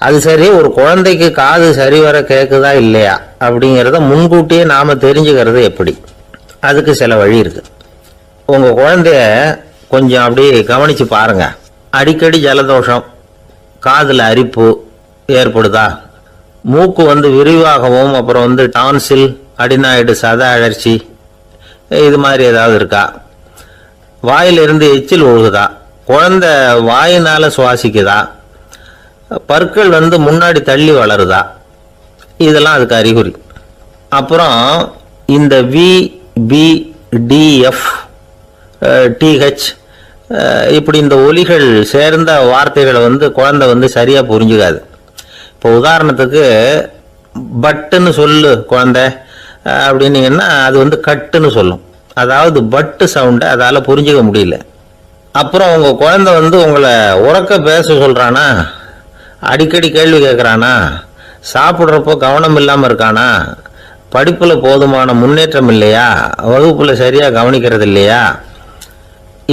அது சரி, ஒரு குழந்தைக்கு காது சரிவர கேட்குதா இல்லையா அப்படிங்கிறத முன்கூட்டியே நாம தெரிஞ்சுக்கிறது எப்படி? அதுக்கு சில வழி இருக்கு. உங்க குழந்தைய கொஞ்சம் அப்படி கவனிச்சு பாருங்க. அடிக்கடி ஜலதோஷம், காதுல அரிப்பு ஏற்படுதா, மூக்கு விரிவாகவும், அப்புறம் டான்சில், அடினாய்டு, சத அழற்சி, இது மாதிரி ஏதாவது இருக்கா, வாயிலிருந்து எச்சில் ஒழுகுதா, குழந்தை வாயினால சுவாசிக்குதா, பற்கள் முன்னாடி தள்ளி வளருதா, இதெல்லாம் அதுக்கு அறிகுறி. அப்புறம் இந்த VBDF TH இப்படி இந்த ஒலிகள் சேர்ந்த வார்த்தைகளை குழந்தை சரியா புரிஞ்சுக்காது. இப்போ உதாரணத்துக்கு பட்டுன்னு சொல்லு குழந்தை அப்படின்னீங்கன்னா அது கட்டுன்னு சொல்லும். அதாவது பட்டு சவுண்டை அதால புரிஞ்சுக்க முடியல. அப்புறம் உங்க குழந்தை உங்களை உறக்க பேச சொல்றானா, அடிக்கடி கேள்வி கேட்கறானா, சாப்பிட்றப்போ கவனம் இல்லாம இருக்கானா, படிப்புல போதுமான முன்னேற்றம் இல்லையா, வகுப்புல சரியா கவனிக்கிறது இல்லையா,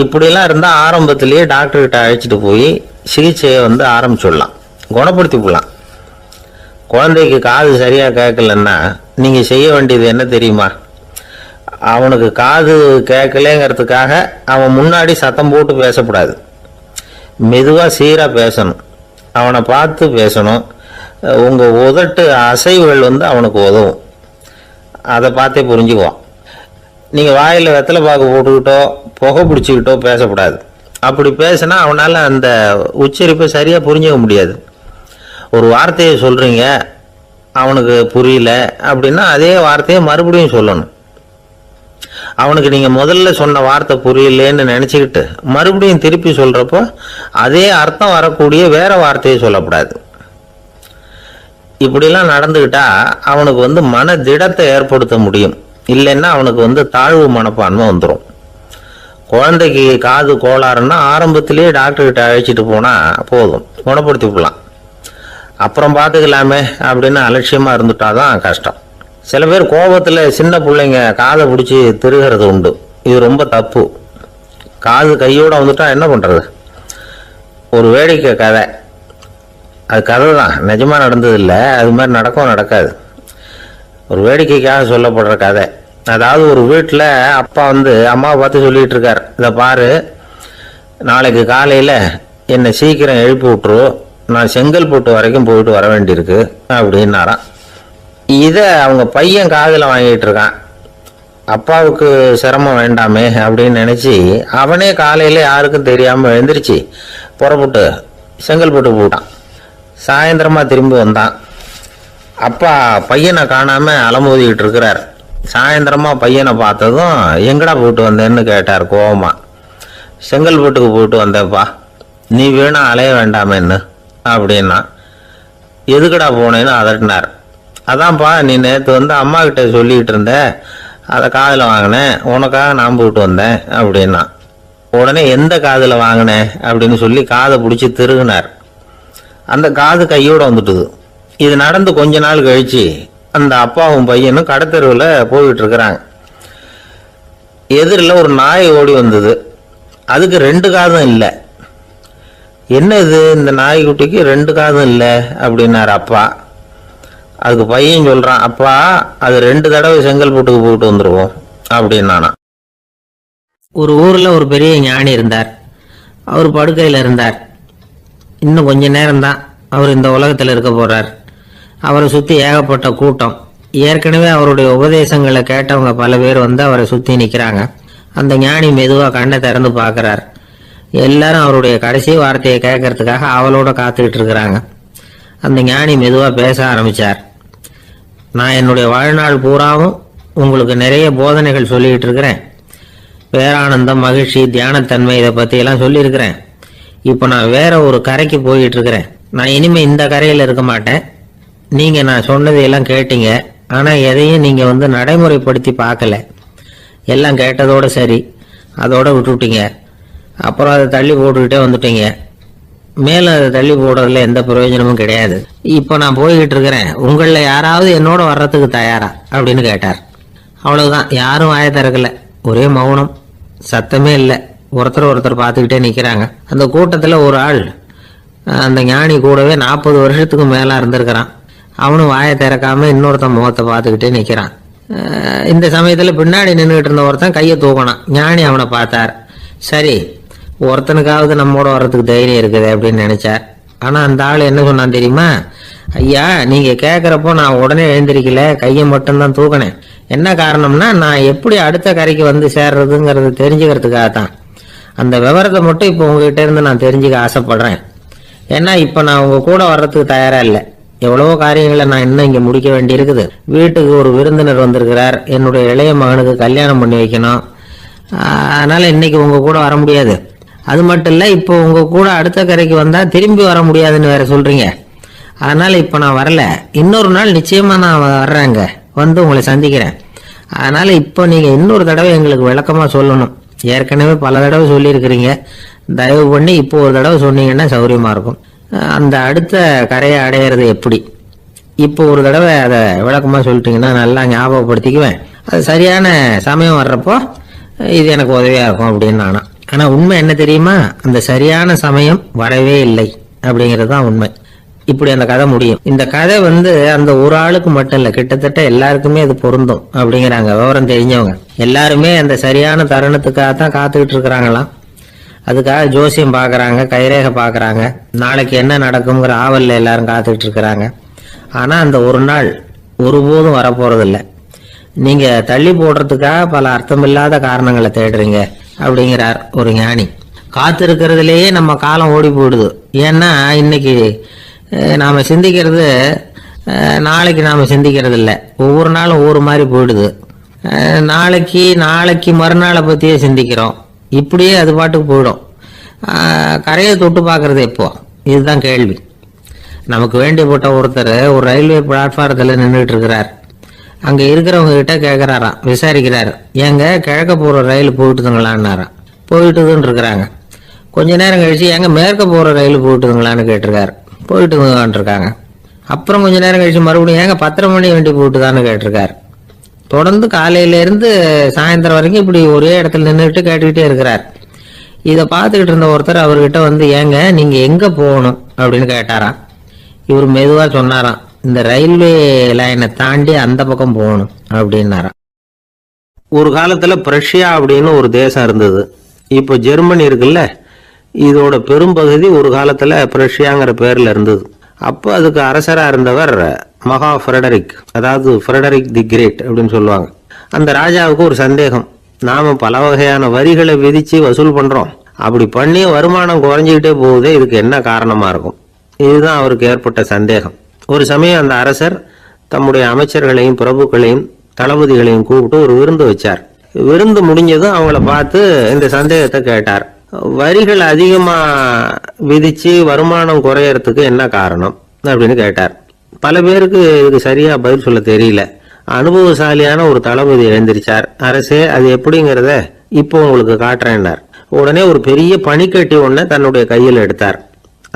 இப்படிலாம் இருந்தா ஆரம்பத்திலேயே டாக்டர் கிட்ட அழைச்சிட்டு போய் சிகிச்சையை ஆரம்பிச்சுடலாம், குணப்படுத்தி போடலாம். குழந்தைக்கு காது சரியா கேட்கலன்னா நீங்க செய்ய வேண்டியது என்ன தெரியுமா? அவனுக்கு காது கேட்கலங்கிறதுக்காக அவன் முன்னாடி சத்தம் போட்டு பேசக்கூடாது. மெதுவா சீரா பேசணும், அவனை பார்த்து பேசணும். உங்க உதட்டு அசைவுகள் அவனுக்கு உதவும், அதை பார்த்தே புரிஞ்சுக்குவான். நீங்க வாயில வெத்தலை பாக்கு போட்டுக்கிட்டோ புகை பிடிச்சிக்கிட்டோ பேசக்கூடாது. அப்படி பேசினா அவனால அந்த உச்சரிப்பை சரியா புரிஞ்சுக்க முடியாது. ஒரு வார்த்தையை சொல்றீங்க, அவனுக்கு புரியல அப்படின்னா அதே வார்த்தையை மறுபடியும் சொல்லணும். அவனுக்கு நீங்க முதல்ல சொன்ன வார்த்தை புரியலேன்னு நினைச்சுக்கிட்டு மறுபடியும் திருப்பி சொல்றப்போ அதே அர்த்தம் வரக்கூடிய வேற வார்த்தையை சொல்லக்கூடாது. இப்படிலாம் நடந்துகிட்டா அவனுக்கு மன திடத்தை ஏற்படுத்த முடியும். இல்லைன்னா அவனுக்கு தாழ்வு மனப்பான்மை வந்துடும். குழந்தைக்கு காது கோளாறுன்னா ஆரம்பத்திலேயே டாக்டர்கிட்ட அழைச்சிட்டு போனா போதும், குணப்படுத்தி போடலாம். அப்புறம் பார்த்துக்கலாமே அப்படின்னு அலட்சியமா இருந்துட்டாதான் கஷ்டம். சில பேர் கோபத்துல சின்ன பிள்ளைங்க காதை பிடிச்சி திருகிறது உண்டு. இது ரொம்ப தப்பு. காது கையோட வந்துட்டா என்ன பண்றது? ஒரு வேடிக்கை கதை, அது கதை தான், நிஜமா நடந்தது இல்லை, அது மாதிரி நடக்கவும் நடக்காது. ஒரு வேடிக்கைக்காக சொல்லப்படுற கதை. அதாவது ஒரு வீட்டில் அப்பா அம்மாவை பார்த்து சொல்லிட்டு இருக்கார், இதை பாரு, நாளைக்கு காலையில் என்னை சீக்கிரம் எழுப்பி விட்டுரு, நான் செங்கல்பட்டு வரைக்கும் போயிட்டு வர வேண்டியிருக்கு அப்படின்னாராம். இதை அவங்க பையன் காதில் வாங்கிட்டு இருக்கான். அப்பாவுக்கு சிரமம் வேண்டாமே அப்படின்னு நினச்சி அவனே காலையில் யாருக்கும் தெரியாமல் எழுந்திரிச்சு புறப்பட்டு செங்கல்பட்டு போட்டான். சாயந்தரமாக திரும்பி வந்தான். அப்பா பையனை காணாமல் அலமோதிக்கிட்டு இருக்கிறார். சாயந்தரமாக பையனை பார்த்ததும் எங்கடா போயிட்டு வந்தேன்னு கேட்டார் கோவமா. செங்கல்பட்டுக்கு போயிட்டு வந்தேப்பா, நீ வேணா அலைய வேண்டாமேன்னு அப்படின்னா. எதுக்குடா போனேன்னு அதட்டினார். அதான்ப்பா நீ நேற்று வந்து அம்மா கிட்ட சொல்லிக்கிட்டு இருந்த, அதை காதில் வாங்கினேன், உனக்காக நான் போயிட்டு வந்தேன் அப்படின்னா. உடனே எந்த காதில் வாங்கினேன் அப்படின்னு சொல்லி காதை பிடிச்சி திருகினார். அந்த காது கையோடு வந்துட்டுது. இது நடந்து கொஞ்ச நாள் கழிச்சு அந்த அப்பாவும் பையனும் கடத்தெருவில் போயிட்டு இருக்கிறாங்க. எதிரில் ஒரு நாய் ஓடி வந்தது. அதுக்கு 2 காதும் இல்லை. என்ன இது, இந்த நாய்க்குட்டிக்கு 2 காதும் இல்லை அப்படின்னாரு அப்பா. அதுக்கு பையன் சொல்றான், அப்பா அது 2 தடவை செங்கல்பட்டுக்கு போயிட்டு வந்துருவோம் அப்படின்னானா. ஒரு ஊரில் ஒரு பெரிய ஞானி இருந்தார். அவர் படுக்கையில் இருந்தார். இன்னும் கொஞ்ச நேரம்தான் அவர் இந்த உலகத்தில் இருக்க போறார். அவரை சுற்றி ஏகப்பட்ட கூட்டம். ஏற்கனவே அவருடைய உபதேசங்களை கேட்டவங்க பல பேர் வந்து அவரை சுற்றி நிற்கிறாங்க. அந்த ஞானி மெதுவாக கண்ணை திறந்து பார்க்குறார். எல்லாரும் அவருடைய கடைசி வார்த்தையை கேட்கறதுக்காக அவளோட காத்துக்கிட்டு இருக்கிறாங்க. அந்த ஞானி மெதுவாக பேச ஆரம்பித்தார். நான் என்னுடைய வாழ்நாள் பூராவும் உங்களுக்கு நிறைய போதனைகள் சொல்லிக்கிட்டு இருக்கிறேன். பேரானந்தம், மகிழ்ச்சி, தியானத்தன்மை இதை பற்றியெல்லாம் சொல்லியிருக்கிறேன். இப்போ நான் வேற ஒரு கரைக்கு போயிட்டு இருக்கிறேன். நான் இனிமேல் இந்த கரையில் இருக்க மாட்டேன். நீங்கள் நான் சொன்னதையெல்லாம் கேட்டீங்க, ஆனால் எதையும் நீங்கள் வந்து நடைமுறைப்படுத்தி பார்க்கல. எல்லாம் கேட்டதோடு சரி, அதோடு விட்டுவிட்டீங்க. அப்புறம் அதை தள்ளி போட்டுக்கிட்டே வந்துட்டீங்க. மேலும் அதை தள்ளி போடுறதுல எந்த பிரயோஜனமும் கிடையாது. இப்போ நான் போய்கிட்டு இருக்கிறேன். உங்களில் யாராவது என்னோட வர்றதுக்கு தயாரா அப்படின்னு கேட்டார். அவ்வளவுதான். யாரும் வாயை திறக்கல. ஒரே மௌனம், சத்தமே இல்லை. ஒருத்தர் பார்த்துக்கிட்டே நிற்கிறாங்க. அந்த கூட்டத்தில் ஒரு ஆள் அந்த ஞானி கூடவே 40 வருஷத்துக்கு மேலே இருந்திருக்கிறான். அவனும் வாயை திறக்காம இன்னொருத்தன் முகத்தை பார்த்துக்கிட்டே நிற்கிறான். இந்த சமயத்தில் பின்னாடி நின்றுகிட்டு இருந்த ஒருத்தன் கையை தூக்கினான். ஞானி அவனை பார்த்தார். சரி, ஒருத்தனுக்காவது நம்மோட வர்றதுக்கு தைரியம் இருக்குது அப்படின்னு நினைச்சார். ஆனால் அந்த ஆள் என்ன சொன்னான் தெரியுமா? ஐயா, நீங்கள் கேட்குறப்போ நான் உடனே எழுந்திருக்கல, கையை மட்டும்தான் தூக்கினேன். என்ன காரணம்னா, நான் எப்படி அடுத்த கரைக்கு வந்து சேர்றதுங்கிறது தெரிஞ்சுக்கிறதுக்காக தான். அந்த விவரத்தை மட்டும் இப்போ உங்ககிட்ட இருந்து நான் தெரிஞ்சுக்க ஆசைப்படுறேன். ஏன்னா இப்போ நான் உங்கள் கூட வர்றதுக்கு தயாராக இல்லை. எவ்வளவோ காரியங்களை நான் இன்னும் இங்கே முடிக்க வேண்டி இருக்குது. வீட்டுக்கு ஒரு விருந்தினர் வந்திருக்கிறார். என்னுடைய இளைய மகனுக்கு கல்யாணம் பண்ணி வைக்கணும். அதனால் இன்னைக்கு உங்கள் கூட வர முடியாது. அது மட்டும் இல்லை, இப்போ உங்கள் கூட அடுத்த கரைக்கு வந்தால் திரும்பி வர முடியாதுன்னு வேற சொல்கிறீங்க. அதனால் இப்போ நான் வரல. இன்னொரு நாள் நிச்சயமாக நான் வர்றேங்க, வந்து உங்களை சந்திக்கிறேன். அதனால் இப்போ நீங்கள் இன்னொரு தடவை எங்களுக்கு விளக்கமாக சொல்லணும். ஏற்கனவே பல தடவை சொல்லியிருக்கிறீங்க. தயவு பண்ணி இப்போ ஒரு தடவை சொன்னீங்கன்னா சௌகரியமாக இருக்கும். அந்த அடுத்த கரையை அடையிறது எப்படி, இப்போ ஒரு தடவை அதை விளக்கமாக சொல்லிட்டீங்கன்னா நல்லா ஞாபகப்படுத்திக்குவேன். அது சரியான சமயம் வர்றப்போ இது எனக்கு உதவியாக இருக்கும் அப்படின்னு நானா. ஆனால் உண்மை என்ன தெரியுமா? அந்த சரியான சமயம் வரவே இல்லை அப்படிங்கிறது தான் உண்மை. இப்படி அந்த கதை முடியும். இந்த கதை வந்து அந்த ஒரு ஆளுக்கு மட்டும் இல்லை, கிட்டத்தட்ட எல்லாருக்குமே அது பொருந்தும் அப்படிங்கிறாங்க விவரம் தெரிஞ்சவங்க. எல்லாருமே அந்த சரியான தருணத்துக்காக தான் காத்துக்கிட்டு இருக்கிறாங்களாம். அதுக்காக ஜோசியம் பார்க்குறாங்க, கைரேகை பார்க்குறாங்க. நாளைக்கு என்ன நடக்குங்கிற ஆவலில் எல்லாரும் காத்துக்கிட்டு இருக்கிறாங்க. ஆனால் அந்த ஒரு நாள் ஒருபோதும் வரப்போகிறதில்ல. நீங்கள் தள்ளி போடுறதுக்காக பல அர்த்தமில்லாத காரணங்களை தேடுறீங்க அப்படிங்கிறார் ஒரு ஞானி. காத்திருக்கிறதுலேயே நம்ம காலம் ஓடி போயிடுது. ஏன்னா இன்னைக்கு நாம் சிந்திக்கிறது நாளைக்கு நாம் சிந்திக்கிறது இல்லை. ஒவ்வொரு நாளும் ஒவ்வொரு மாதிரி போயிடுது. நாளைக்கு மறுநாளை பற்றியே சிந்திக்கிறோம். இப்படியே அது பாட்டுக்கு போயிடும். கரையை தொட்டு பார்க்கறது எப்போ, இதுதான் கேள்வி. நமக்கு வேண்டியப்பட்ட ஒருத்தர் ஒரு ரயில்வே பிளாட்ஃபாரத்தில் நின்றுட்டு இருக்கிறார். அங்கே இருக்கிறவங்க கிட்ட கேட்குறாராம், விசாரிக்கிறார். ஏங்க கிழக்க போகிற ரயில் போயிட்டுதுங்களான்னாராம். போயிட்டுதுன்னு இருக்கிறாங்க. கொஞ்ச நேரம் கழிச்சு ஏங்க மேற்க போகிற ரயில் போயிட்டுதுங்களான்னு கேட்டிருக்காரு. போயிட்டுதுங்களான் இருக்காங்க. அப்புறம் கொஞ்ச நேரம் கழிச்சு மறுபடியும் ஏங்க 10:30 மணி வண்டி போயிட்டுதான்னு கேட்டிருக்காரு. தொடர்ந்து காலையிலேருந்து சாயந்தரம் வரைக்கும் இப்படி ஒரே இடத்துல நின்றுட்டு கேட்டுக்கிட்டே இருக்கிறார். இதை பார்த்துக்கிட்டு இருந்த ஒருத்தர் அவர்கிட்ட வந்து, ஏங்க நீங்கள் எங்கே போகணும் அப்படின்னு கேட்டாராம். இவர் மெதுவாக சொன்னாராம், இந்த ரயில்வே லைனை தாண்டி அந்த பக்கம் போகணும் அப்படின்னாராம். ஒரு காலத்தில் பிரஷ்யா அப்படின்னு ஒரு தேசம் இருந்தது. இப்போ ஜெர்மனி இருக்குல்ல, இதோட பெரும்பகுதி ஒரு காலத்துல பிரஷ்யாங்கிற பேர்ல இருந்தது. அப்போ அதுக்கு அரசரா இருந்தவர் மகா ஃப்ரெடரிக், அதாவது ஃப்ரெடரிக் தி கிரேட் அப்படின்னு சொல்லுவாங்க. அந்த ராஜாவுக்கு ஒரு சந்தேகம், நாம பல வகையான வரிகளை விதிச்சு வசூல் பண்றோம், அப்படி பண்ணி வருமானம் குறைஞ்சிக்கிட்டே போகுதே, இதுக்கு என்ன காரணமா இருக்கும்? இதுதான் அவருக்கு ஏற்பட்ட சந்தேகம். ஒரு சமயம் அந்த அரசர் தம்முடைய அமைச்சர்களையும் பிரபுக்களையும் தளபதிகளையும் கூப்பிட்டு ஒரு விருந்து வச்சார். விருந்து முடிஞ்சதும் அவங்கள பார்த்து இந்த சந்தேகத்தை கேட்டார். வரிகள் அதிகமா விதிச்சு வருமானம் குறையறதுக்கு என்ன காரணம் அப்படின்னு கேட்டார். பல பேருக்கு இதுக்கு சரியா பதில் சொல்ல தெரியல. அனுபவசாலியான ஒரு தளபதி எழுந்திருச்சார். அரசே, அது எப்படிங்கிறத இப்போ உங்களுக்கு காட்டுறேன்னார். உடனே ஒரு பெரிய பனிக்கட்டி ஒன்றை தன்னுடைய கையில் எடுத்தார்.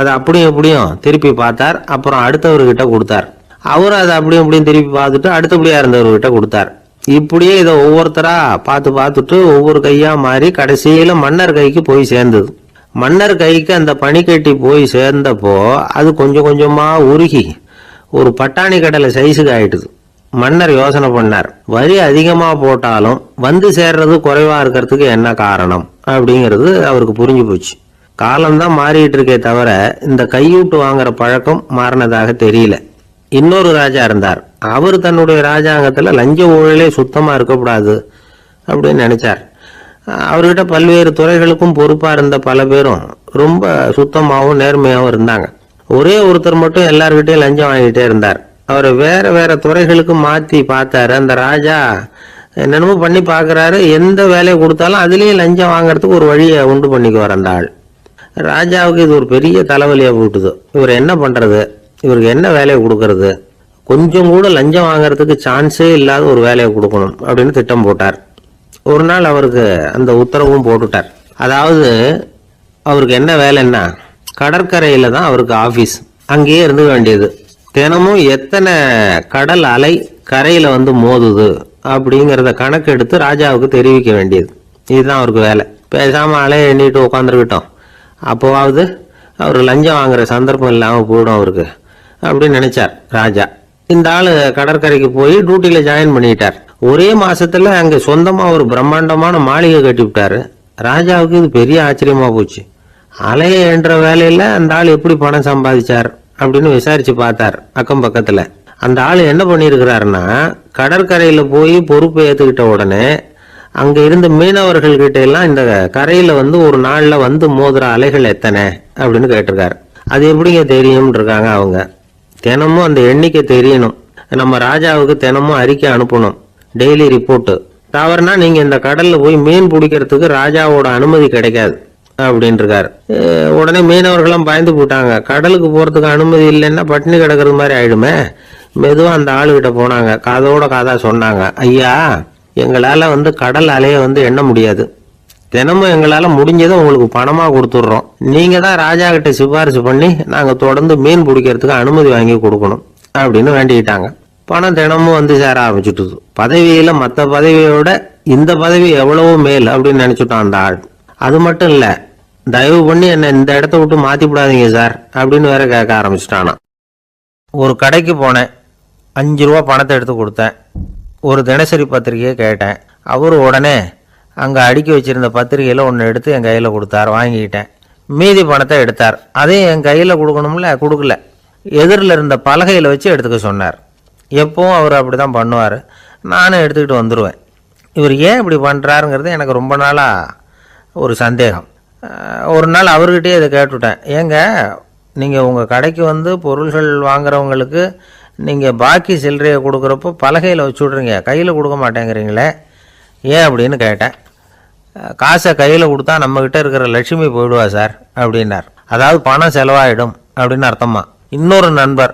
அதை அப்படியும் எப்படியும் திருப்பி பார்த்தார். அப்புறம் அடுத்தவர்கிட்ட கொடுத்தார். அவர் அதை அப்படியும் எப்படியும் திருப்பி பார்த்துட்டு அடுத்தபடியா இருந்தவர்கிட்ட கொடுத்தார். இப்படியே இதை ஒவ்வொருத்தரா பார்த்துட்டு ஒவ்வொரு கையா மாறி கடைசியில மன்னர் கைக்கு போய் சேர்ந்தது. மன்னர் கைக்கு அந்த பனிக்கட்டி போய் சேர்ந்தப்போ அது கொஞ்சம் கொஞ்சமா உருகி ஒரு பட்டாணி கடலை சைஸுக்கு ஆயிட்டுது. மன்னர் யோசனை பண்ணார், வரி அதிகமா போட்டாலும் வந்து சேர்றது குறைவா இருக்கிறதுக்கு என்ன காரணம் அப்படிங்கிறது அவருக்கு புரிஞ்சு போச்சு. காலம்தான் மாறிட்டு இருக்கே தவிர இந்த கையூட்டு வாங்குற பழக்கம் மாறினதாக தெரியல. இன்னொரு ராஜா இருந்தார். அவர் தன்னுடைய ராஜாங்கத்துல லஞ்ச ஊழலே சுத்தமா இருக்கக்கூடாது அப்படின்னு நினைச்சார். அவர்கிட்ட பல்வேறு துறைகளுக்கும் பொறுப்பா இருந்த பல பேரும் ரொம்ப சுத்தமாகவும் நேர்மையாகவும் இருந்தாங்க. ஒரே ஒருத்தர் மட்டும் எல்லார்கிட்டையும் லஞ்சம் வாங்கிட்டே இருந்தார். அவரை வேற வேற துறைகளுக்கு மாத்தி பார்த்தாரு. அந்த ராஜா என்னென்னமோ பண்ணி பார்க்கறாரு. எந்த வேலையை கொடுத்தாலும் அதுலயும் லஞ்சம் வாங்கறதுக்கு ஒரு வழியை உண்டு பண்ணிக்குவார் அந்த ஆள். ராஜாவுக்கு இது ஒரு பெரிய தலைவலியா போட்டுது. இவர் என்ன பண்றது, இவருக்கு என்ன வேலையை கொடுக்கறது, கொஞ்சம் கூட லஞ்சம் வாங்கறதுக்கு சான்ஸே இல்லாத ஒரு வேலையை கொடுக்கணும் அப்படின்னு திட்டம் போட்டார். ஒரு நாள் அவருக்கு அந்த உத்தரவும் போட்டுட்டார். அதாவது அவருக்கு என்ன வேலைன்னா, கடற்கரையில தான் அவருக்கு ஆபீஸ், அங்கேயே இருந்துக்க வேண்டியது. தினமும் எத்தனை கடல் அலை கரையில வந்து மோதுது அப்படிங்கிறத கணக்கு எடுத்து ராஜாவுக்கு தெரிவிக்க வேண்டியது. இதுதான் அவருக்கு வேலை. பேசாம அலையை எண்ணிட்டு உட்காந்துருக்கிட்டோம், அப்போவாவது அவர் லஞ்சம் வாங்குற சந்தர்ப்பம் இல்லாமல் போயிடும் அவருக்கு அப்படின்னு நினைச்சார் ராஜா. இந்த ஆளு கடற்கரைக்கு போய் டியூட்டியில ஜாயின் பண்ணிட்டார். ஒரே மாசத்துல அங்க சொந்தமா ஒரு பிரம்மாண்டமான மாளிகை கட்டி விட்டாரு. ராஜாவுக்கு இது பெரிய ஆச்சரியமா போச்சு. அலைய என்ற வேலையில அந்த ஆள் எப்படி பணம் சம்பாதிச்சார் அப்படின்னு விசாரிச்சு பார்த்தார் அக்கம் பக்கத்துல. அந்த ஆள் என்ன பண்ணிருக்கிறாருன்னா, கடற்கரையில போய் பொறுப்பு ஏத்துக்கிட்ட உடனே அங்க இருந்த மீனவர்கள் கிட்ட எல்லாம் இந்த கரையில வந்து ஒரு நாள்ல வந்து மோதுற அலைகள் எத்தனை அப்படின்னு கேட்டிருக்காரு. அது எப்படிங்க தெரியும்னு இருக்காங்க அவங்க. தினமும் அந்த எண்ணிக்கை தெரியணும். நம்ம ராஜாவுக்கு தினமும் அறிக்கை அனுப்பணும், டெய்லி ரிப்போர்ட்டு. தவறுனா நீங்க இந்த கடல்ல போய் மீன் பிடிக்கிறதுக்கு ராஜாவோட அனுமதி கிடைக்காது அப்படின்னு இருக்காரு. உடனே மீனவர்களும் பயந்து போட்டாங்க. கடலுக்கு போறதுக்கு அனுமதி இல்லைன்னா பட்டினி கிடக்கிறது மாதிரி ஆயிடுமே. மெதுவா அந்த ஆளுகிட்ட போனாங்க, காதோட காதா சொன்னாங்க, ஐயா, எங்களால வந்து கடல் அலைய வந்து எண்ண முடியாது. தினமும் எங்களால முடிஞ்சதை உங்களுக்கு பணமா கொடுத்துடுறோம். நீங்க தான் ராஜா கிட்ட சிபாரிசு பண்ணி நாங்க தொடர்ந்து மீன் பிடிக்கிறதுக்கு அனுமதி வாங்கி கொடுக்கணும் அப்படின்னு வேண்டிக்கிட்டாங்க. பணம் தினமும் வந்து சேர ஆரம்பிச்சுட்டுது. பதவியில மற்ற பதவியோட இந்த பதவி எவ்வளவோ மேல் அப்படின்னு நினைச்சுட்டான் அந்த ஆள். அது மட்டும் இல்ல, தயவு பண்ணி என்ன இந்த இடத்த விட்டு மாத்தி விடாதீங்க சார் அப்படின்னு வேற கேட்க ஆரம்பிச்சுட்டானா. ஒரு கடைக்கு போனேன், 5 ரூபா பணத்தை எடுத்து கொடுத்தேன். ஒரு தினசரி பத்திரிகையை கேட்டேன். அவரு உடனே அங்கே அடுக்கி வச்சிருந்த பத்திரிகையில் ஒன்று எடுத்து என் கையில் கொடுத்தார், வாங்கிக்கிட்டேன். மீதி பணத்தை எடுத்தார், அதையும் என் கையில் கொடுக்கணும்ல, கொடுக்கல. எதிரில் இருந்த பலகையில் வச்சு எடுத்துக்க சொன்னார். எப்பவும் அவர் அப்படி தான் பண்ணுவார். நானும் எடுத்துக்கிட்டு வந்துடுவேன். இவர் ஏன் இப்படி பண்ணுறாருங்கிறது எனக்கு ரொம்ப நாளாக ஒரு சந்தேகம். ஒரு நாள் அவர்கிட்டயே இதை கேட்டுவிட்டேன். ஏங்க, நீங்கள் உங்கள் கடைக்கு வந்து பொருள்கள் வாங்குறவங்களுக்கு நீங்கள் பாக்கி சில்லறையை கொடுக்குறப்போ பலகையில் வச்சு விட்றீங்க, கையில் கொடுக்க மாட்டேங்கிறீங்களே, ஏன் அப்படின்னு கேட்டேன். காசை கையில் கொடுத்தா நம்மக்கிட்ட இருக்கிற லட்சுமி போயிடுவா சார் அப்படின்னார். அதாவது பணம் செலவாயிடும் அப்படின்னு அர்த்தமா. இன்னொரு நண்பர்,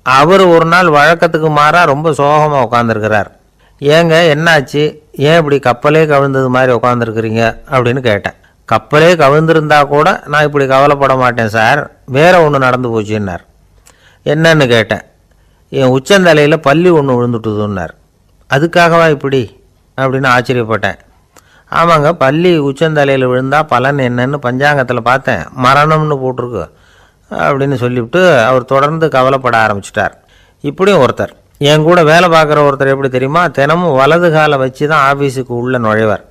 அவர் ஒரு நாள் வழக்கத்துக்கு மாறா ரொம்ப சோகமாக உட்காந்துருக்கிறார். ஏங்க என்னாச்சு, ஏன் இப்படி கப்பலே கவிழ்ந்தது மாதிரி உட்காந்துருக்குறீங்க அப்படின்னு கேட்டேன். கப்பலே கவிழ்ந்திருந்தா கூட நான் இப்படி கவலைப்பட மாட்டேன் சார், வேற ஒன்று நடந்து போச்சுன்னார். என்னன்னு கேட்டேன். என் உச்சந்தலையில் பள்ளி ஒன்று விழுந்துட்டுதுன்னார். அதுக்காகவா இப்படி அப்படின்னு ஆச்சரியப்பட்டேன். ஆமாங்க, பள்ளி உச்சந்தலையில் விழுந்தா பலன் என்னன்னு பஞ்சாங்கத்தில் பார்த்தேன், மரணம்னு போட்டிருக்கு அப்படின்னு சொல்லிவிட்டு அவர் தொடர்ந்து கவலைப்பட ஆரம்பிச்சிட்டார். இப்படியும் ஒருத்தர், என் கூட வேலை பார்க்குற ஒருத்தர் எப்படி தெரியுமா, தினமும் வலது காலை வச்சு தான் ஆஃபீஸுக்கு உள்ள நுழைவார்.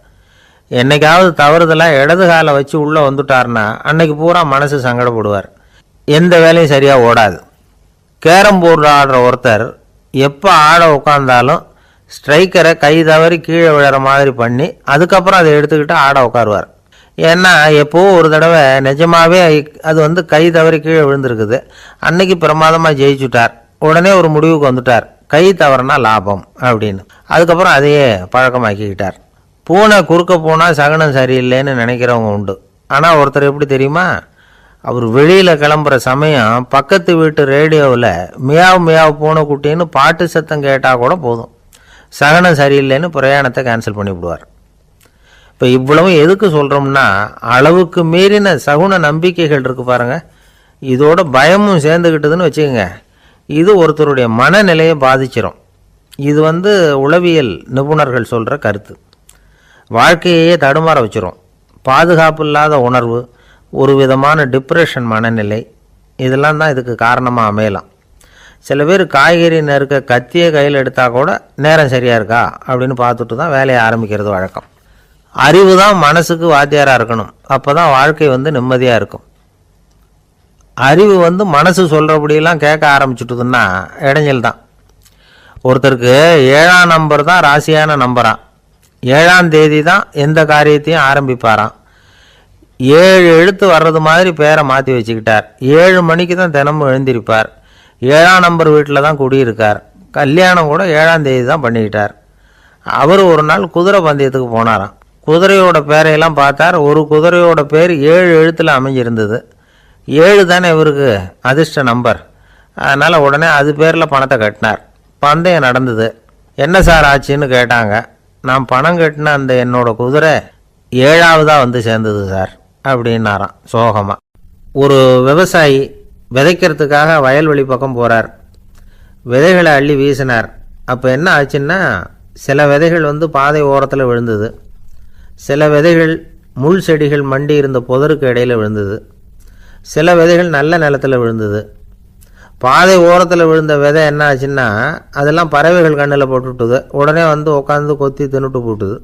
என்னைக்காவது தவறுதலாக இடது காலை வச்சு உள்ளே வந்துட்டார்னா அன்னைக்கு பூரா மனசு சங்கடப்படுவார். எந்த வேலையும் சரியாக ஓடாது. கேரம் போர்டு ஆடுற ஒருத்தர் எப்போ ஆட உட்காந்தாலும் ஸ்ட்ரைக்கரை கை தவறி கீழே விழுற மாதிரி பண்ணி அதுக்கப்புறம் அதை எடுத்துக்கிட்டு ஆட உட்காருவார். ஏன்னா எப்போவோ ஒரு தடவை நிஜமாகவே அது கை தவறி கீழே விழுந்திருக்குது. அன்னைக்கு பிரமாதமாக ஜெயிச்சுட்டார். உடனே ஒரு முடிவுக்கு வந்துட்டார், கை தவறுனா லாபம் அப்படின்னு. அதுக்கப்புறம் அதையே பழக்கமாக்கிக்கிட்டார். பூனை குறுக்க போனால் சகனம் சரியில்லைன்னு நினைக்கிறவங்க உண்டு. ஆனால் ஒருத்தர் எப்படி தெரியுமா, அவர் வெளியில் கிளம்புற சமயம் பக்கத்து வீட்டு ரேடியோவில் மியாவ் மியாவ் பூனைக்குட்டின்னு பாட்டு சத்தம் கேட்டால் கூட போதும், சகனம் சரியில்லைன்னு பிரயாணத்தை கேன்சல் பண்ணிவிடுவார். இப்போ இவ்வளவு எதுக்கு சொல்கிறோம்னா, அளவுக்கு மீறின சகுன நம்பிக்கைகள் இருக்குது பாருங்கள், இதோட பயமும் சேர்ந்துக்கிட்டதுன்னு வச்சுக்கோங்க, இது ஒருத்தருடைய மனநிலையை பாதிச்சிடும். இது உளவியல் நிபுணர்கள் சொல்கிற கருத்து. வாழ்க்கையே தடுமாற வச்சிரும். பாதுகாப்பு இல்லாத உணர்வு, ஒரு விதமான டிப்ரெஷன் மனநிலை, இதெல்லாம் தான் இதுக்கு காரணமாக அமையலாம். சில பேர் காய்கறி நறுக்க கத்தியை கையில் எடுத்தால் கூட நேரம் சரியாக இருக்கா அப்படின்னு பார்த்துட்டு தான் வேலையை ஆரம்பிக்கிறது வழக்கம். அறிவு தான் மனசுக்கு வாத்தியாராக இருக்கணும். அப்போ தான் வாழ்க்கை நிம்மதியாக இருக்கும். அறிவு மனசு சொல்கிறபடியெல்லாம் கேட்க ஆரம்பிச்சுட்டுதுன்னா இடைஞ்சல் தான். ஒருத்தருக்கு 7ஆம் நம்பர் தான் ராசியான நம்பரான். 7ஆம் தேதி தான் எந்த காரியத்தையும் ஆரம்பிப்பாராம். 7 எழுத்து வர்றது மாதிரி பேரை மாற்றி வச்சுக்கிட்டார். 7 மணிக்கு தான் தினமும் எழுந்திருப்பார். 7ஆம் நம்பர் வீட்டில் தான் குடியிருக்கார். கல்யாணம் கூட 7ஆம் தேதி தான் பண்ணிக்கிட்டார். அவர் ஒரு நாள் குதிரை பந்தயத்துக்கு போனாராம். குதிரையோட பேரையெல்லாம் பார்த்தார். ஒரு குதிரையோட பேர் 7 எழுத்தில் அமைஞ்சிருந்தது. 7 தானே இவருக்கு அதிர்ஷ்ட நம்பர். அதனால் உடனே அது பேரில் பணத்தை கட்டினார். பந்தயம் நடந்தது. என்ன சார் ஆச்சுன்னு கேட்டாங்க. நான் பணம் கட்டின அந்த என்னோட குதிரை 7ஆவதாக சேர்ந்தது சார் அப்படின்னாராம் சோகமாக. ஒரு விவசாயி விதைக்கிறதுக்காக வயல்வெளி பக்கம் போகிறார். விதைகளை அள்ளி வீசினார். அப்போ என்ன ஆச்சுன்னா, சில விதைகள் பாதை ஓரத்தில் விழுந்தது. சில விதைகள் முள் செடிகள் மண்டி இருந்த புதருக்கு இடையில் விழுந்தது. சில விதைகள் நல்ல நிலத்தில் விழுந்தது. பாதை ஓரத்தில் விழுந்த விதை என்ன ஆச்சுன்னா, அதெல்லாம் பறவைகள் கண்ணில் போட்டுவிட்டுது. உடனே உட்காந்து கொத்தி தின்னுட்டு போட்டுது.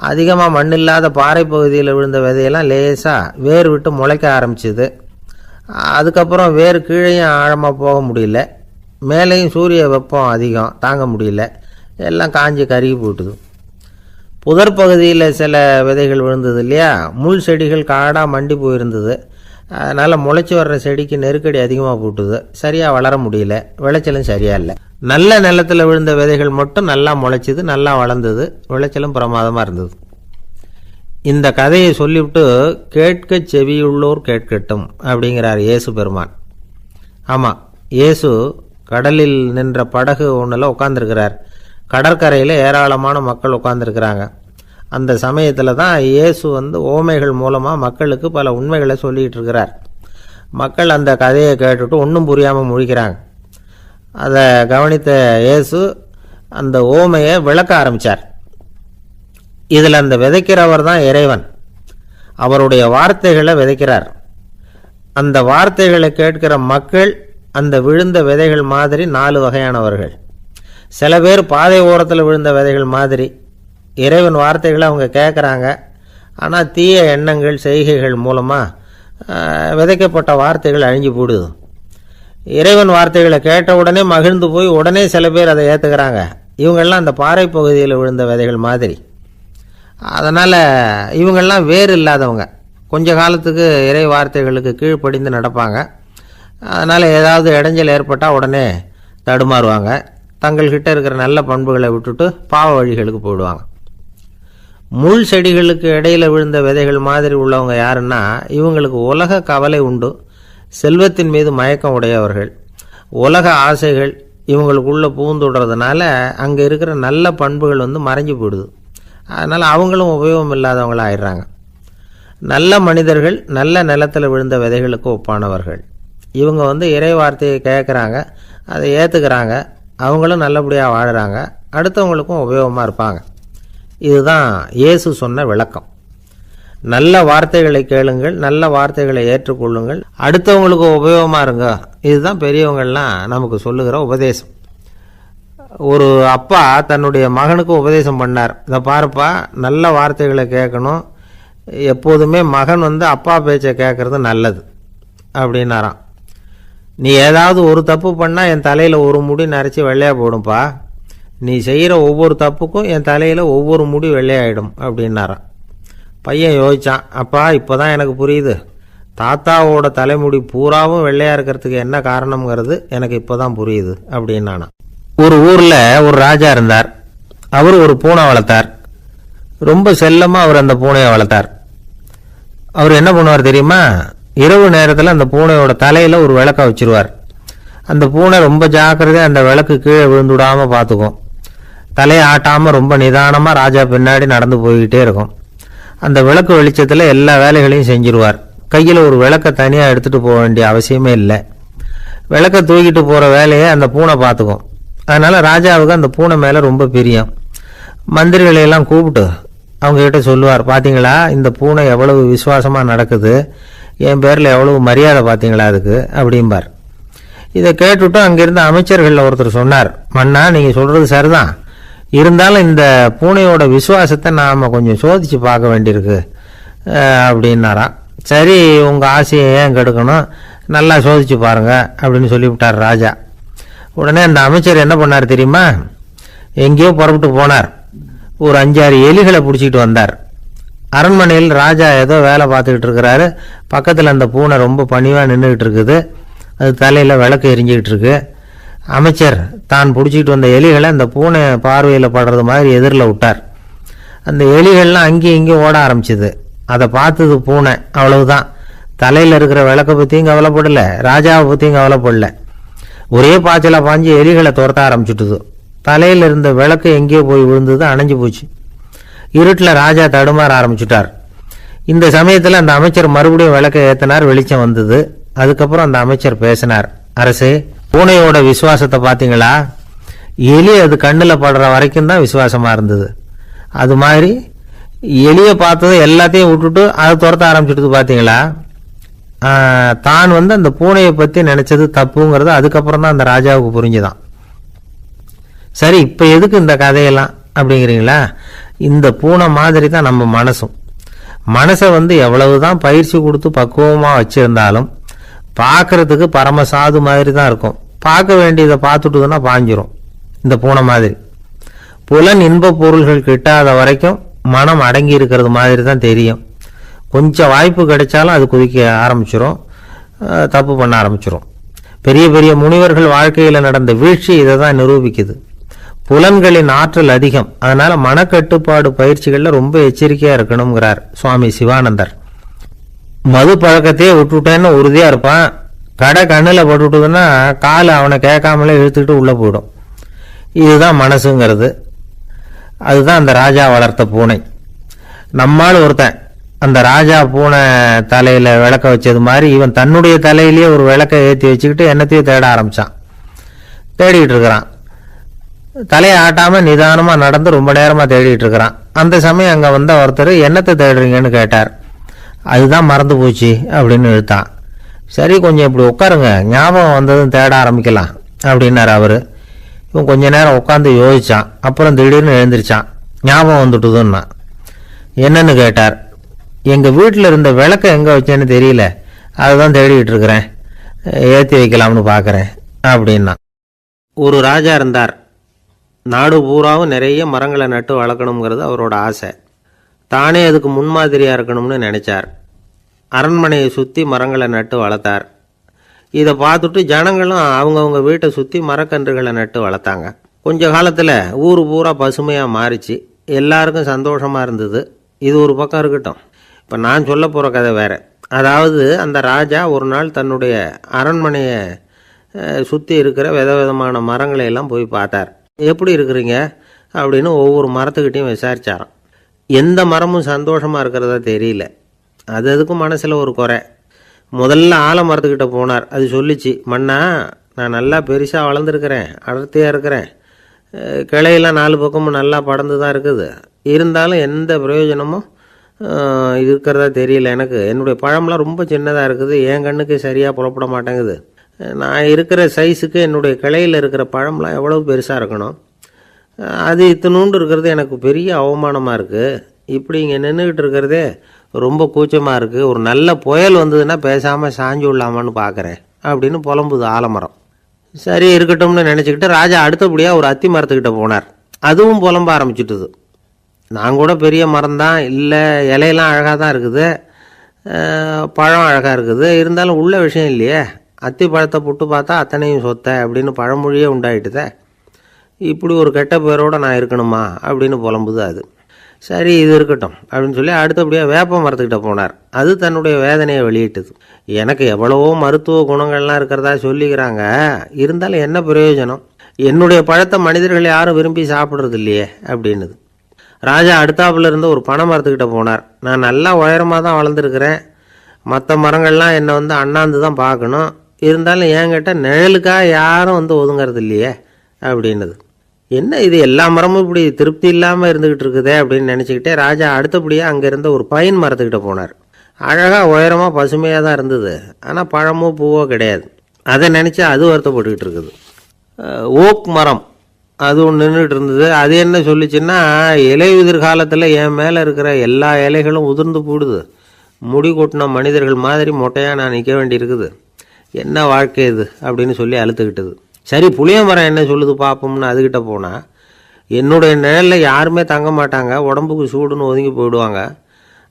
அதிகமாக மண் இல்லாத பாறை பகுதியில் விழுந்த விதையெல்லாம் லேசாக வேர் விட்டு முளைக்க ஆரம்பிச்சுது. அதுக்கப்புறம் வேர் கீழேயும் ஆழமாக போக முடியல, மேலேயும் சூரிய வெப்பம் அதிகம் தாங்க முடியல, எல்லாம் காஞ்சி கருகி போட்டுது. புதர் பகுதியில் சில விதைகள் விழுந்தது இல்லையா, முள் செடிகள் காடாக மண்டி போயிருந்தது. அதனால் முளைச்சி வர்ற செடிக்கு நெருக்கடி அதிகமாக போட்டுது. சரியாக வளர முடியல, விளைச்சலும் சரியாக இல்லை. நல்ல நிலத்தில் விழுந்த விதைகள் மட்டும் நல்லா முளைச்சிது, நல்லா வளர்ந்தது, விளைச்சலும் பிரமாதமாக இருந்தது. இந்த கதையை சொல்லிவிட்டு கேட்க செவியுள்ளோர் கேட்கட்டும் அப்படிங்கிறார் இயேசு பெருமான். ஆமாம், இயேசு கடலில் நின்ற படகு ஒன்றில் உட்காந்துருக்கிறார். கடற்கரையில் ஏராளமான மக்கள் உட்காந்துருக்கிறாங்க. அந்த சமயத்தில் தான் இயேசு ஓமைகள் மூலமாக மக்களுக்கு பல உண்மைகளை சொல்லிகிட்டு இருக்கிறார். மக்கள் அந்த கதையை கேட்டுட்டு ஒன்றும் புரியாமல் முழிக்கிறாங்க. அதை கவனித்த இயேசு அந்த ஓமையை விளக்க ஆரம்பித்தார். இதில் அந்த விதைக்கிறவர் தான் இறைவன். அவருடைய வார்த்தைகளை விதைக்கிறார். அந்த வார்த்தைகளை கேட்கிற மக்கள் அந்த விழுந்த விதைகள் மாதிரி 4 வகையானவர்கள். சில பேர் பாதை ஓரத்தில் விழுந்த விதைகள் மாதிரி. இறைவன் வார்த்தைகளை அவங்க கேட்குறாங்க. ஆனால் தீய எண்ணங்கள் செய்கைகள் மூலமாக விதைக்கப்பட்ட வார்த்தைகள் அழிஞ்சு போடுது. இறைவன் வார்த்தைகளை கேட்ட உடனே மகிழ்ந்து போய் உடனே சில பேர் அதை ஏற்றுக்கிறாங்க. இவங்கெல்லாம் அந்த பாறை பகுதியில் விழுந்த விதைகள் மாதிரி. அதனால் இவங்கெல்லாம் வேறு இல்லாதவங்க. கொஞ்ச காலத்துக்கு இறை வார்த்தைகளுக்கு கீழ்ப்படிந்து நடப்பாங்க. அதனால் ஏதாவது இடைஞ்சல் ஏற்பட்டால் உடனே தடுமாறுவாங்க. தங்கள்கிட்ட இருக்கிற நல்ல பண்புகளை விட்டுட்டு பாவ வழிகளுக்கு போயிடுவாங்க. முள் செடிகளுக்கு இடையில் விழுந்த விதைகள் மாதிரி உள்ளவங்க யாருன்னா, இவங்களுக்கு உலக கவலை உண்டு, செல்வத்தின் மீது மயக்கம் உடையவர்கள். உலக ஆசைகள் இவங்களுக்குள்ளே பூந்துடுறதுனால அங்கே இருக்கிற நல்ல பண்புகள் மறைஞ்சு போயிடுது. அதனால் அவங்களும் உபயோகம் இல்லாதவங்களாக ஆயிடுறாங்க. நல்ல மனிதர்கள் நல்ல நிலத்தில் விழுந்த விதைகளுக்கு ஒப்பானவர்கள். இவங்க இறை வார்த்தையை கேட்குறாங்க, அதை ஏற்றுக்கிறாங்க, அவங்களும் நல்லபடியாக வாழுறாங்க, அடுத்தவங்களுக்கும் உபயோகமாக இருப்பாங்க. இதுதான் இயேசு சொன்ன விளக்கம். நல்ல வார்த்தைகளை கேளுங்கள், நல்ல வார்த்தைகளை ஏற்றுக்கொள்ளுங்கள், அடுத்தவங்களுக்கு உபயோகமாக இருங்க. இதுதான் பெரியவங்கள்லாம் நமக்கு சொல்லுகிற உபதேசம். ஒரு அப்பா தன்னுடைய மகனுக்கு உபதேசம் பண்ணார். இதை பாருப்பா, நல்ல வார்த்தைகளை கேட்கணும், எப்போதுமே மகன் அப்பா பேச்சை கேட்கறது நல்லது அப்படின்னாராம். நீ ஏதாவது ஒரு தப்பு பண்ணால் என் தலையில் ஒரு முடி நரைச்சி வெள்ளையாக போடும்பா, நீ செய்கிற ஒவ்வொரு தப்புக்கும் என் தலையில் ஒவ்வொரு முடி வெள்ளையாயிடும் அப்படின்னாராம். பையன் யோசிச்சான், அப்பா இப்போ தான் எனக்கு புரியுது, தாத்தாவோட தலைமுடி பூராவும் வெள்ளையாக இருக்கிறதுக்கு என்ன காரணம்ங்கிறது எனக்கு இப்போ தான் புரியுது அப்படின்னானா. ஒரு ஊரில் ஒரு ராஜா இருந்தார். அவர் ஒரு பூனை வளர்த்தார். ரொம்ப செல்லமாக அவர் அந்த பூனையை வளர்த்தார். அவர் என்ன பண்ணுவார் தெரியுமா? இரவு நேரத்தில் அந்த பூனையோட தலையில் ஒரு விளக்க வச்சிருவார். அந்த பூனை ரொம்ப ஜாக்கிரதையாக அந்த விளக்கு கீழே விழுந்துடாமல் பார்த்துக்கும். தலையை ஆட்டாமல் ரொம்ப நிதானமாக ராஜா பின்னாடி நடந்து போய்கிட்டே இருக்கும். அந்த விளக்கு வெளிச்சத்தில் எல்லா வேலைகளையும் செஞ்சிருவார். கையில் ஒரு விளக்கை தனியாக எடுத்துகிட்டு போக வேண்டிய அவசியமே இல்லை. விளக்கை தூக்கிட்டு போகிற வேலையை அந்த பூனை பார்த்துக்கும். அதனால் ராஜாவுக்கு அந்த பூனை மேலே ரொம்ப பிரியம். மந்திரிகளையெல்லாம் கூப்பிட்டு அவங்ககிட்ட சொல்லுவார், பார்த்தீங்களா இந்த பூனை எவ்வளவு விசுவாசமாக நடக்குது, என் பேரில் எவ்வளவு மரியாதை பார்த்தீங்களா அதுக்கு அப்படிம்பார். இதை கேட்டுவிட்டு அங்கிருந்த அமைச்சர்களில் ஒருத்தர் சொன்னார், மன்னா நீங்கள் சொல்கிறது சரிதான், இருந்தாலும் இந்த பூனையோட விசுவாசத்தை நாம் கொஞ்சம் சோதித்து பார்க்க வேண்டியிருக்கு அப்படின்னாராம். சரி, உங்கள் ஆசையை ஏன் கெடுக்கணும், நல்லா சோதிச்சு பாருங்க அப்படின்னு சொல்லிவிட்டார் ராஜா. உடனே அந்த அமைச்சர் என்ன பண்ணார் தெரியுமா? எங்கேயோ புறப்பட்டு போனார். ஒரு 5-6 எலிகளை பிடிச்சிட்டு வந்தார். அரண்மனையில் ராஜா ஏதோ வேலை பார்த்துக்கிட்டு இருக்கிறாரு. பக்கத்தில் அந்த பூனை ரொம்ப பணிவாக நின்றுக்கிட்டு இருக்குது. அது தலையில் விளக்கு எரிஞ்சிக்கிட்டு இருக்கு. அமைச்சர் தான் பிடிச்சிட்டு வந்த எலிகளை அந்த பூனை பார்வையில் படுறது மாதிரி எதிரில் விட்டார். அந்த எலிகள்லாம் அங்கேயும் இங்கேயும் ஓட ஆரம்பிச்சுது. அதை பார்த்தது பூனை. அவ்வளவுதான். தலையில் இருக்கிற விளக்கை பற்றியும் கவலைப்படலை, ராஜாவை பற்றியும் கவலைப்படல. ஒரே பாய்ச்சலாக பாஞ்சு எலிகளை துரத்த ஆரம்பிச்சுட்டுது. தலையில் இருந்த விளக்கு எங்கேயோ போய் விழுந்தது, அணைஞ்சு போச்சு. இருட்டில் ராஜா தடுமாற ஆரம்பிச்சுட்டார். இந்த சமயத்தில் அந்த அமைச்சர் மறுபடியும் விளக்கை ஏற்றினார். வெளிச்சம் வந்தது. அதுக்கப்புறம் அந்த அமைச்சர் பேசினார், அரசே, பூனையோட விசுவாசத்தை பார்த்தீங்களா? எலி அது கண்ணில் படுற வரைக்கும் தான் விசுவாசமாக இருந்தது. அது மாதிரி எலியை பார்த்தது எல்லாத்தையும் விட்டுட்டு அதை துரத்த ஆரம்பிச்சுட்டு பார்த்தீங்களா? தான் அந்த பூனையை பற்றி நினைச்சது தப்புங்கிறது அதுக்கப்புறம் தான் அந்த ராஜாவுக்கு புரிஞ்சுதான். சரி, இப்போ எதுக்கு இந்த கதையெல்லாம் அப்படிங்கிறீங்களா? இந்த பூனை மாதிரி தான் நம்ம மனசும். மனசை எவ்வளவுதான் பயிற்சி கொடுத்து பக்குவமாக வச்சிருந்தாலும் பார்க்கறதுக்கு பரமசாது மாதிரி தான் இருக்கும். பார்க்க வேண்டியதை பார்த்துட்டுதுன்னா பாஞ்சிரும். இந்த பூனை மாதிரி புலன் இன்ப பொருள்கள் கிட்டாத வரைக்கும் மனம் அடங்கி இருக்கிறது மாதிரி தான் தெரியும். கொஞ்சம் வாய்ப்பு கிடைச்சாலும் அது குதிக்க ஆரம்பிச்சிரும், தப்பு பண்ண ஆரம்பிச்சிரும். பெரிய பெரிய முனிவர்கள் வாழ்க்கையில் நடந்த வீழ்ச்சி இதை தான் நிரூபிக்குது. புலன்களின் ஆற்றல் அதிகம். அதனால மனக்கட்டுப்பாடு பயிற்சிகளில் ரொம்ப எச்சரிக்கையாக இருக்கணுங்கிறார் சுவாமி சிவானந்தர். மது பழக்கத்தையே விட்டுவிட்டேன்னு உறுதியாக இருப்பான். கடை கண்ணில் பட்டுவிட்டதுன்னா கால் அவனை கேட்காமலே இழுத்துக்கிட்டு உள்ளே போயிடும். இதுதான் மனசுங்கிறது. அதுதான் அந்த ராஜா வளர்த்த பூனை. நம்மால் ஒருத்தன் அந்த ராஜா பூனை தலையில் விளக்க வச்சது மாதிரி இவன் தன்னுடைய தலையிலேயே ஒரு விளக்கை ஏற்றி வச்சுக்கிட்டு என்னத்தையும் தேட ஆரம்பித்தான். தேடிக்கிட்டு இருக்கிறான். தலையை ஆட்டாமல் நிதானமாக நடந்து ரொம்ப நேரமாக தேடிட்டு இருக்கிறான். அந்த சமயம் அங்கே வந்த ஒருத்தர், என்னத்தை தேடுறீங்கன்னு கேட்டார். அதுதான் மறந்து போச்சு அப்படின்னு இழுத்தான். சரி, கொஞ்சம் இப்படி உட்காருங்க, ஞாபகம் வந்ததும் தேட ஆரம்பிக்கலாம் அப்படின்னார் அவர். இவன் கொஞ்ச நேரம் உட்காந்து யோசிச்சான். அப்புறம் திடீர்னு எழுந்திரிச்சான். ஞாபகம் வந்துட்டுதுன்னா. என்னன்னு கேட்டார். எங்கள் வீட்டில் இருந்த விளக்கை எங்கே வச்சேன்னு தெரியல, அதை தான் தேடிக்கிட்டு இருக்கிறேன், ஏற்றி வைக்கலாம்னு பார்க்குறேன் அப்படின்னா. ஒரு ராஜா இருந்தார். நாடு பூராவும் நிறைய மரங்களை நட்டு வளர்க்கணுங்கிறது அவரோட ஆசை. தானே அதுக்கு முன்மாதிரியாக இருக்கணும்னு நினைச்சார். அரண்மனையை சுற்றி மரங்களை நட்டு வளர்த்தார். இதை பார்த்துட்டு ஜனங்களும் அவங்கவுங்க வீட்டை சுற்றி மரக்கன்றுகளை நட்டு வளர்த்தாங்க. கொஞ்ச காலத்தில் ஊர் பூரா பசுமையாக மாறிச்சு. எல்லாருக்கும் சந்தோஷமாக இருந்தது. இது ஒரு பக்கம் இருக்கட்டும். இப்போ நான் சொல்ல போகிற கதை வேறு. அதாவது அந்த ராஜா ஒரு நாள் தன்னுடைய அரண்மனையை சுற்றி இருக்கிற விதவிதமான மரங்களை எல்லாம் போய் பார்த்தார். எப்படி இருக்கிறீங்க அப்படின்னு ஒவ்வொரு மரத்துக்கிட்டையும் விசாரிச்சாராம். எந்த மரமும் சந்தோஷமாக இருக்கிறதா தெரியல. அதுக்கும் மனசில் ஒரு குறை. முதல்ல ஆலமரத்துக்கிட்ட போனார். அது சொல்லிச்சு, மண்ணா, நான் நல்லா பெருசாக வளர்ந்துருக்கிறேன், அடர்த்தியாக இருக்கிறேன், கிளையெல்லாம் 4 பக்கமும் நல்லா படர்ந்து தான் இருக்குது, இருந்தாலும் எந்த பிரயோஜனமும் இருக்கிறதா தெரியல எனக்கு. என்னுடைய பழம்லாம் ரொம்ப சின்னதாக இருக்குது, என் கண்ணுக்கு சரியாக புறப்பட மாட்டேங்குது. நான் இருக்கிற சைஸுக்கு என்னுடைய கிளையில் இருக்கிற பழம்லாம் எவ்வளோ பெருசாக இருக்கணும். அது இத்தினூண்டு இருக்கிறது எனக்கு பெரிய அவமானமாக இருக்குது. இப்படி இங்கே நின்றுக்கிட்டு இருக்கிறதே ரொம்ப கூச்சமாக இருக்குது. ஒரு நல்ல புயல் வந்ததுன்னா பேசாமல் சாஞ்சு விடலாமான்னு பார்க்குறேன் அப்படின்னு புலம்புது ஆலமரம். சரி இருக்கட்டும்னு நினச்சிக்கிட்டு ராஜா அடுத்தபடியாக ஒரு அத்தி மரத்துக்கிட்ட போனார். அதுவும் புலம்ப ஆரம்பிச்சுட்டுது. நான் கூட பெரிய மரம் தான், இல்லை இலையெல்லாம் அழகாக தான் இருக்குது, பழம் அழகாக இருக்குது, இருந்தாலும் உள்ள விஷயம் இல்லையே, அத்தி பழத்தை புட்டு பார்த்தா அத்தனையும் சொத்தை அப்படின்னு பழமொழியே உண்டாயிட்டுதே. இப்படி ஒரு கெட்ட பேரோடு நான் இருக்கணுமா அப்படின்னு புலம்புது அது. சரி இது இருக்கட்டும் அப்படின்னு சொல்லி அடுத்தபடியாக வேப்ப மரத்துக்கிட்ட போனார். அது தன்னுடைய வேதனையை வெளியிட்டது. எனக்கு எவ்வளவோ மருத்துவ குணங்கள்லாம் இருக்கிறதா சொல்லிக்கிறாங்க, இருந்தாலும் என்ன பிரயோஜனம், என்னுடைய பழத்தை மனிதர்கள் யாரும் விரும்பி சாப்பிட்றது இல்லையே அப்படின்னுது. ராஜா அடுத்தாப்புல இருந்து ஒரு பனை மரத்துக்கிட்ட போனார். நான் நல்லா உயரமாக தான் வளர்ந்துருக்கிறேன், மற்ற மரங்கள்லாம் என்னை அண்ணாந்து தான் பார்க்கணும், இருந்தாலும் என்கிட்ட நிழலுக்காக யாரும் ஒதுங்கிறது இல்லையே அப்படின்னுது. என்ன இது எல்லா மரமும் இப்படி திருப்தி இல்லாமல் இருந்துக்கிட்டு இருக்குதே அப்படின்னு நினச்சிக்கிட்டே ராஜா அடுத்தபடியாக அங்கே இருந்த ஒரு பைன் மரத்துக்கிட்ட போனார். அழகாக உயரமாக பசுமையாக தான் இருந்தது, ஆனால் பழமோ பூவோ கிடையாது. அதை நினச்சி அது வருத்தப்பட்டுக்கிட்டு இருக்குது. ஓக் மரம் அது ஒன்று நின்றுட்டு இருந்தது. அது என்ன சொல்லிச்சுன்னா, இலை உதிர் காலத்தில் என் மேலே இருக்கிற எல்லா இலைகளும் உதிர்ந்து போடுது, முடி கொட்டின மனிதர்கள் மாதிரி மொட்டையாக நான் நிற்க வேண்டியிருக்குது, என்ன வாழ்க்கை இது அப்படின்னு சொல்லி அழுத்துக்கிட்டது. சரி புளிய மரம் என்ன சொல்லுது பார்ப்போம்னு அதுக்கிட்ட போனால், என்னுடைய நிழலில் யாருமே தங்க மாட்டாங்க, உடம்புக்கு சூடுன்னு ஒதுங்கி போயிடுவாங்க,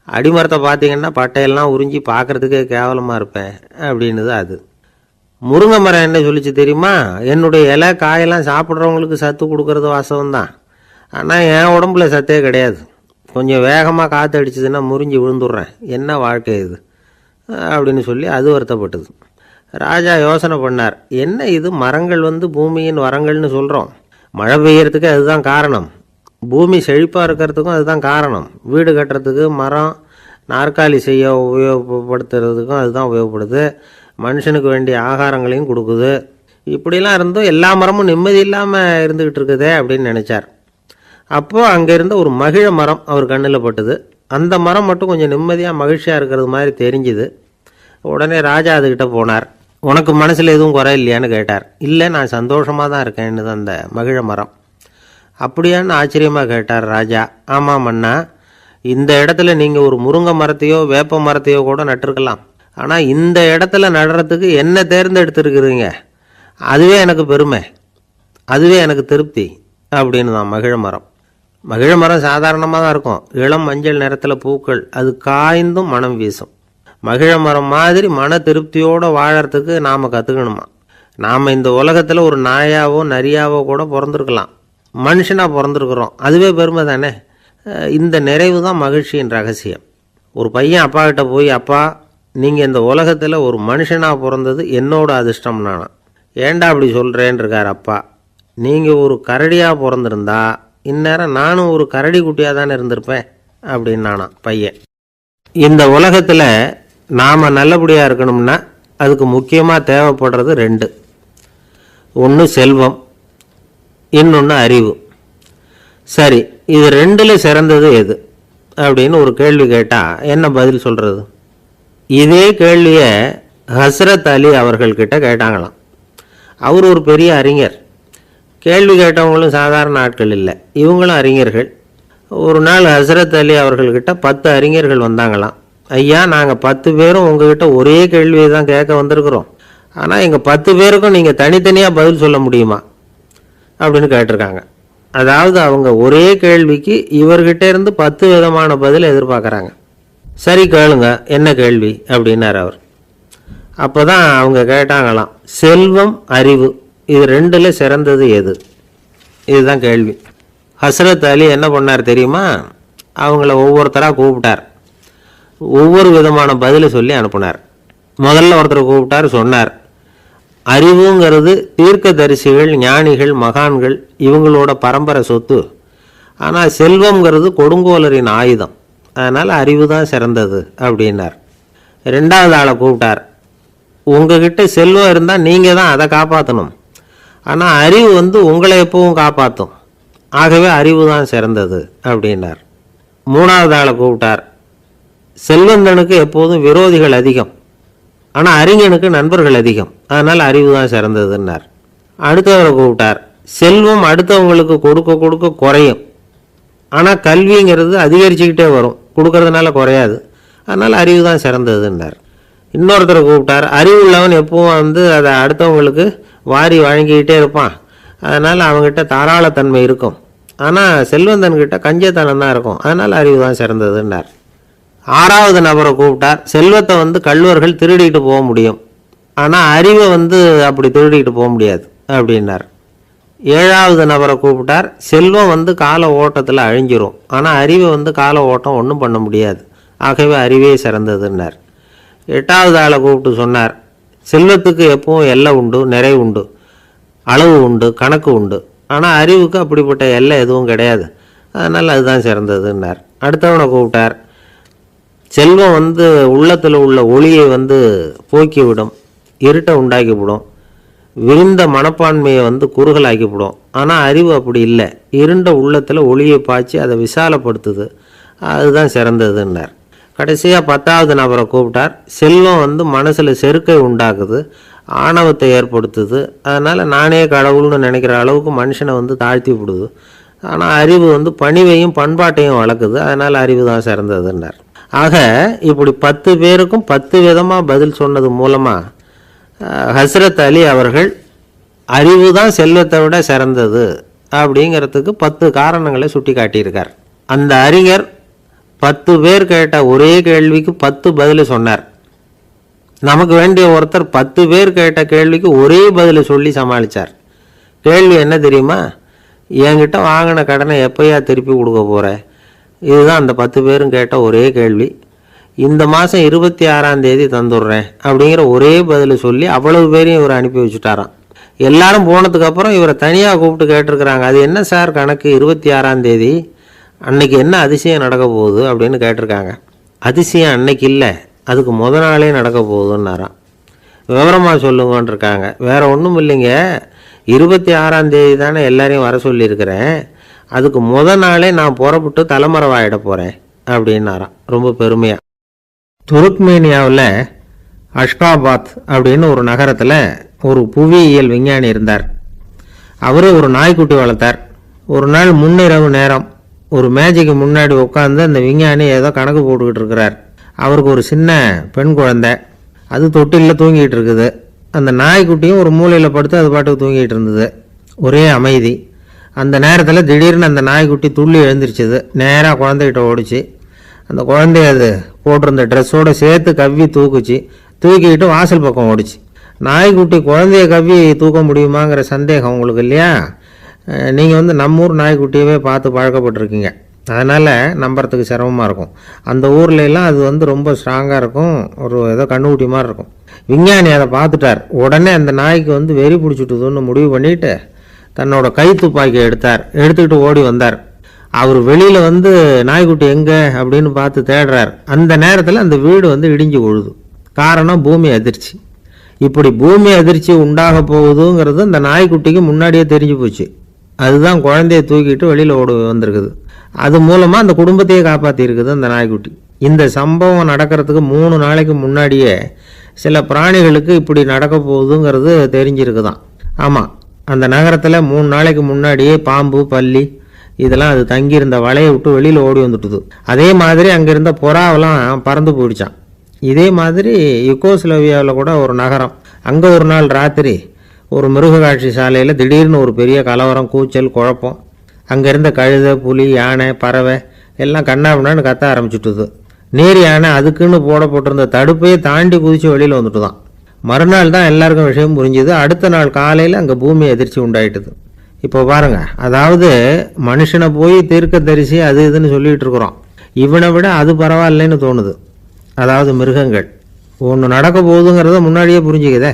அடிமரத்தை பார்த்தீங்கன்னா பட்டையெல்லாம் உறிஞ்சி பார்க்குறதுக்கே கேவலமாக இருப்பேன் அப்படின்னுது அது. முருங்கை மரம் என்ன சொல்லிச்சு தெரியுமா, என்னுடைய இலை காயெல்லாம் சாப்பிட்றவங்களுக்கு சத்து கொடுக்கறது வாசவம்தான், ஆனால் என் உடம்புல சத்தே கிடையாது, கொஞ்சம் வேகமாக காற்று அடிச்சதுன்னா முறிஞ்சி விழுந்துடுறேன், என்ன வாழ்க்கை இது அப்படின்னு சொல்லி அது வருத்தப்பட்டது. ராஜா யோசனை பண்ணார், என்ன இது மரங்கள் பூமியின் வரங்கள்னு சொல்கிறோம், மழை பெய்யறதுக்கு அதுதான் காரணம், பூமி செழிப்பாக இருக்கிறதுக்கும் அதுதான் காரணம், வீடு கட்டுறதுக்கு மரம், நாற்காலி செய்ய உபயோகப்படுத்துறதுக்கும் அதுதான் உபயோகப்படுது, மனுஷனுக்கு வேண்டிய ஆகாரங்களையும் கொடுக்குது, இப்படிலாம் இருந்தும் எல்லா மரமும் நிம்மதி இல்லாமல் இருந்துக்கிட்டு இருக்குதே அப்படின்னு நினச்சார். அப்போது அங்கே இருந்த ஒரு மகிழ மரம் அவர் கண்ணில் பட்டுது. அந்த மரம் மட்டும் கொஞ்சம் நிம்மதியாக மகிழ்ச்சியாக இருக்கிறது மாதிரி தெரிஞ்சுது. உடனே ராஜா அதுக்கிட்ட போனார். உனக்கு மனசில் எதுவும் குறை இல்லையான்னு கேட்டார். இல்லை நான் சந்தோஷமாக தான் இருக்கேன்னு அந்த மகிழ மரம். அப்படியான்னு ஆச்சரியமாக கேட்டார் ராஜா. ஆமாம் மன்னா, இந்த இடத்துல நீங்கள் ஒரு முருங்கை மரத்தையோ வேப்ப மரத்தையோ கூட நட்டிருக்கலாம், ஆனால் இந்த இடத்துல நடுறதுக்கு என்ன தேர்ந்தெடுத்துருக்குறீங்க, அதுவே எனக்கு பெருமை, அதுவே எனக்கு திருப்தி அப்படின்னு தான் மகிழ மரம். மகிழ மரம் சாதாரணமாக தான் இருக்கும், இளம் மஞ்சள் நிறத்தில் பூக்கள், அது காய்ந்தும் மனம் வீசும். மகிழ மரம் மாதிரி மன திருப்தியோடு வாழறதுக்கு நாம் கற்றுக்கணுமா. நாம் இந்த உலகத்தில் ஒரு நாயாவோ நரியாவோ கூட பிறந்திருக்கலாம், மனுஷனாக பிறந்திருக்கிறோம், அதுவே பெருமை தானே. இந்த நிறைவு தான் மகிழ்ச்சியின் ரகசியம். ஒரு பையன் அப்பா கிட்ட போய், அப்பா நீங்கள் இந்த உலகத்தில் ஒரு மனுஷனாக பிறந்தது என்னோட அதிர்ஷ்டம் நானா. ஏண்டா அப்படி சொல்கிறேன்னு இருக்கார் அப்பா. நீங்கள் ஒரு கரடியாக பிறந்திருந்தா இந்நேரம் நானும் ஒரு கரடி குட்டியாக தானே இருந்திருப்பேன் அப்படின்னு நானா பையன். இந்த உலகத்தில் நாம் நல்லபடியாக இருக்கணும்னா அதுக்கு முக்கியமாக தேவைப்படுறது ரெண்டு, ஒன்று செல்வம், இன்னொன்று அறிவு. சரி இது ரெண்டில் சிறந்தது எது அப்படின்னு ஒரு கேள்வி கேட்டால் என்ன பதில் சொல்கிறது? இதே கேள்வியை ஹஸ்ரத் அலி அவர்கள்கிட்ட கேட்டாங்களாம். அவர் ஒரு பெரிய அறிஞர். கேள்வி கேட்டவங்களும் சாதாரண ஆட்கள் இல்லை, இவங்களும் அறிஞர்கள். ஒரு நாள் ஹஸ்ரத் அலி அவர்கள்கிட்ட 10 அறிஞர்கள் வந்தாங்களாம். ஐயா நாங்கள் 10 பேரும் உங்ககிட்ட ஒரே கேள்வியை தான் கேட்க வந்திருக்கிறோம், ஆனால் எங்கள் 10 பேருக்கும் நீங்கள் தனித்தனியாக பதில் சொல்ல முடியுமா அப்படின்னு கேட்டிருக்காங்க. அதாவது அவங்க ஒரே கேள்விக்கு இவர்கிட்ட இருந்து 10 விதமான பதில் எதிர்பார்க்குறாங்க. சரி கேளுங்க என்ன கேள்வி அப்படின்னார் அவர். அப்போ தான் அவங்க கேட்டாங்களாம், செல்வம் அறிவு இது ரெண்டில் சிறந்தது எது, இதுதான் கேள்வி. ஹஸ்ரத் அலி என்ன பண்ணார் தெரியுமா, அவங்கள ஒவ்வொருத்தராக கூப்பிட்டார், ஒவ்வொரு விதமான பதிலை சொல்லி அனுப்புனார். முதல்ல ஒருத்தரை கூப்பிட்டார், சொன்னார் அறிவுங்கிறது தீர்க்கதரிசிகள் ஞானிகள் மகான்கள் இவங்களோட பரம்பரை சொத்து, ஆனால் செல்வம்ங்கிறது கொடுங்கோலரின் ஆயுதம், அதனால் அறிவு தான் சிறந்தது அப்படின்னார். ரெண்டாவது ஆளை கூப்பிட்டார், உங்ககிட்ட செல்வம் இருந்தால் நீங்கள் தான் அதை காப்பாற்றணும், ஆனால் அறிவு உங்களை எப்பவும் காப்பாற்றும், ஆகவே அறிவு தான் சிறந்தது அப்படின்னார். மூணாவது ஆளை கூப்பிட்டார், செல்வந்தனுக்கு எப்போதும் விரோதிகள் அதிகம், ஆனால் அறிஞனுக்கு நண்பர்கள் அதிகம், அதனால் அறிவு தான் சிறந்ததுன்னார். அடுத்தவரை கூப்பிட்டார். செல்வம் அடுத்தவங்களுக்கு கொடுக்க கொடுக்க குறையும், ஆனால் கல்விங்கிறது அதிகரிச்சுக்கிட்டே வரும், கொடுக்கறதுனால குறையாது, அதனால் அறிவு தான் சிறந்ததுன்னார். இன்னொருத்தரை கூப்பிட்டார். அறிவு உள்ளவன் எப்பவும் அதை அடுத்தவங்களுக்கு வாரி வழங்கிக்கிட்டே இருப்பான், அதனால் அவங்ககிட்ட தாராளத்தன்மை இருக்கும், ஆனால் செல்வந்தன்கிட்ட கஞ்சத்தனம் தான் இருக்கும், அதனால் அறிவு தான் சிறந்ததுன்னார். ஆறாவது நபரை கூப்பிட்டார். செல்வத்தை கள்வர்கள் திருடிட்டு போக முடியும், ஆனால் அறிவை அப்படி திருடிட்டு போக முடியாது அப்படின்னார். ஏழாவது நபரை கூப்பிட்டார். செல்வம் கால ஓட்டத்தில் அழிஞ்சிரும், ஆனால் அறிவை கால ஓட்டம் ஒன்றும் பண்ண முடியாது, ஆகவே அறிவே சிறந்ததுன்னார். எட்டாவது ஆளை கூப்பிட்டு சொன்னார். செல்வத்துக்கு எப்பவும் எல்லை உண்டு, நிறை உண்டு, அளவு உண்டு, கணக்கு உண்டு, ஆனால் அறிவுக்கு அப்படிப்பட்ட எல்லை எதுவும் கிடையாது, அதனால் அதுதான் சிறந்ததுன்னார். அடுத்தவனை கூப்பிட்டார். செல்வம் உள்ளத்தில் உள்ள ஒளியை போக்கிவிடும், இருட்டை உண்டாக்கிவிடும், விருந்த மனப்பான்மையை குறுகலாக்கிவிடும், ஆனால் அறிவு அப்படி இல்லை, இருண்ட உள்ளத்தில் ஒளியை பாய்ச்சி அதை விசாலப்படுத்துது, அதுதான் சிறந்ததுன்னார். கடைசியாக 10வது நபரை கூப்பிட்டார். செல்வம் மனசில் செருக்கை உண்டாக்குது, ஆணவத்தை ஏற்படுத்துது, அதனால் நானே கடவுள்னு நினைக்கிற அளவுக்கு மனுஷனை தாழ்த்தி விடுது, ஆனால் அறிவு பணிவையும் பண்பாட்டையும் வளர்க்குது, அதனால் அறிவு தான் சிறந்ததுன்னார். ஆக இப்படி 10 பேருக்கும் 10 விதமாக பதில் சொன்னது மூலமாக ஹஸ்ரத் அலி அவர்கள் அறிவு தான் செல்வத்தை விட சிறந்தது அப்படிங்கிறதுக்கு 10 காரணங்களை சுட்டி காட்டியிருக்கார். அந்த அறிஞர் 10 பேர் கேட்ட ஒரே கேள்விக்கு 10 பதில் சொன்னார். நமக்கு வேண்டிய ஒருத்தர் 10 பேர் கேட்ட கேள்விக்கு ஒரே பதில் சொல்லி சமாளித்தார். கேள்வி என்ன தெரியுமா? என்கிட்ட வாங்கின கடனை எப்போயா திருப்பி கொடுக்க போகிற? இதுதான் அந்த 10 பேரும் கேட்ட ஒரே கேள்வி. இந்த மாதம் 26ஆம் தேதி தந்துடுறேன் அப்படிங்கிற ஒரே பதில் சொல்லி அவ்வளவு பேரையும் இவர் அனுப்பி வச்சுட்டாராம். எல்லாரும் போனதுக்கப்புறம் இவரை தனியாக கூப்பிட்டு கேட்டிருக்கிறாங்க. அது என்ன சார் கணக்கு, 26ஆம் தேதி அன்னைக்கு என்ன அதிசயம் நடக்க போகுது அப்படின்னு கேட்டிருக்காங்க. அதிசயம் அன்னைக்கு இல்லை, அதுக்கு முத நாளே நடக்க போகுதுன்னாராம். விவரமாக சொல்லுங்கன்னு இருக்காங்க. வேறு ஒன்றும் இல்லைங்க, 26ஆம் தேதி தானே எல்லாரையும் வர சொல்லியிருக்கிறேன், அதுக்கு முத நாளே நான் புறப்பட்டு தலைமறைவாயிட போகிறேன் அப்படின்னாராம் ரொம்ப பெருமையாக. துருக்மேனியாவில் அஷ்காபாத் அப்படின்னு ஒரு நகரத்தில் ஒரு புவியியல் விஞ்ஞானி இருந்தார். அவர் ஒரு நாய்க்குட்டி வளர்த்தார். ஒரு நாள் முன்னிரவு நேரம் ஒரு மேஜைக்கு முன்னாடி உட்காந்து அந்த விஞ்ஞானி ஏதோ கணக்கு போட்டுக்கிட்டு இருக்கிறார். அவருக்கு ஒரு சின்ன பெண் குழந்தை, அது தொட்டிலில் தூங்கிட்டு இருக்குது. அந்த நாய்க்குட்டியும் ஒரு மூலையில் படுத்து அது பாட்டுக்கு தூங்கிட்டு இருந்தது. ஒரே அமைதி. அந்த நேரத்தில் திடீர்னு அந்த நாய்க்குட்டி துள்ளி எழுந்திரிச்சிது, நேராக குழந்தைகிட்ட ஓடிச்சு. அந்த குழந்தைய அது போட்டிருந்த ட்ரெஸ்ஸோடு சேர்த்து கவ்வி தூக்குச்சு, தூக்கிக்கிட்டு வாசல் பக்கம் ஓடிச்சு. நாய்க்குட்டி குழந்தைய கவ்வி தூக்க முடியுமாங்கிற சந்தேகம் உங்களுக்கு இல்லையா? நீங்கள் நம்ம ஊர் நாய்க்குட்டியவே பார்த்து பழக்கப்பட்டிருக்கீங்க, அதனால் நம்புறதுக்கு சிரமமாக இருக்கும். அந்த ஊர்லெலாம் அது ரொம்ப ஸ்ட்ராங்காக இருக்கும், ஒரு ஏதோ கண்ணுக்குட்டி மாதிரி இருக்கும். விஞ்ஞானி அதை பார்த்துட்டார். உடனே அந்த நாய்க்கு வெறி பிடிச்சிட்டுதுன்னு முடிவு பண்ணிவிட்டு தன்னோட கை துப்பாக்கியை எடுத்துக்கிட்டு ஓடி வந்தார். அவர் வெளியில் நாய்க்குட்டி எங்கே அப்படின்னு பார்த்து தேடுறார். அந்த நேரத்தில் அந்த வீடு இடிஞ்சு விழுது. காரணம் பூமி அதிர்ச்சி. இப்படி பூமி அதிர்ச்சி உண்டாக போகுதுங்கிறது அந்த நாய்க்குட்டிக்கு முன்னாடியே தெரிஞ்சு போச்சு. அதுதான் குழந்தைய தூக்கிட்டு வெளியில் ஓடி வந்திருக்குது. அது மூலமாக அந்த குடும்பத்தையே காப்பாற்றிருக்குது அந்த நாய்க்குட்டி. இந்த சம்பவம் நடக்கிறதுக்கு 3 நாளைக்கு முன்னாடியே சில பிராணிகளுக்கு இப்படி நடக்க போகுதுங்கிறது தெரிஞ்சிருக்குதான். ஆமாம், அந்த நகரத்தில் 3 நாளைக்கு முன்னாடியே பாம்பு, பல்லி இதெல்லாம் அது தங்கியிருந்த வலையை விட்டு வெளியில் ஓடி வந்துட்டுது. அதே மாதிரி அங்கே இருந்த புறாவெல்லாம் பறந்து போயிடுச்சான். இதே மாதிரி யுகோஸ்லோவியாவில் கூட ஒரு நகரம், அங்கே ஒரு நாள் ராத்திரி ஒரு மிருக காட்சி சாலையில் திடீர்னு ஒரு பெரிய கலவரம், கூச்சல், குழப்பம். அங்கே இருந்த கழுதை, புலி, யானை, பறவை எல்லாம் கண்ணாபின்னான்னு கத்த ஆரம்பிச்சுட்டுது. நீர் யானை அதுக்குன்னு போடப்பட்டிருந்த தடுப்பையே தாண்டி குதித்து வெளியில் வந்துட்டு தான். மறுநாள் தான் எல்லாருக்கும் விஷயம் புரிஞ்சுது. அடுத்த நாள் காலையில் அங்கே பூமி அதிர்ச்சி உண்டாயிட்டுது. இப்போ பாருங்கள், அதாவது மனுஷனை போய் தீர்க்க தரிசி அது இதுன்னு சொல்லிகிட்டு இருக்கிறோம், இவனை விட அது பரவாயில்லைன்னு தோணுது. அதாவது மிருகங்கள் ஒன்று நடக்க போகுதுங்கிறத முன்னாடியே புரிஞ்சுக்குதே.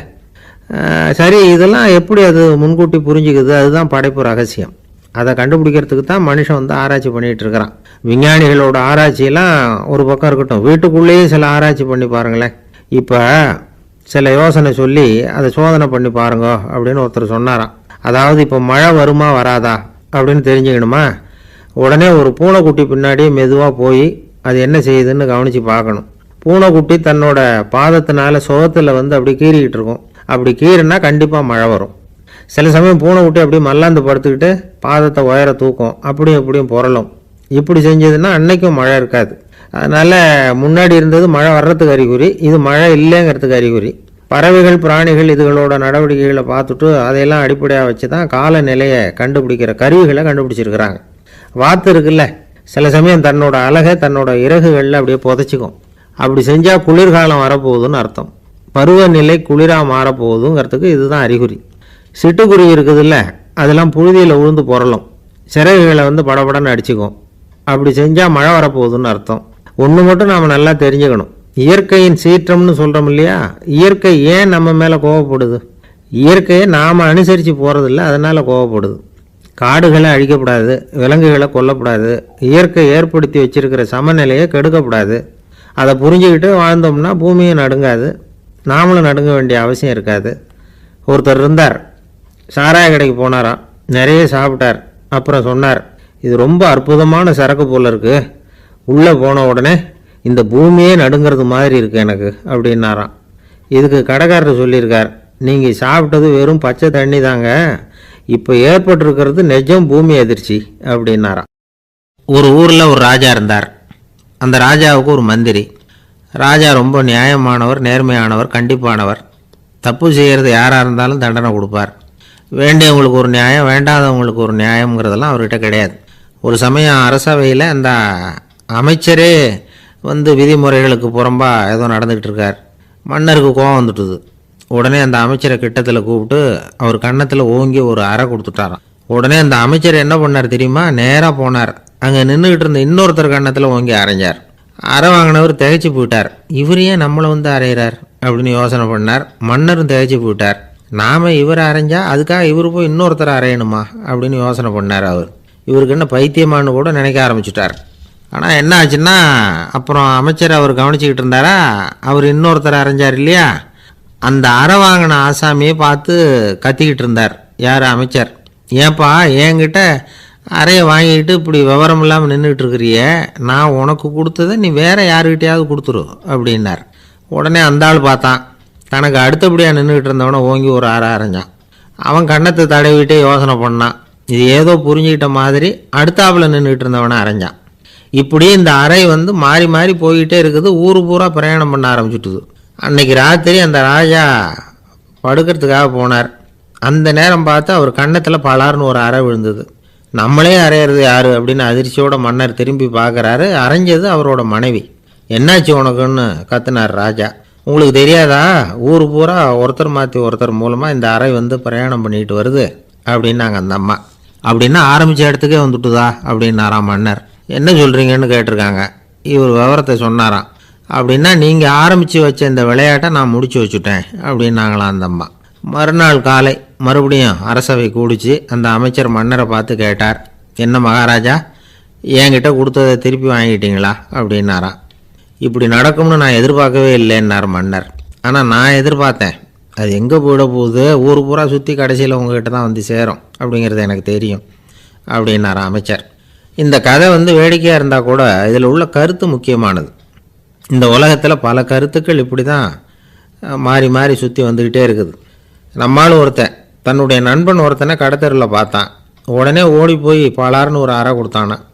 சரி, இதெல்லாம் எப்படி அது முன்கூட்டி புரிஞ்சுக்குது? அதுதான் படைப்பு ரகசியம். அதை கண்டுபிடிக்கிறதுக்கு தான் மனுஷன் ஆராய்ச்சி பண்ணிகிட்டு இருக்கிறான். விஞ்ஞானிகளோட ஆராய்ச்சியெல்லாம் ஒரு பக்கம் இருக்கட்டும், வீட்டுக்குள்ளேயே சில ஆராய்ச்சி பண்ணி பாருங்களேன். இப்போ சில யோசனை சொல்லி அதை சோதனை பண்ணி பாருங்க அப்படின்னு ஒருத்தர் சொன்னாராம். அதாவது இப்போ மழை வருமா வராதா அப்படின்னு தெரிஞ்சுக்கணுமா, உடனே ஒரு பூனைக்குட்டி பின்னாடியே மெதுவாக போய் அது என்ன செய்யுதுன்னு கவனித்து பார்க்கணும். பூனைக்குட்டி தன்னோட பாதத்தினால சுகத்தில் வந்து அப்படி கீறிக்கிட்டு இருக்கும். அப்படி கீறினா கண்டிப்பாக மழை வரும். சில சமயம் பூனைக்குட்டி அப்படி மல்லாந்து படுத்துக்கிட்டு பாதத்தை உயர தூக்கும், அப்படியும் இப்படியும் புரளும். இப்படி செஞ்சதுன்னா அன்னைக்கும் மழை இருக்காது. அதனால் முன்னாடி இருந்தது மழை வர்றதுக்கு அறிகுறி, இது மழை இல்லைங்கிறதுக்கு அறிகுறி. பறவைகள் பிராணிகள் இதுகளோட நடவடிக்கைகளை பார்த்துட்டு அதையெல்லாம் அடிப்படையாக வச்சு தான் காலநிலையை கண்டுபிடிக்கிற கருவிகளை கண்டுபிடிச்சிருக்கிறாங்க. வாத்து இருக்குல்ல, சில சமயம் தன்னோட அழகை தன்னோட இறகுகளில் அப்படியே புதைச்சிக்கும். அப்படி செஞ்சால் குளிர்காலம் வரப்போகுதுன்னு அர்த்தம். பருவநிலை குளிராக மாறப்போகுதுங்கிறதுக்கு இதுதான் அறிகுறி. சிட்டுக்குருவி இருக்குதுல்ல, அதெல்லாம் புழுதியில் உழுந்து புரளும், சிறகுகளை வந்து படபடன்னு அடிச்சுக்கும். அப்படி செஞ்சால் மழை வரப்போகுதுன்னு அர்த்தம். ஒன்று மட்டும் நாம் நல்லா தெரிஞ்சுக்கணும், இயற்கையின் சீற்றம்னு சொல்கிறோம் இல்லையா, இயற்கை ஏன் நம்ம மேலே கோவப்படுது? இயற்கையை நாம் அனுசரித்து போகிறதில்ல, அதனால் கோவப்படுது. காடுகளை அழிக்கப்படாது, விலங்குகளை கொல்லக்கூடாது, இயற்கை ஏற்படுத்தி வச்சிருக்கிற சமநிலையை கெடுக்கக்கூடாது. அதை புரிஞ்சுக்கிட்டு வாழ்ந்தோம்னா பூமியும் நடுங்காது, நாமளும் நடுங்க வேண்டிய அவசியம் இருக்காது. ஒருத்தர் இருந்தார், சாராய கடைக்கு போனாராம், நிறைய சாப்பிட்டார். அப்புறம் சொன்னார், இது ரொம்ப அற்புதமான சரக்கு போல் இருக்குது, உள்ளே போன உடனே இந்த பூமியே நடுங்கிறது மாதிரி இருக்குது எனக்கு அப்படின்னாராம். இதுக்கு கடைக்காரர் சொல்லியிருக்கார், நீங்கள் சாப்பிட்டது வெறும் பச்சை தண்ணி தாங்க, இப்போ ஏற்பட்டிருக்கிறது நிஜம் பூமி அதிர்ச்சி அப்படின்னாராம். ஒரு ஊரில் ஒரு ராஜா இருந்தார். அந்த ராஜாவுக்கு ஒரு மந்திரி. ராஜா ரொம்ப நியாயமானவர், நேர்மையானவர், கண்டிப்பானவர். தப்பு செய்கிறது யாராக இருந்தாலும் தண்டனை கொடுப்பார். வேண்டியவங்களுக்கு ஒரு நியாயம், வேண்டாதவங்களுக்கு ஒரு நியாயங்கிறதெல்லாம் அவர்கிட்ட கிடையாது. ஒரு சமயம் அரசவையில் அந்த அமைச்சரே வந்து விதிமுறைகளுக்கு புறம்பா ஏதோ நடந்துக்கிட்டு இருக்கார். மன்னருக்கு கோபம் வந்துட்டுது. உடனே அந்த அமைச்சரை கிட்டத்தில் கூப்பிட்டு அவர் கன்னத்தில் ஓங்கி ஒரு அறை கொடுத்துட்டாராம். உடனே அந்த அமைச்சர் என்ன பண்ணார் தெரியுமா, நேராக போனார், அங்கே நின்றுக்கிட்டு இருந்த இன்னொருத்தர் கன்னத்தில் ஓங்கி அரைஞ்சார். அறை வாங்கினவர் திகைச்சு போயிட்டார். இவர் ஏன் நம்மளை வந்து அரைகிறார் அப்படின்னு யோசனை பண்ணார். மன்னரும் திகைச்சு போயிட்டார். நாம் இவர் அரைஞ்சா அதுக்காக இவர் போய் இன்னொருத்தர் அரையணுமா அப்படின்னு யோசனை பண்ணார். இவருக்கு என்ன பைத்தியமானு கூட நினைக்க ஆரம்பிச்சுட்டார். ஆனால் என்ன ஆச்சுன்னா, அப்புறம் அமைச்சர் அவர் கவனிச்சிக்கிட்டு இருந்தாரா, அவர் இன்னொருத்தர் அரைஞ்சார் இல்லையா, அந்த அறை வாங்கின ஆசாமியை பார்த்து கத்திக்கிட்டு இருந்தார். யார்? அமைச்சர். ஏன்பா என்கிட்ட அறையை வாங்கிக்கிட்டு இப்படி விவரம் இல்லாமல் நின்றுட்டு இருக்கிறிய, நான் உனக்கு கொடுத்ததை நீ வேற யாருக்கிட்டையாவது கொடுத்துரு அப்படின்னார். உடனே அந்த ஆள் பார்த்தான், தனக்கு அடுத்தபடியாக நின்றுக்கிட்டு இருந்தவனை ஓங்கி ஒரு அறை அரைஞ்சான். அவன் கண்ணத்தை தடவிட்டே யோசனை பண்ணான். இது ஏதோ புரிஞ்சுக்கிட்ட மாதிரி அடுத்தாப்பில் நின்றுக்கிட்டு இருந்தவனை அரைஞ்சான். இப்படி இந்த அறை வந்து மாறி மாறி போய்கிட்டே இருக்குது. ஊர் பூரா பிரயாணம் பண்ண ஆரம்பிச்சுட்டுது. அன்னைக்கு ராத்திரி அந்த ராஜா படுக்கிறதுக்காக போனார். அந்த நேரம் பார்த்து அவர் கன்னத்தில் பலார்னு ஒரு அறை விழுந்தது. நம்மளே அரையிறது யாரு அப்படின்னு அதிர்ச்சியோட மன்னர் திரும்பி பார்க்குறாரு. அரைஞ்சது அவரோட மனைவி. என்னாச்சு உனக்குன்னு கத்துனார் ராஜா. உங்களுக்கு தெரியாதா, ஊர் பூரா ஒருத்தர் மாற்றி ஒருத்தர் மூலமாக இந்த அறை வந்து பிரயாணம் பண்ணிட்டு வருது அப்படின்னாங்க அந்த அம்மா. அப்படின்னா ஆரம்பித்த இடத்துக்கே வந்துட்டுதா அப்படின்னாராம் மன்னர். என்ன சொல்கிறீங்கன்னு கேட்டிருக்காங்க. இவர் விவரத்தை சொன்னாராம். அப்படின்னா நீங்கள் ஆரம்பித்து வச்ச இந்த விளையாட்டை நான் முடிச்சு வச்சுட்டேன் அப்படின்னாங்களாம் அந்த அம்மா. மறுநாள் காலை மறுபடியும் அரசவை கூடிச்சு அந்த அமைச்சர் மன்னரை பார்த்து கேட்டார், என்ன மகாராஜா, என்கிட்ட கொடுத்ததை திருப்பி வாங்கிட்டீங்களா அப்படின்னாராம். இப்படி நடக்கும்னு நான் எதிர்பார்க்கவே இல்லைன்னார் மன்னர். ஆனால் நான் எதிர்பார்த்தேன், அது எங்கே போயிட போகுது, ஊர் பூரா சுற்றி கடைசியில் உங்ககிட்ட தான் வந்து சேரும் அப்படிங்கிறது எனக்கு தெரியும் அப்படின்னாராம் அமைச்சர். இந்த கதை வந்து வேடிக்கையாக இருந்தால் கூட இதில் உள்ள கருத்து முக்கியமானது. இந்த உலகத்தில் பல கருத்துக்கள் இப்படி தான் மாறி மாறி சுற்றி வந்துக்கிட்டே இருக்குது. நம்மளும் ஒருத்தன் தன்னுடைய நண்பன் ஒருத்தனை கடத்தெருவில் பார்த்தான். உடனே ஓடி போய் பலார்னு ஒரு அறை கொடுத்தானான்.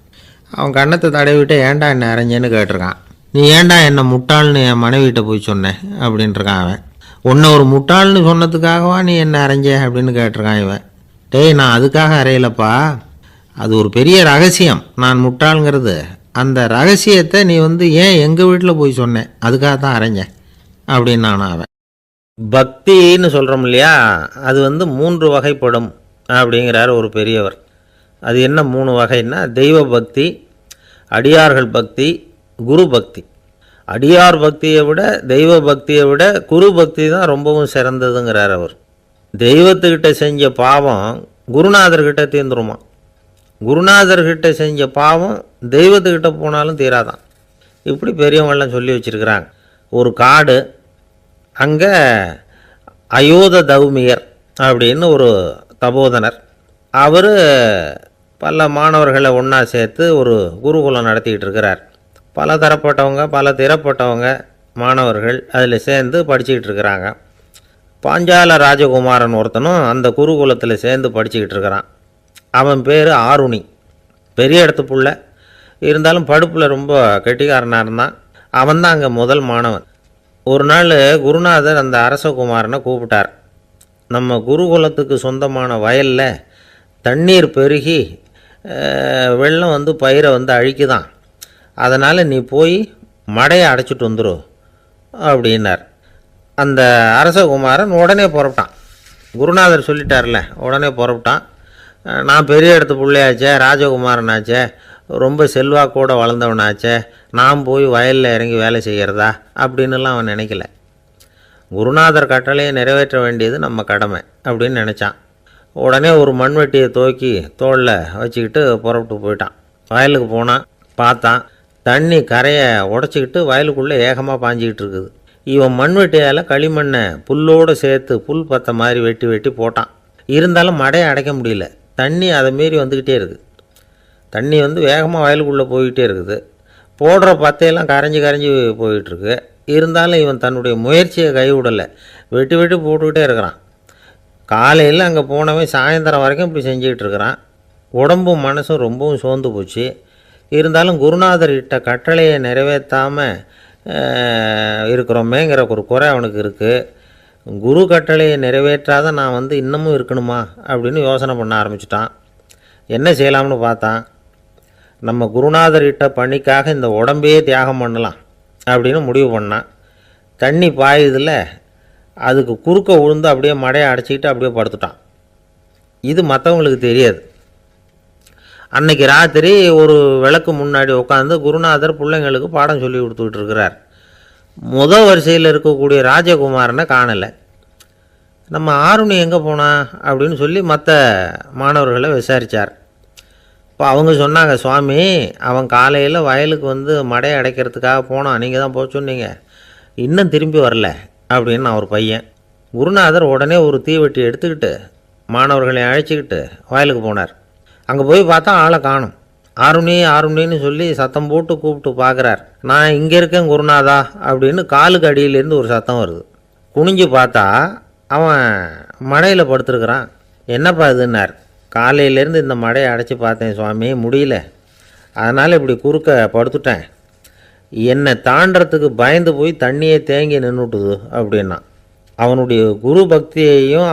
அவன் கண்ணத்தை தடவிட்டு ஏன்டா என்ன அரைஞ்சேன்னு கேட்டிருக்கான். நீ ஏன்டா என்னை முட்டாள்னு என் மனைவிட்ட போய் சொன்னேன் அப்படின்ட்டுருக்கான் அவன். உன்னை ஒரு முட்டாள்னு சொன்னதுக்காகவா நீ என்ன அரைஞ்ச அப்படின்னு கேட்டிருக்கான் இவன். டேய், நான் அதுக்காக அறையலப்பா, அது ஒரு பெரிய ரகசியம், நான் முட்டாளுங்கிறது. அந்த ரகசியத்தை நீ வந்து ஏன் எங்கள் வீட்டில் போய் சொன்னேன், அதுக்காக தான் அரைஞ்சேன் அப்படின்னு நான் அவன். பக்தின்னு சொல்கிறோம் இல்லையா, அது வந்து 3 வகைப்படும் அப்படிங்கிறார் ஒரு பெரியவர். அது என்ன 3 வகைன்னா, தெய்வ பக்தி, அடியார்கள் பக்தி, குரு பக்தி. அடியார் பக்தியை விட தெய்வ பக்தியை விட குரு பக்தி தான் ரொம்பவும் சிறந்ததுங்கிறார் அவர். தெய்வத்துக்கிட்ட செஞ்ச பாவம் குருநாதர்கிட்ட தீர்ந்துருமா, குருநாதர்கிட்ட செஞ்ச பாவம் தெய்வத்துக்கிட்ட போனாலும் தீராதான். இப்படி பெரியவங்களாம் சொல்லி வச்சுருக்கிறாங்க. ஒரு காடு, அங்கே அயோத தௌமியர் அப்படின்னு ஒரு தபோதனர், அவர் பல மாணவர்களை ஒன்றா சேர்த்து ஒரு குருகுலம் நடத்திக்கிட்டு இருக்கிறார். பல தரப்பட்டவங்க, பல திறப்பட்டவங்க மாணவர்கள் அதில் சேர்ந்து படிச்சுக்கிட்டு இருக்கிறாங்க. பாஞ்சால ராஜகுமாரன் ஒருத்தனும் அந்த குருகுலத்தில் சேர்ந்து படிச்சுக்கிட்டு இருக்கிறான். அவன் பேர் ஆருணி. பெரிய இடத்து புள்ள, இருந்தாலும் படுப்பில் ரொம்ப கெட்டிக்காரனாக இருந்தான். அவன் தான் அங்கே முதல் மாணவன். ஒரு நாள் குருநாதர் அந்த அரசகுமாரனை கூப்பிட்டார். நம்ம குருகுலத்துக்கு சொந்தமான வயலில் தண்ணீர் பெருகி வெள்ளம் வந்து பயிரை வந்து அழிக்குதான், அதனால் நீ போய் மடையை அடைச்சிட்டு வந்துடும் அப்படின்னார். அந்த அரசகுமாரன் உடனே புறப்பட்டான். குருநாதர் சொல்லிட்டார்ல, உடனே புறப்பட்டான். நான் பெரிய இடத்து பிள்ளையாச்சே, ராஜகுமாரனாச்சே, ரொம்ப செல்வாக்கூட வளர்ந்தவனாச்சே, நான் போய் வயலில் இறங்கி வேலை செய்கிறதா அப்படின்னுலாம் அவன் நினைக்கல. குருநாதர் கட்டளையை நிறைவேற்ற வேண்டியது நம்ம கடமை அப்படின்னு நினச்சான். உடனே ஒரு மண்வெட்டியை தூக்கி தோளில் வச்சுக்கிட்டு புறப்பட்டு போயிட்டான். வயலுக்கு போனான். பார்த்தான், தண்ணி கரையை உடச்சிக்கிட்டு வயலுக்குள்ளே ஏகமாக பாஞ்சிக்கிட்டு இருக்குது. இவன் மண்வெட்டியால் களிமண்ணை புல்லோடு சேர்த்து புல் பற்ற மாதிரி வெட்டி வெட்டி போட்டான். இருந்தாலும் மடையை அடைக்க முடியல. தண்ணி அதை மீறி வந்துக்கிட்டே இருக்குது. தண்ணி வந்து வேகமாக வயலுக்குள்ளே போய்கிட்டே இருக்குது. போடுற பத்தையெல்லாம் கரைஞ்சி கரைஞ்சி போயிட்டுருக்கு. இருந்தாலும் இவன் தன்னுடைய முயற்சியை கைவிடலை. வெட்டி வெட்டி போட்டுக்கிட்டே இருக்கிறான். காலையில் அங்கே போனவன் சாயந்தரம் வரைக்கும் இப்படி செஞ்சுக்கிட்டு இருக்கிறான். உடம்பும் மனசும் ரொம்பவும் சோர்ந்து போச்சு. இருந்தாலும் குருநாதர் இட்ட கட்டளையை நிறைவேற்றாமல் இருக்கிறோமேங்கிற ஒரு குறை அவனுக்கு இருக்குது. குரு கட்டளையை நிறைவேற்றாத நான் வந்து இன்னமும் இருக்கணுமா அப்படின்னு யோசனை பண்ண ஆரம்பிச்சிட்டான். என்ன செய்யலாம்னு பார்த்தான். நம்ம குருநாதர் இட்ட பணிக்காக இந்த உடம்பையே தியாகம் பண்ணலாம் அப்படின்னு முடிவு பண்ணான். தண்ணி பாயுதில் அதுக்கு குறுக்க விழுந்து அப்படியே மடையை அடைச்சிக்கிட்டு அப்படியே படுத்துட்டான். இது மற்றவங்களுக்கு தெரியாது. அன்னைக்கு ராத்திரி ஒரு விளக்கு முன்னாடி உட்காந்து குருநாதர் பிள்ளைங்களுக்கு பாடம் சொல்லி கொடுத்துக்கிட்டு இருக்கிறார். முதல் வரிசையில் இருக்கக்கூடிய ராஜகுமாரனை காணலை. நம்ம ஆருணி எங்கே போனா அப்படின்னு சொல்லி மற்ற மாணவர்களை விசாரித்தார். இப்போ அவங்க சொன்னாங்க, சுவாமி அவன் காலையில் வயலுக்கு வந்து மடையை அடைக்கிறதுக்காக போனான், நீங்கள் தான் போக சொன்னீங்க, இன்னும் திரும்பி வரல அப்படின்னு அவர் பையன். குருநாதர் உடனே ஒரு தீவெட்டி எடுத்துக்கிட்டு மாணவர்களை அழைச்சிக்கிட்டு வயலுக்கு போனார். அங்கே போய் பார்த்தா ஆளை காணும். ஆருணி ஆருணின்னு சொல்லி சத்தம் போட்டு கூப்பிட்டு பார்க்குறார். நான் இங்கே இருக்கேன் குருநாதா அப்படின்னு காலுக்கு அடியிலேருந்து ஒரு சத்தம் வருது. குனிஞ்சு பார்த்தா அவன் மடையில் படுத்துருக்குறான். என்னப்பா இதுன்னார். காலையிலேருந்து இந்த மடையை அடைச்சி பார்த்தேன் சுவாமி, முடியல, அதனால் இப்படி குறுக்க படுத்துட்டேன். என்னை தாண்டறதுக்கு பயந்து போய் தண்ணியை தேங்கி நின்றுட்டுது அப்படின்னா. அவனுடைய குரு பக்தியையும்